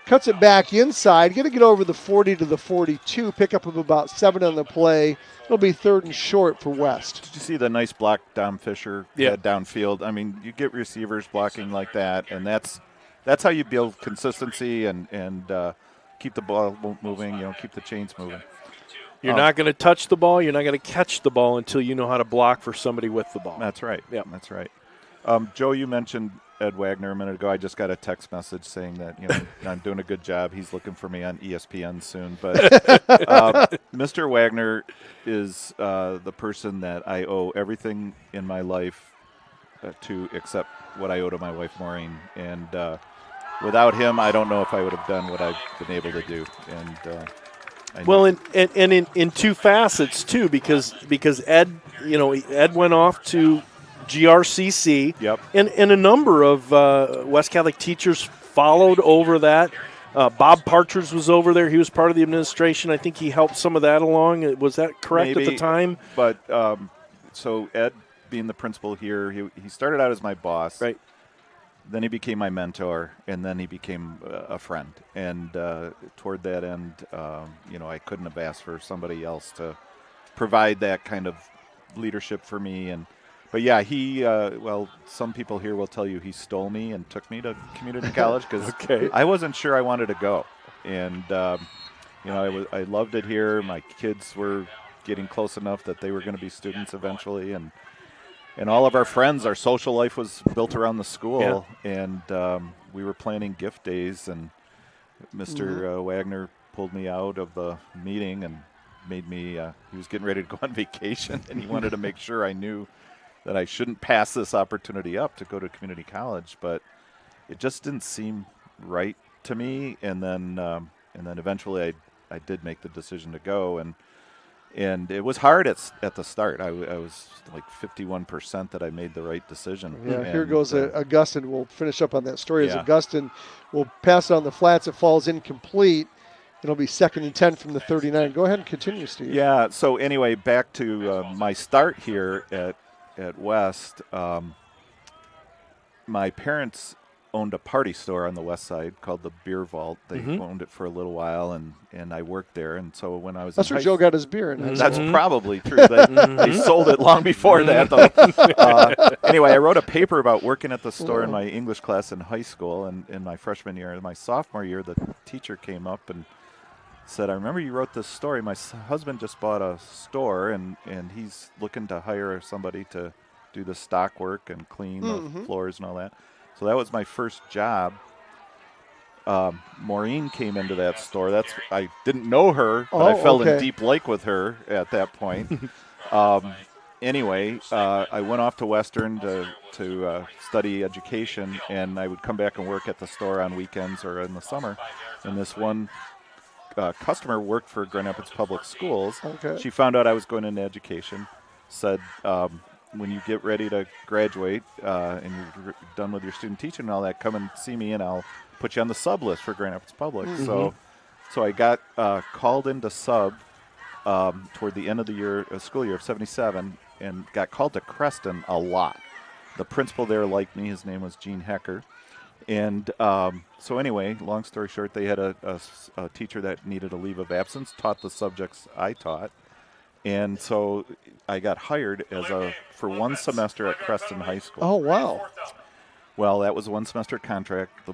cuts it back inside. Going to get over the 40 to the 42, pickup of about 7 on the play. It'll be 3rd and short for West. did you see the nice block Dom Fisher had downfield? I mean, you get receivers blocking like that, and that's how you build consistency and keep the ball moving, keep the chains moving. You're not going to touch the ball. You're not going to catch the ball until you know how to block for somebody with the ball. That's right. Yeah, that's right. Joe, you mentioned Ed Wagner a minute ago. I just got a text message saying that I'm doing a good job. He's looking for me on ESPN soon. But Mr. Wagner is the person that I owe everything in my life to, except what I owe to my wife Maureen. And without him, I don't know if I would have done what I've been able to do. And in 2 facets too, because Ed, Ed went off to GRCC. Yep. And a number of West Catholic teachers followed over that. Bob Partridge was over there. He was part of the administration. I think he helped some of that along. Was that correct Maybe, at the time? But so Ed, being the principal here, he started out as my boss. Right. Then he became my mentor, and then he became a friend. And toward that end, I couldn't have asked for somebody else to provide that kind of leadership for me. But yeah, he, some people here will tell you he stole me and took me to community college because I wasn't sure I wanted to go. And, I loved it here. My kids were getting close enough that they were going to be students eventually. And all of our friends, our social life was built around the school. Yeah. And we were planning gift days. And Mr. Wagner pulled me out of the meeting and made me, he was getting ready to go on vacation. And he wanted to make sure I knew that I shouldn't pass this opportunity up to go to community college, but it just didn't seem right to me. And then eventually I did make the decision to go, and it was hard at the start. I was like 51% that I made the right decision. Yeah, here goes Augustin. We'll finish up on that story. As Augustin will pass it on the flats, it falls incomplete. It'll be 2nd and 10 from the 39. Go ahead and continue, Steve. Yeah. So anyway, back to my start here at West, my parents owned a party store on the west side called the Beer Vault. They owned it for a little while, and I worked there. And so when I was that's where Joe got his beer in high That's school. probably true. They sold it long before that, though. Anyway, I wrote a paper about working at the store in my English class in high school, and in my freshman year. In my sophomore year, the teacher came up and said, I remember you wrote this story. My husband just bought a store, and he's looking to hire somebody to do the stock work and clean the floors and all that. So that was my first job. Maureen came into that store. I didn't know her, but I fell in deep lake with her at that point. Anyway, I went off to Western to study education, and I would come back and work at the store on weekends or in the summer. And this one customer worked for Grand Rapids Public Schools. Okay. She found out I was going into education, said, when you get ready to graduate and you're done with your student teaching and all that, come and see me and I'll put you on the sub list for Grand Rapids Public. So I got called into sub toward the end of the school year of 77, and got called to Creston a lot. The principal there liked me. His name was Gene Hecker. And so anyway, long story short, they had a teacher that needed a leave of absence, taught the subjects I taught. And so I got hired for one semester at Creston High School. Oh, wow. Well, that was a one semester contract.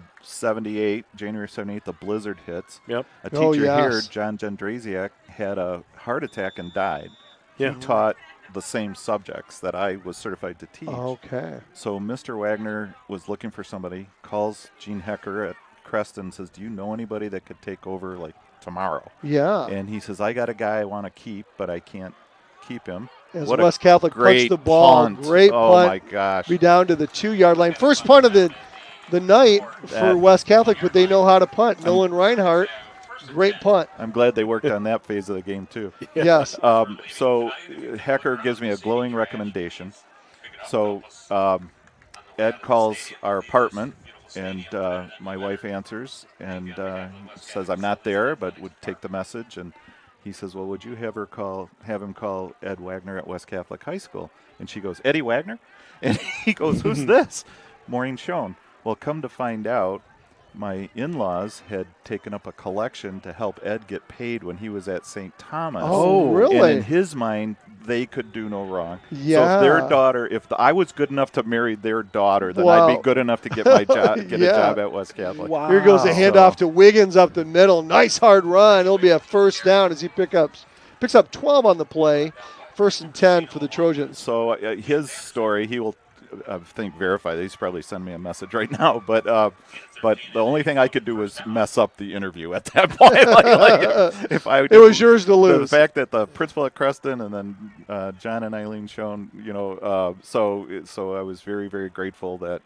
January 78, the blizzard hits. Yep. A teacher here, John Gendraziak, had a heart attack and died. Yeah. He taught the same subjects that I was certified to teach. Okay. So Mr. Wagner was looking for somebody, calls Gene Hecker at Creston, says, do you know anybody that could take over like tomorrow? Yeah. And he says, I got a guy I want to keep, but I can't keep him. As What West Catholic punched the ball. Punt. Great oh punt. my gosh. Be down to the 2-yard line. First punt of the night for West Catholic, but they know how to punt. Nolan Reinhardt, great punt. I'm glad they worked on that phase of the game too. Yes. So Hecker gives me a glowing recommendation. So Ed calls our apartment, and my wife answers and says I'm not there, but would take the message. And he says, well, would you have him call Ed Wagner at West Catholic High School? And she goes, Eddie Wagner? And he goes, who's this? Maureen Schoen. Well, come to find out, my in-laws had taken up a collection to help Ed get paid when he was at St. Thomas. Oh, really? And in his mind, they could do no wrong. Yeah. So if their daughter, I was good enough to marry their daughter, then Wow. I'd be good enough to get my job, Yeah. a job at West Catholic. Wow. Here goes a handoff to Wiggins up the middle. Nice hard run. It'll be a first down as he picks up 12 on the play. 1st and 10 for the Trojans. So his story, he will, I think, verify that. He's probably send me a message right now. But the only thing I could do was mess up the interview at that point. If I it was yours to lose. The fact that the principal at Creston and then John and Eileen Schoen, so I was very, very grateful that,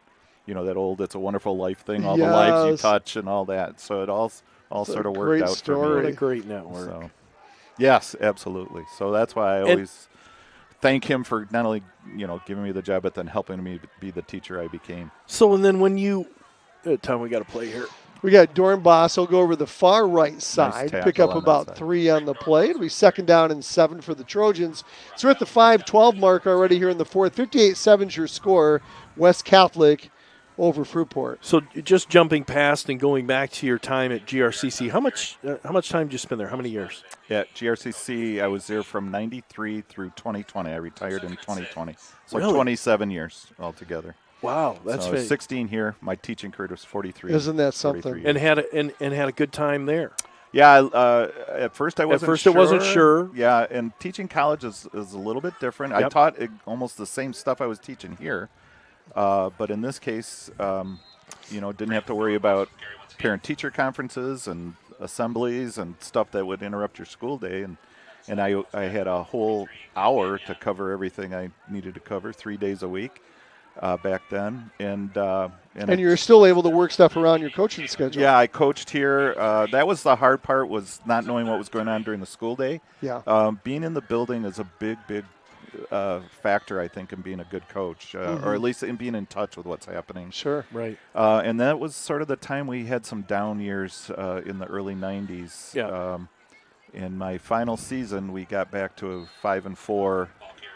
that old "It's a Wonderful Life" thing, all the lives you touch and all that. So it all sort of worked out story. for me. What a great network. So, yes, absolutely. So that's why I always thank him for not only giving me the job, but then helping me be the teacher I became. So, and then when you, Tom, we got to play here. We got Dornbos. He'll go over the far right side, tackle pick up on about that side. 3 on the play. It'll be 2nd down and 7 for the Trojans. So we're at the 5-12 mark already here in the 4th. 58-7's your score. West Catholic over Fruitport. So just jumping past and going back to your time at GRCC, how much time did you spend there? How many years? At GRCC, I was there from 93 through 2020. I retired in 2020. So Really? 27 years altogether. Wow, that's so I was 16 here. My teaching career was 43. Isn't that something? 43 and had a good time there. Yeah, at first I wasn't sure. I wasn't sure. Yeah, and teaching college is a little bit different. I Yep. taught almost the same stuff I was teaching here. But in this case, didn't have to worry about parent-teacher conferences and assemblies and stuff that would interrupt your school day. And I had a whole hour to cover everything I needed to cover 3 days a week back then. And you're still able to work stuff around your coaching schedule. yeah, I coached here. That was the hard part, was not knowing what was going on during the school day. Yeah. Being in the building is a big factor, I think, in being a good coach, or at least in being in touch with what's happening. Sure. Right. And that was sort of the time we had some down years in the early 90s. Yeah. In my final season, we got back to a 5-4,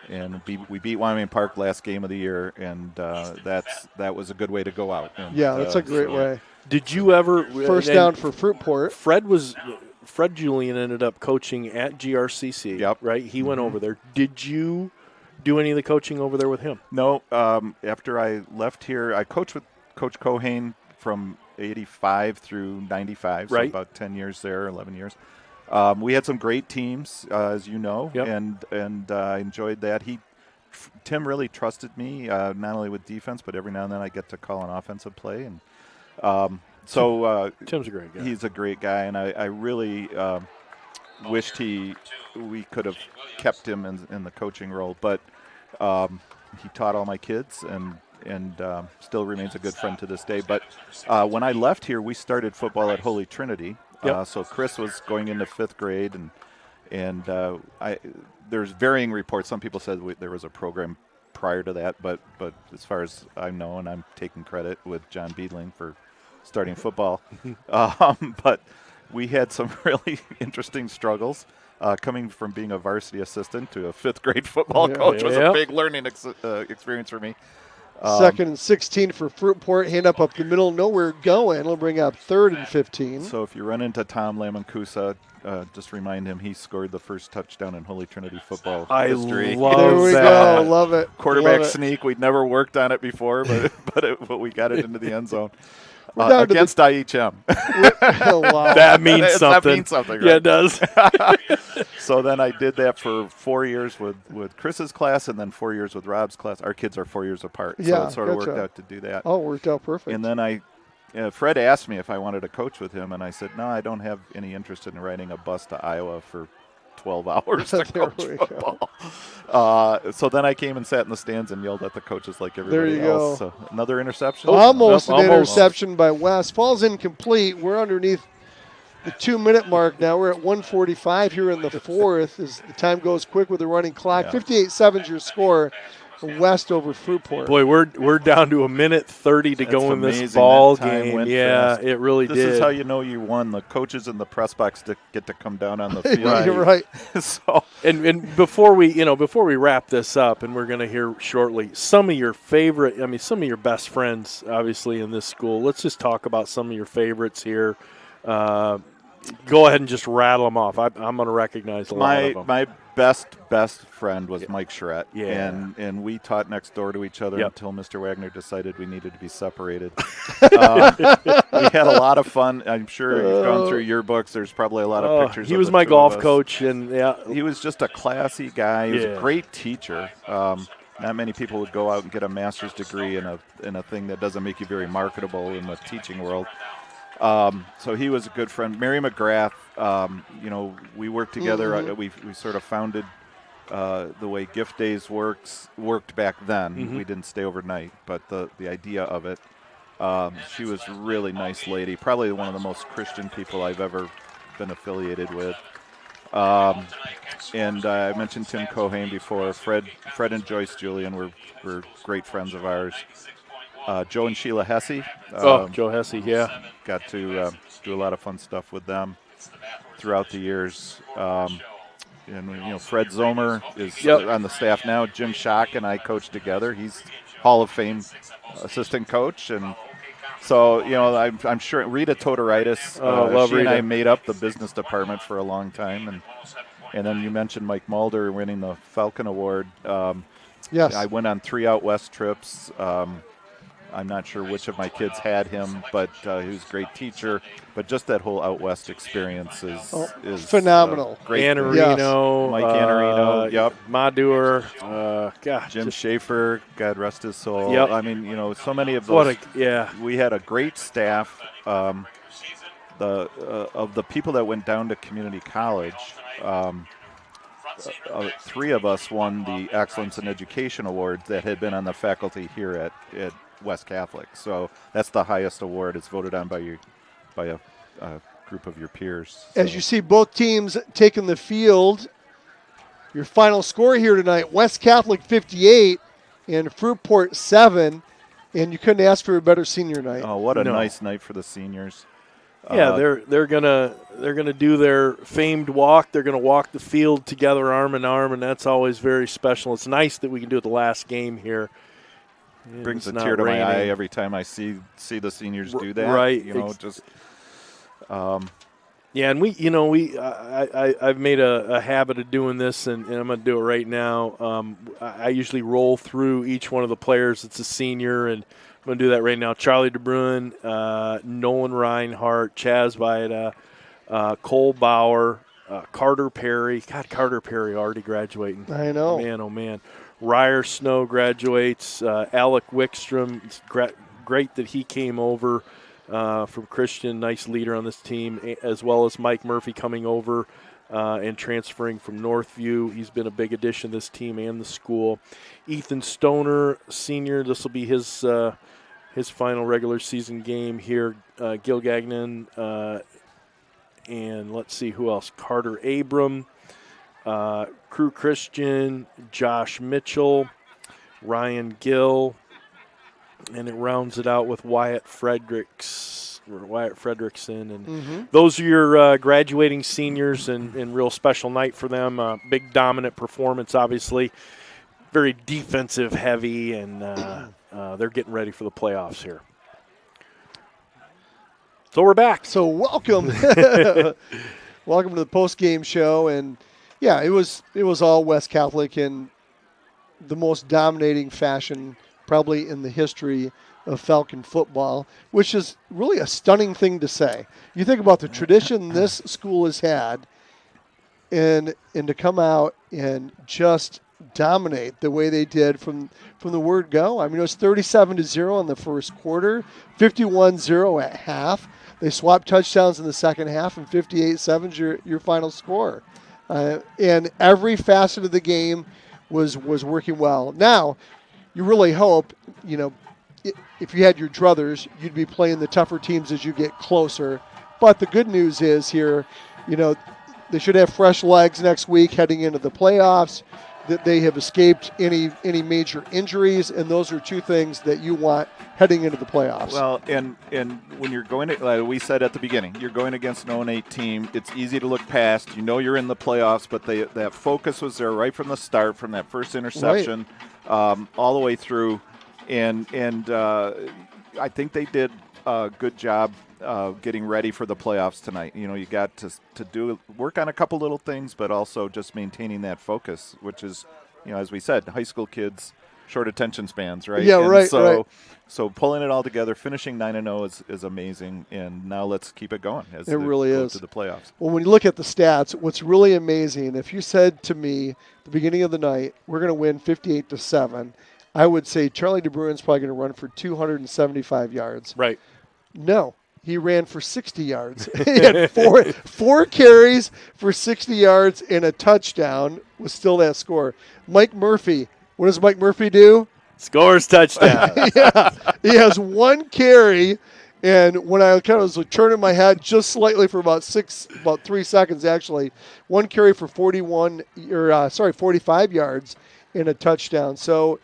and we beat Wyoming Park last game of the year, and that was a good way to go out. And, Yeah, that's a great way. Did you ever First down for Fruitport. Fred Julian ended up coaching at GRCC. Yep. Right? He went over there. Did you do any of the coaching over there with him? No. After I left here, I coached with Coach Cohane from 85 through 95, so Right. about 10 years there, 11 years. We had some great teams, as you know, Yep. and I enjoyed that. Tim really trusted me, not only with defense, but every now and then I get to call an offensive play. And Tim's a great guy. He's a great guy, and I really wished we could have kept him in the coaching role. But he taught all my kids, and still remains a good friend to this day. But when I left here, we started football at Holy Trinity. Yep. So Chris was going into 5th grade, and there's varying reports. Some people said there was a program prior to that, but as far as I know, and I'm taking credit with John Beedling for starting football, but we had some really interesting struggles. Coming from being a varsity assistant to a 5th grade football coach was a big learning experience for me. Second and 16 for Fruitport. Hand up the middle, nowhere going. It'll bring up 3rd and 15. So if you run into Tom Lamancusa, just remind him he scored the first touchdown in Holy Trinity football history. Love There we that. go. Love it. Quarterback Love it. sneak. We'd never worked on it before, but we got it into the end zone down to against IHM. Oh, wow. That means That something. means something, Yeah, right? it does. So then I did that for 4 years with Chris's class, and then 4 years with Rob's class. Our kids are 4 years apart, so Yeah, it sort of gotcha. worked out to do that. Oh, it worked out perfect. And then Fred asked me if I wanted to coach with him, and I said, no, I don't have any interest in riding a bus to Iowa for 12 hours to There coach we go. football. So then I came and sat in the stands and yelled at the coaches like everybody There you else. go. So another interception. Almost Nope, an almost. interception by West. Falls incomplete. We're underneath the 2-minute mark now. We're at 1:45 here in the fourth as the time goes quick with the running clock. Yeah. 58-7 is your score. West over Fruitport. Boy, we're down to 1:30 to That's go in this amazing. ball That time game. went Yeah, fast. it really This did. is how you know you won. The coaches in the press box get to come down on the field. You're right. So And before we wrap this up, and we're going to hear shortly some of your some of your best friends, obviously in this school. Let's just talk about some of your favorites here. Go ahead and just rattle them off. I'm going to recognize a lot of them. my best friend was Mike Charette. Yeah. And we taught next door to each other Yep. until Mr. Wagner decided we needed to be separated. We had a lot of fun. I'm sure you've gone through your books. There's probably a lot of pictures. He of was the my two of golf us. coach, and He was just a classy guy. He was Yeah. a great teacher. Not many people would go out and get a master's degree in a thing that doesn't make you very marketable in the teaching world. So he was a good friend. Mary McGrath, we worked together. Mm-hmm. We sort of founded the way Gift Days worked back then. Mm-hmm. We didn't stay overnight, but the idea of it. She was a really nice lady, probably one of the most Christian people I've ever been affiliated with. And I mentioned Tim Cohane before. Fred and Joyce Julian were great friends of ours. Joe and Sheila Hesse. Joe Hesse, yeah. Got to do a lot of fun stuff with them throughout the years. And Fred Zomer is on the staff now. Jim Schock and I coach together. He's Hall of Fame assistant coach, and so I'm sure Rita Todoritis. Love she and I Rita. made up the business department for a long time, and then you mentioned Mike Mulder winning the Falcon Award. Yes. I went on 3 out west trips. I'm not sure which of my kids had him, but he was a great teacher. But just that whole out west experience is phenomenal. Great. Anarino, Mike Anarino, yep. Madur, gosh, Jim just Schaefer, God rest his soul. Yep. I mean, so many of those. yeah. We had a great staff. Of the people that went down to community college, 3 of us won the Excellence in Education Award that had been on the faculty here at West Catholic. So that's the highest award. It's voted on by a group of your peers. As you see both teams taking the field, your final score here tonight, West Catholic 58 and Fruitport 7, and you couldn't ask for a better senior night. Oh, what a No. nice night for the seniors. Yeah, they're gonna do their famed walk. They're gonna walk the field together, arm in arm, and that's always very special. It's nice that we can do it the last game here. Brings a It's tear not to my eye raining. every time I see the seniors do that. Right. Yeah, and I've made a habit of doing this, and I'm going to do it right now. I usually roll through each one of the players that's a senior, and I'm going to do that right now. Charlie DeBruin, Nolan Reinhardt, Chaz Vida, Cole Bauer, Carter Perry. God, Carter Perry already graduating. I know. Man, oh, man. Ryer Snow graduates. Alec Wickstrom, it's great that he came over from Christian, nice leader on this team, as well as Mike Murphy coming over and transferring from Northview. He's been a big addition to this team and the school. Ethan Stoner, senior, this will be his final regular season game here. Gil Gagnon, and let's see who else. Carter Abram, Crew Christian, Josh Mitchell, Ryan Gill, and it rounds it out with Wyatt Fredrickson. And those are your graduating seniors, and real special night for them. Big dominant performance, obviously. Very defensive heavy, and they're getting ready for the playoffs here. So we're back. So welcome, welcome to the post-game show, and yeah, it was all West Catholic in the most dominating fashion probably in the history of Falcon football, which is really a stunning thing to say. You think about the tradition this school has had, and to come out and just dominate the way they did from the word go. I mean, it was 37-0 in the first quarter, 51-0 at half. They swapped touchdowns in the second half, and 58-7 your final score. And every facet of the game was working well. Now, you really hope, if you had your druthers, you'd be playing the tougher teams as you get closer. But the good news is here, they should have fresh legs next week heading into the playoffs, that they have escaped any major injuries, and those are two things that you want heading into the playoffs. Well, and when you're going to, like we said at the beginning, you're going against an 0-8 team. It's easy to look past. You're in the playoffs, but that focus was there right from the start, from that first interception, all the way through. And I think they did a good job getting ready for the playoffs tonight. You got to work on a couple little things, but also just maintaining that focus, which is, as we said, high school kids, short attention spans, right? Yeah, and right. So pulling it all together, finishing 9-0 is amazing, and now let's keep it going as it really go is to the playoffs. Well, when you look at the stats, what's really amazing, if you said to me at the beginning of the night, we're going to win 58-7, I would say Charlie DeBruin's probably going to run for 275 yards. Right. No. He ran for 60 yards. He had four carries for 60 yards and a touchdown was still that score. Mike Murphy, what does Mike Murphy do? Scores touchdown. Yeah, he has one carry, and when I kind of was turning my head just slightly for about 3 seconds actually, one carry for 45 yards and a touchdown. So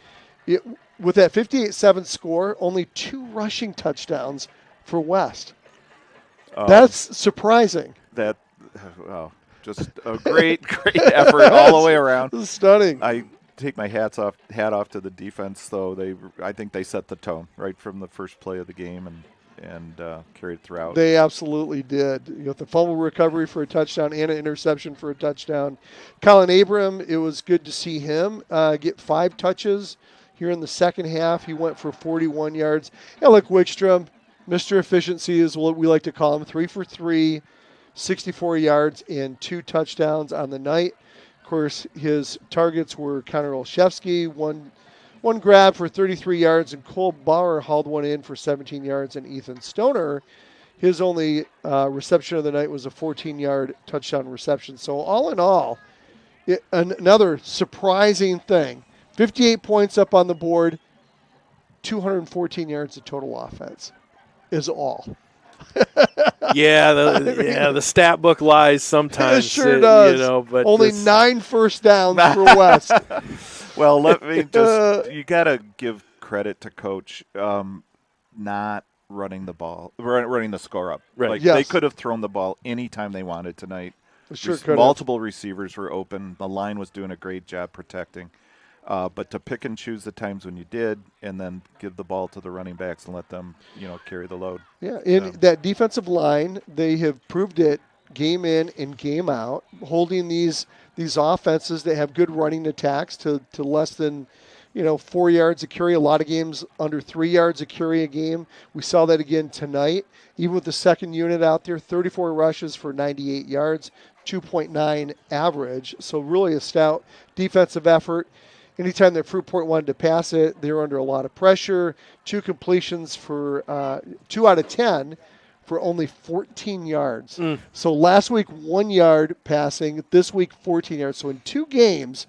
with that 58-7 score, only 2 rushing touchdowns for West. That's surprising. Just a great effort all the way around. This is stunning. I take my hat off to the defense, though. I think they set the tone right from the first play of the game and carried it throughout. They absolutely did. The fumble recovery for a touchdown and an interception for a touchdown. Colin Abram, it was good to see him get 5 touches here in the second half. He went for 41 yards. Alec Wickstrom, Mr. Efficiency is what we like to call him, 3 for 3, 64 yards and 2 touchdowns on the night. Of course, his targets were Connor Olszewski, one grab for 33 yards, and Cole Bauer hauled one in for 17 yards, and Ethan Stoner, his only reception of the night was a 14-yard touchdown reception. So all in all, another surprising thing. 58 points up on the board, 214 yards of total offense is all. The stat book lies sometimes. It sure does. But only 9 first downs for West. Well, let me just you got to give credit to Coach not running the ball, running the score up. Right. They could have thrown the ball anytime they wanted tonight. Sure could have. Multiple receivers were open. The line was doing a great job protecting. But to pick and choose the times when you did, and then give the ball to the running backs and let them, carry the load. Yeah, in that defensive line, they have proved it game in and game out, holding these offenses that have good running attacks to less than 4 yards a carry. A lot of games under 3 yards a carry a game. We saw that again tonight. Even with the second unit out there, 34 rushes for 98 yards, 2.9 average. So really a stout defensive effort. Anytime that Fruitport wanted to pass it, they were under a lot of pressure. 2 completions for 2 out of 10 for only 14 yards. So last week, 1 yard passing. This week, 14 yards. So in 2 games,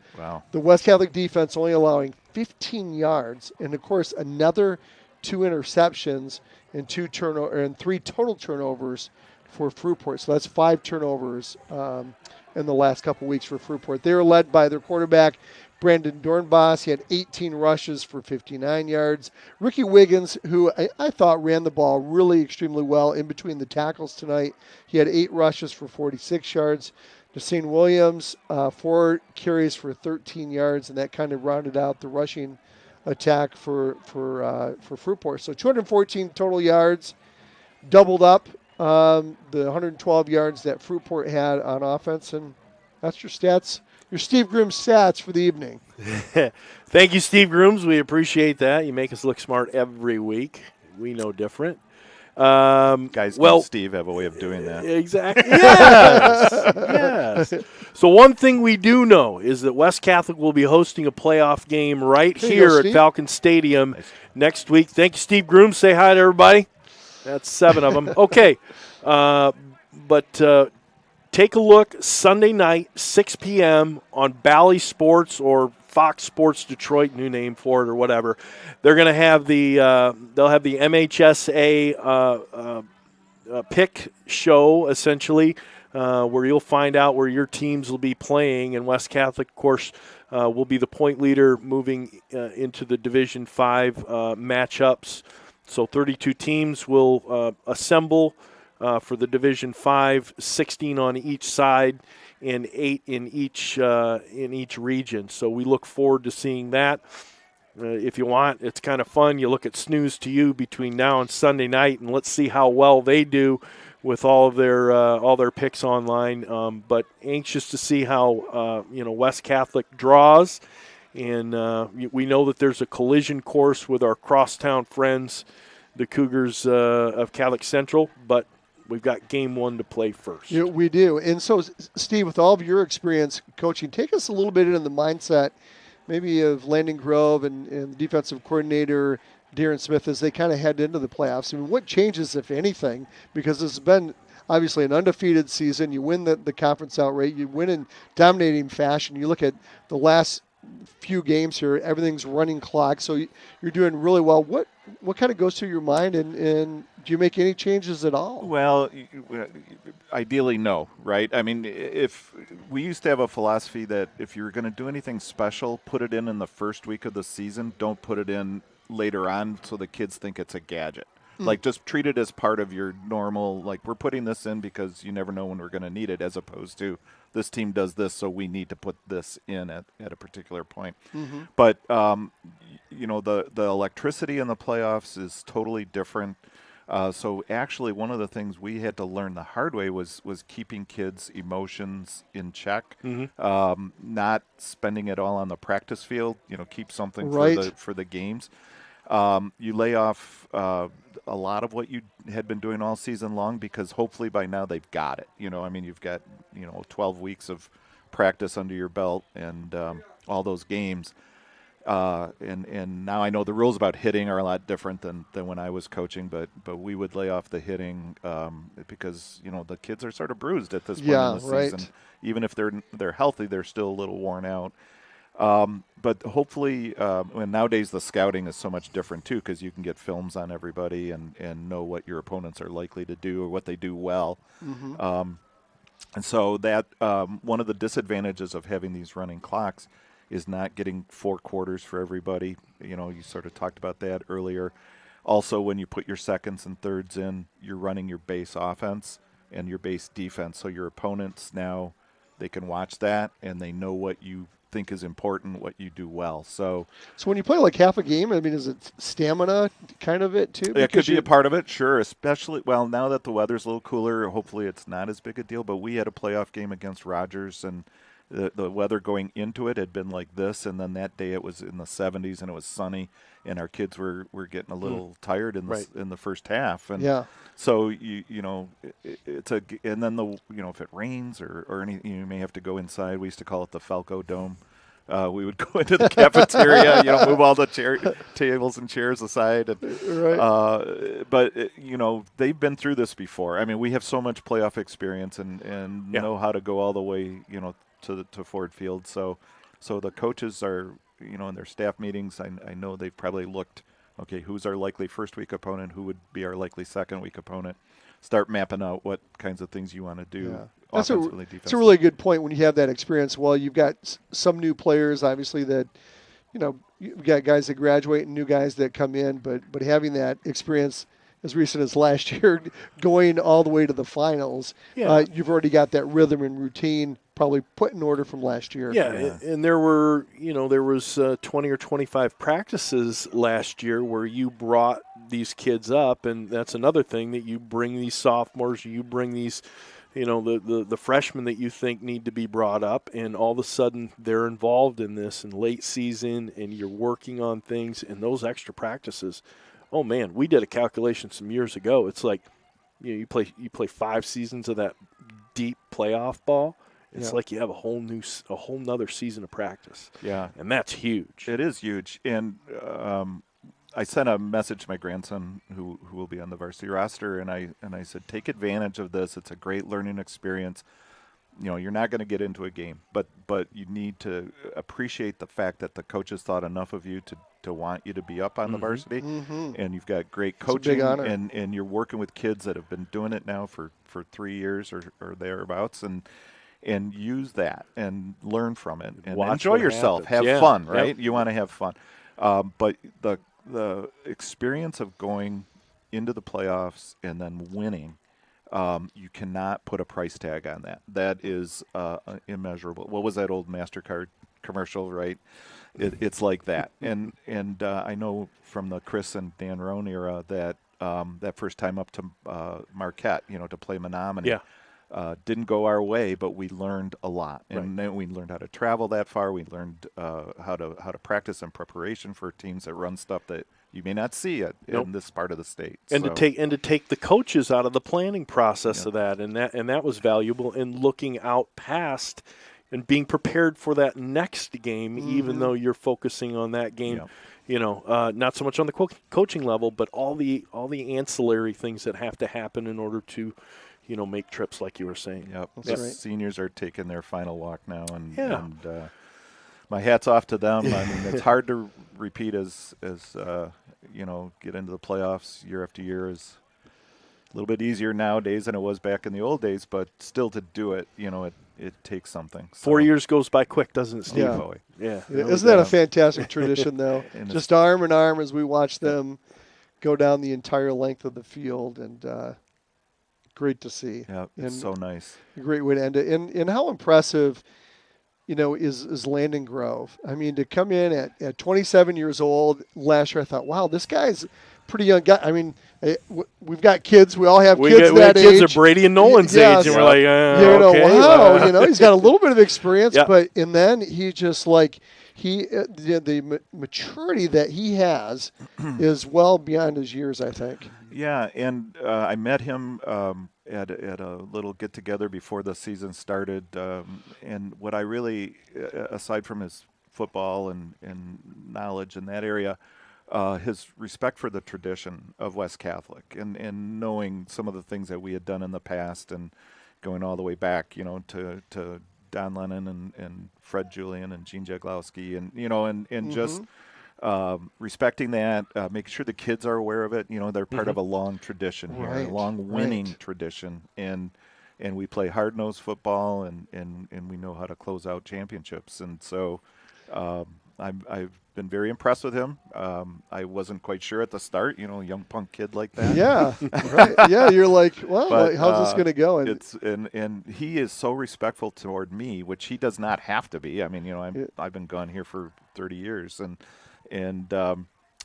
the West Catholic defense only allowing 15 yards. And, of course, another 2 interceptions and 3 total turnovers for Fruitport. So that's 5 turnovers in the last couple weeks for Fruitport. They were led by their quarterback, Brandon Dornbos. He had 18 rushes for 59 yards. Ricky Wiggins, who I thought ran the ball really extremely well in between the tackles tonight. He had 8 rushes for 46 yards. Deshaun Williams, 4 carries for 13 yards, and that kind of rounded out the rushing attack for Fruitport. So 214 total yards, doubled up the 112 yards that Fruitport had on offense, and that's your stats. Your Steve Groom stats for the evening. Thank you, Steve Grooms. We appreciate that. You make us look smart every week. We know different. Guys named Steve have a way of doing that. Exactly. Yes. So one thing we do know is that West Catholic will be hosting a playoff game right here at Falcon Stadium next week. Thank you, Steve Grooms. Say hi to everybody. That's 7 of them. Okay. But take a look Sunday night, 6 p.m. on Bally Sports or Fox Sports Detroit, new name for it or whatever. They're going to have they'll have the MHSA pick show essentially, where you'll find out where your teams will be playing. And West Catholic, of course, will be the point leader moving into the Division 5 matchups. So 32 teams will assemble for the Division 5, 16 on each side, and 8 in each region. So we look forward to seeing that. If you want, it's kind of fun. You look at Snooze to You between now and Sunday night, and let's see how well they do with all of their picks online. But anxious to see how West Catholic draws, and we know that there's a collision course with our crosstown friends, the Cougars of Catholic Central, but we've got game 1 to play first. Yeah, we do. And so, Steve, with all of your experience coaching, take us a little bit into the mindset maybe of Landon Grove and the defensive coordinator, Darren Smith, as they kind of head into the playoffs. I mean, what changes, if anything? Because this has been obviously an undefeated season. You win the conference outright. You win in dominating fashion. You look at the last few games here, everything's running clock, so you're doing really well. What kind of goes through your mind, and do you make any changes at all? Well, ideally, no, right? I mean, if we used to have a philosophy that if you're going to do anything special, put it in the first week of the season. Don't put it in later on so the kids think it's a gadget. Like, just treat it as part of your normal, like, we're putting this in because you never know when we're going to need it, as opposed to this team does this, so we need to put this in at a particular point. Mm-hmm. But, the electricity in the playoffs is totally different. So actually one of the things we had to learn the hard way was keeping kids' emotions in check, not spending it all on the practice field, keep something for the games. You lay off a lot of what you had been doing all season long, because hopefully by now they've got it. You've got 12 weeks of practice under your belt and all those games. And now I know the rules about hitting are a lot different than when I was coaching, but we would lay off the hitting because the kids are sort of bruised at this point in the season. Even if they're healthy, they're still a little worn out. But hopefully, and nowadays the scouting is so much different too, because you can get films on everybody and know what your opponents are likely to do or what they do well. Mm-hmm. And so that one of the disadvantages of having these running clocks is not getting 4 quarters for everybody. You sort of talked about that earlier. Also, when you put your seconds and thirds in, you're running your base offense and your base defense. So your opponents now, they can watch that and they know what you think is important, what you do well. So when you play like half a game, I mean, is it stamina kind of it too? It could be a part of it, sure. Especially, well, now that the weather's a little cooler, hopefully it's not as big a deal. But we had a playoff game against Rogers, and the weather going into it had been like this, and then that day it was in the 70s and it was sunny, and our kids were getting a little tired in the first half. And so it's and then if it rains or anything, you may have to go inside. We used to call it the Falco Dome. We would go into the cafeteria, move all the tables and chairs aside. And, but they've been through this before. I mean, we have so much playoff experience and know how to go all the way, to Ford Field. So the coaches are, in their staff meetings, I know they've probably looked, okay, who's our likely first week opponent? Who would be our likely second week opponent? Start mapping out what kinds of things you want to do. That's a really good point when you have that experience. Well, you've got some new players, obviously, that, you've got guys that graduate and new guys that come in, but having that experience as recent as last year, going all the way to the finals. Yeah. You've already got that rhythm and routine probably put in order from last year. Yeah, and there were, there was 20 or 25 practices last year where you brought these kids up, and that's another thing that you bring these sophomores, you bring these, the freshmen that you think need to be brought up, and all of a sudden they're involved in this in late season, and you're working on things, and those extra practices. Oh man, we did a calculation some years ago. It's like, you play 5 seasons of that deep playoff ball. It's like you have a whole nother season of practice. Yeah. And that's huge. It is huge. And I sent a message to my grandson who will be on the varsity roster, and I said, take advantage of this. It's a great learning experience. You're not going to get into a game, but you need to appreciate the fact that the coaches thought enough of you to want you to be up on the varsity, and you've got great coaching, and you're working with kids that have been doing it now for 3 years or thereabouts, and use that and learn from it and enjoy yourself. Happens. Have fun, right? Yep. You want to have fun. But the experience of going into the playoffs and then winning, you cannot put a price tag on that. That is immeasurable. What was that old MasterCard commercial, right? It's like that. And I know from the Chris and Dan Roan era that that first time up to Marquette, to play Menominee. Yeah. Didn't go our way, but we learned a lot, and then we learned how to travel that far. We learned how to practice in preparation for teams that run stuff that you may not see in this part of the state. And to take the coaches out of the planning process of that, and that was valuable in looking out past and being prepared for that next game, even though you're focusing on that game. Not so much on the coaching level, but all the ancillary things that have to happen in order to make trips, like you were saying. Yep. That's right. Seniors are taking their final walk now, and my hat's off to them. I mean, it's hard to repeat as get into the playoffs year after year is a little bit easier nowadays than it was back in the old days, but still to do it, it takes something. So. 4 years goes by quick, doesn't it, Steve? Yeah. Isn't that a fantastic tradition, though? Just arm in arm as we watch them go down the entire length of the field, and great to see. Yeah, it's so nice. A great way to end it. And how impressive, is Landon Grove. I mean, to come in at 27 years old, last year I thought, wow, this guy's a pretty young guy. I mean, we've got kids. We all have kids that age. Kids are Brady and Nolan's age, and we're like, okay. Wow, he's got a little bit of experience, and then he just the maturity that he has is well beyond his years, I think. Yeah, and I met him at a little get-together before the season started, and what I really, aside from his football and knowledge in that area, his respect for the tradition of West Catholic and knowing some of the things that we had done in the past and going all the way back, to Don Lennon and Fred Julian and Gene Jaglowski and just respecting that, making sure the kids are aware of it. They're part of a long tradition here, a long winning tradition, and we play hard-nosed football, and we know how to close out championships. And so I've been very impressed with him. I wasn't quite sure at the start, young punk kid like that. Yeah, right. Yeah, you're like, well, how's this going to go? And he is so respectful toward me, which he does not have to be. I mean, I've been gone here for 30 years,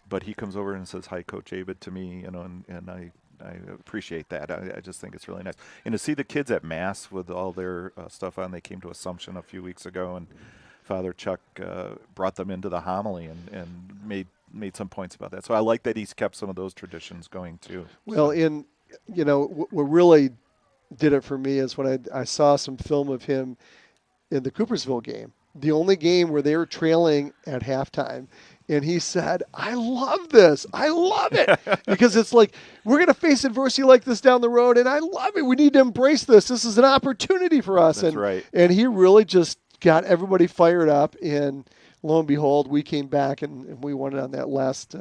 but he comes over and says, "Hi, Coach Abed," to me, and I appreciate that. I just think it's really nice. And to see the kids at Mass with all their stuff on, they came to Assumption a few weeks ago, and Father Chuck brought them into the homily and made some points about that. So I like that he's kept some of those traditions going too. Well, what really did it for me is when I saw some film of him in the Coopersville game, the only game where they were trailing at halftime. And he said, I love this. I love it. Because it's like, we're going to face adversity like this down the road, and I love it. We need to embrace this. This is an opportunity for us. That's right. And he really just got everybody fired up, and lo and behold, we came back and we won it on that last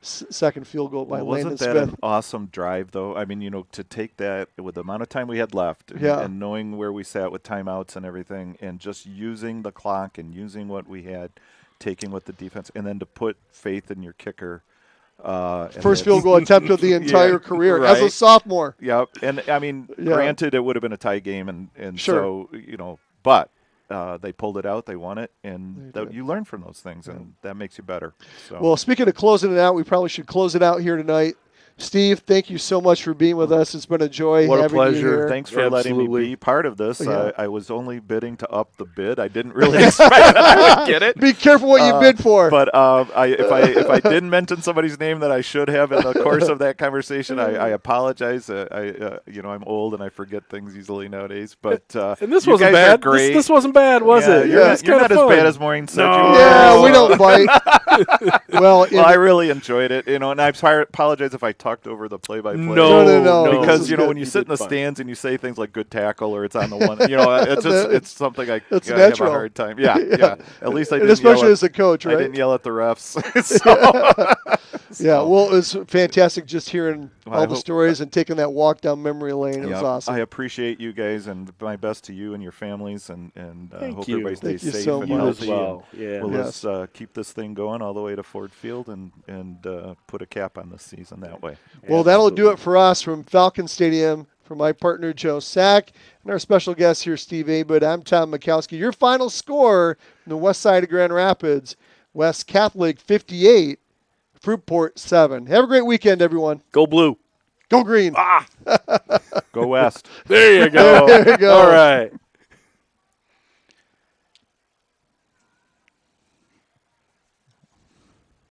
second field goal by Landon Smith. Wasn't that an awesome drive, though? I mean, to take that with the amount of time we had left and knowing where we sat with timeouts and everything, and just using the clock and using what we had, taking with the defense, and then to put faith in your kicker First field goal attempt of the entire career as a right. sophomore. Yep. And I mean, granted, it would have been a tie game, and so but they pulled it out, they won it, and you learn from those things, and that makes you better. So. Well, speaking of closing it out, we probably should close it out here tonight. Steve, thank you so much for being with us. It's been a joy. What a having you pleasure. here. Thanks for letting me be part of this. Yeah. I was only bidding to up the bid. I didn't really expect that I would get it. Be careful what you bid for. But if I didn't mention somebody's name that I should have in the course of that conversation, I apologize. I'm old and I forget things easily nowadays. But and this you wasn't guys are bad. great. This wasn't bad, was it? You're It's not kinda as fun. bad as Maureen said No. you were. Yeah, we don't bite. Well, I really enjoyed it, and I apologize if I talked over the play-by-play. No. Because This is when good. you sit in the stands and you say things like "good tackle" or "it's on the one," it's something I It's have a natural. hard time. Yeah. At least I And didn't especially yell as a coach, right? I didn't yell at the refs. So. Yeah, well, it was fantastic just hearing Well, all the stories and taking that walk down memory lane. It was awesome. I appreciate you guys, and my best to you and your families, and hope you. everybody stays Thank you safe so and much. healthy. You as well. Yeah. Well, Yes. let's keep this thing going all the way to Ford Field and put a cap on this season that way. Well, that'll do it for us from Falcon Stadium. For my partner, Joe Sack, and our special guest here, Steve Abud, I'm Tom Mikowski. Your final score from the west side of Grand Rapids, West Catholic 58, Fruitport 7. Have a great weekend, everyone. Go blue. Go green. Go West. There you go. There you go. All right.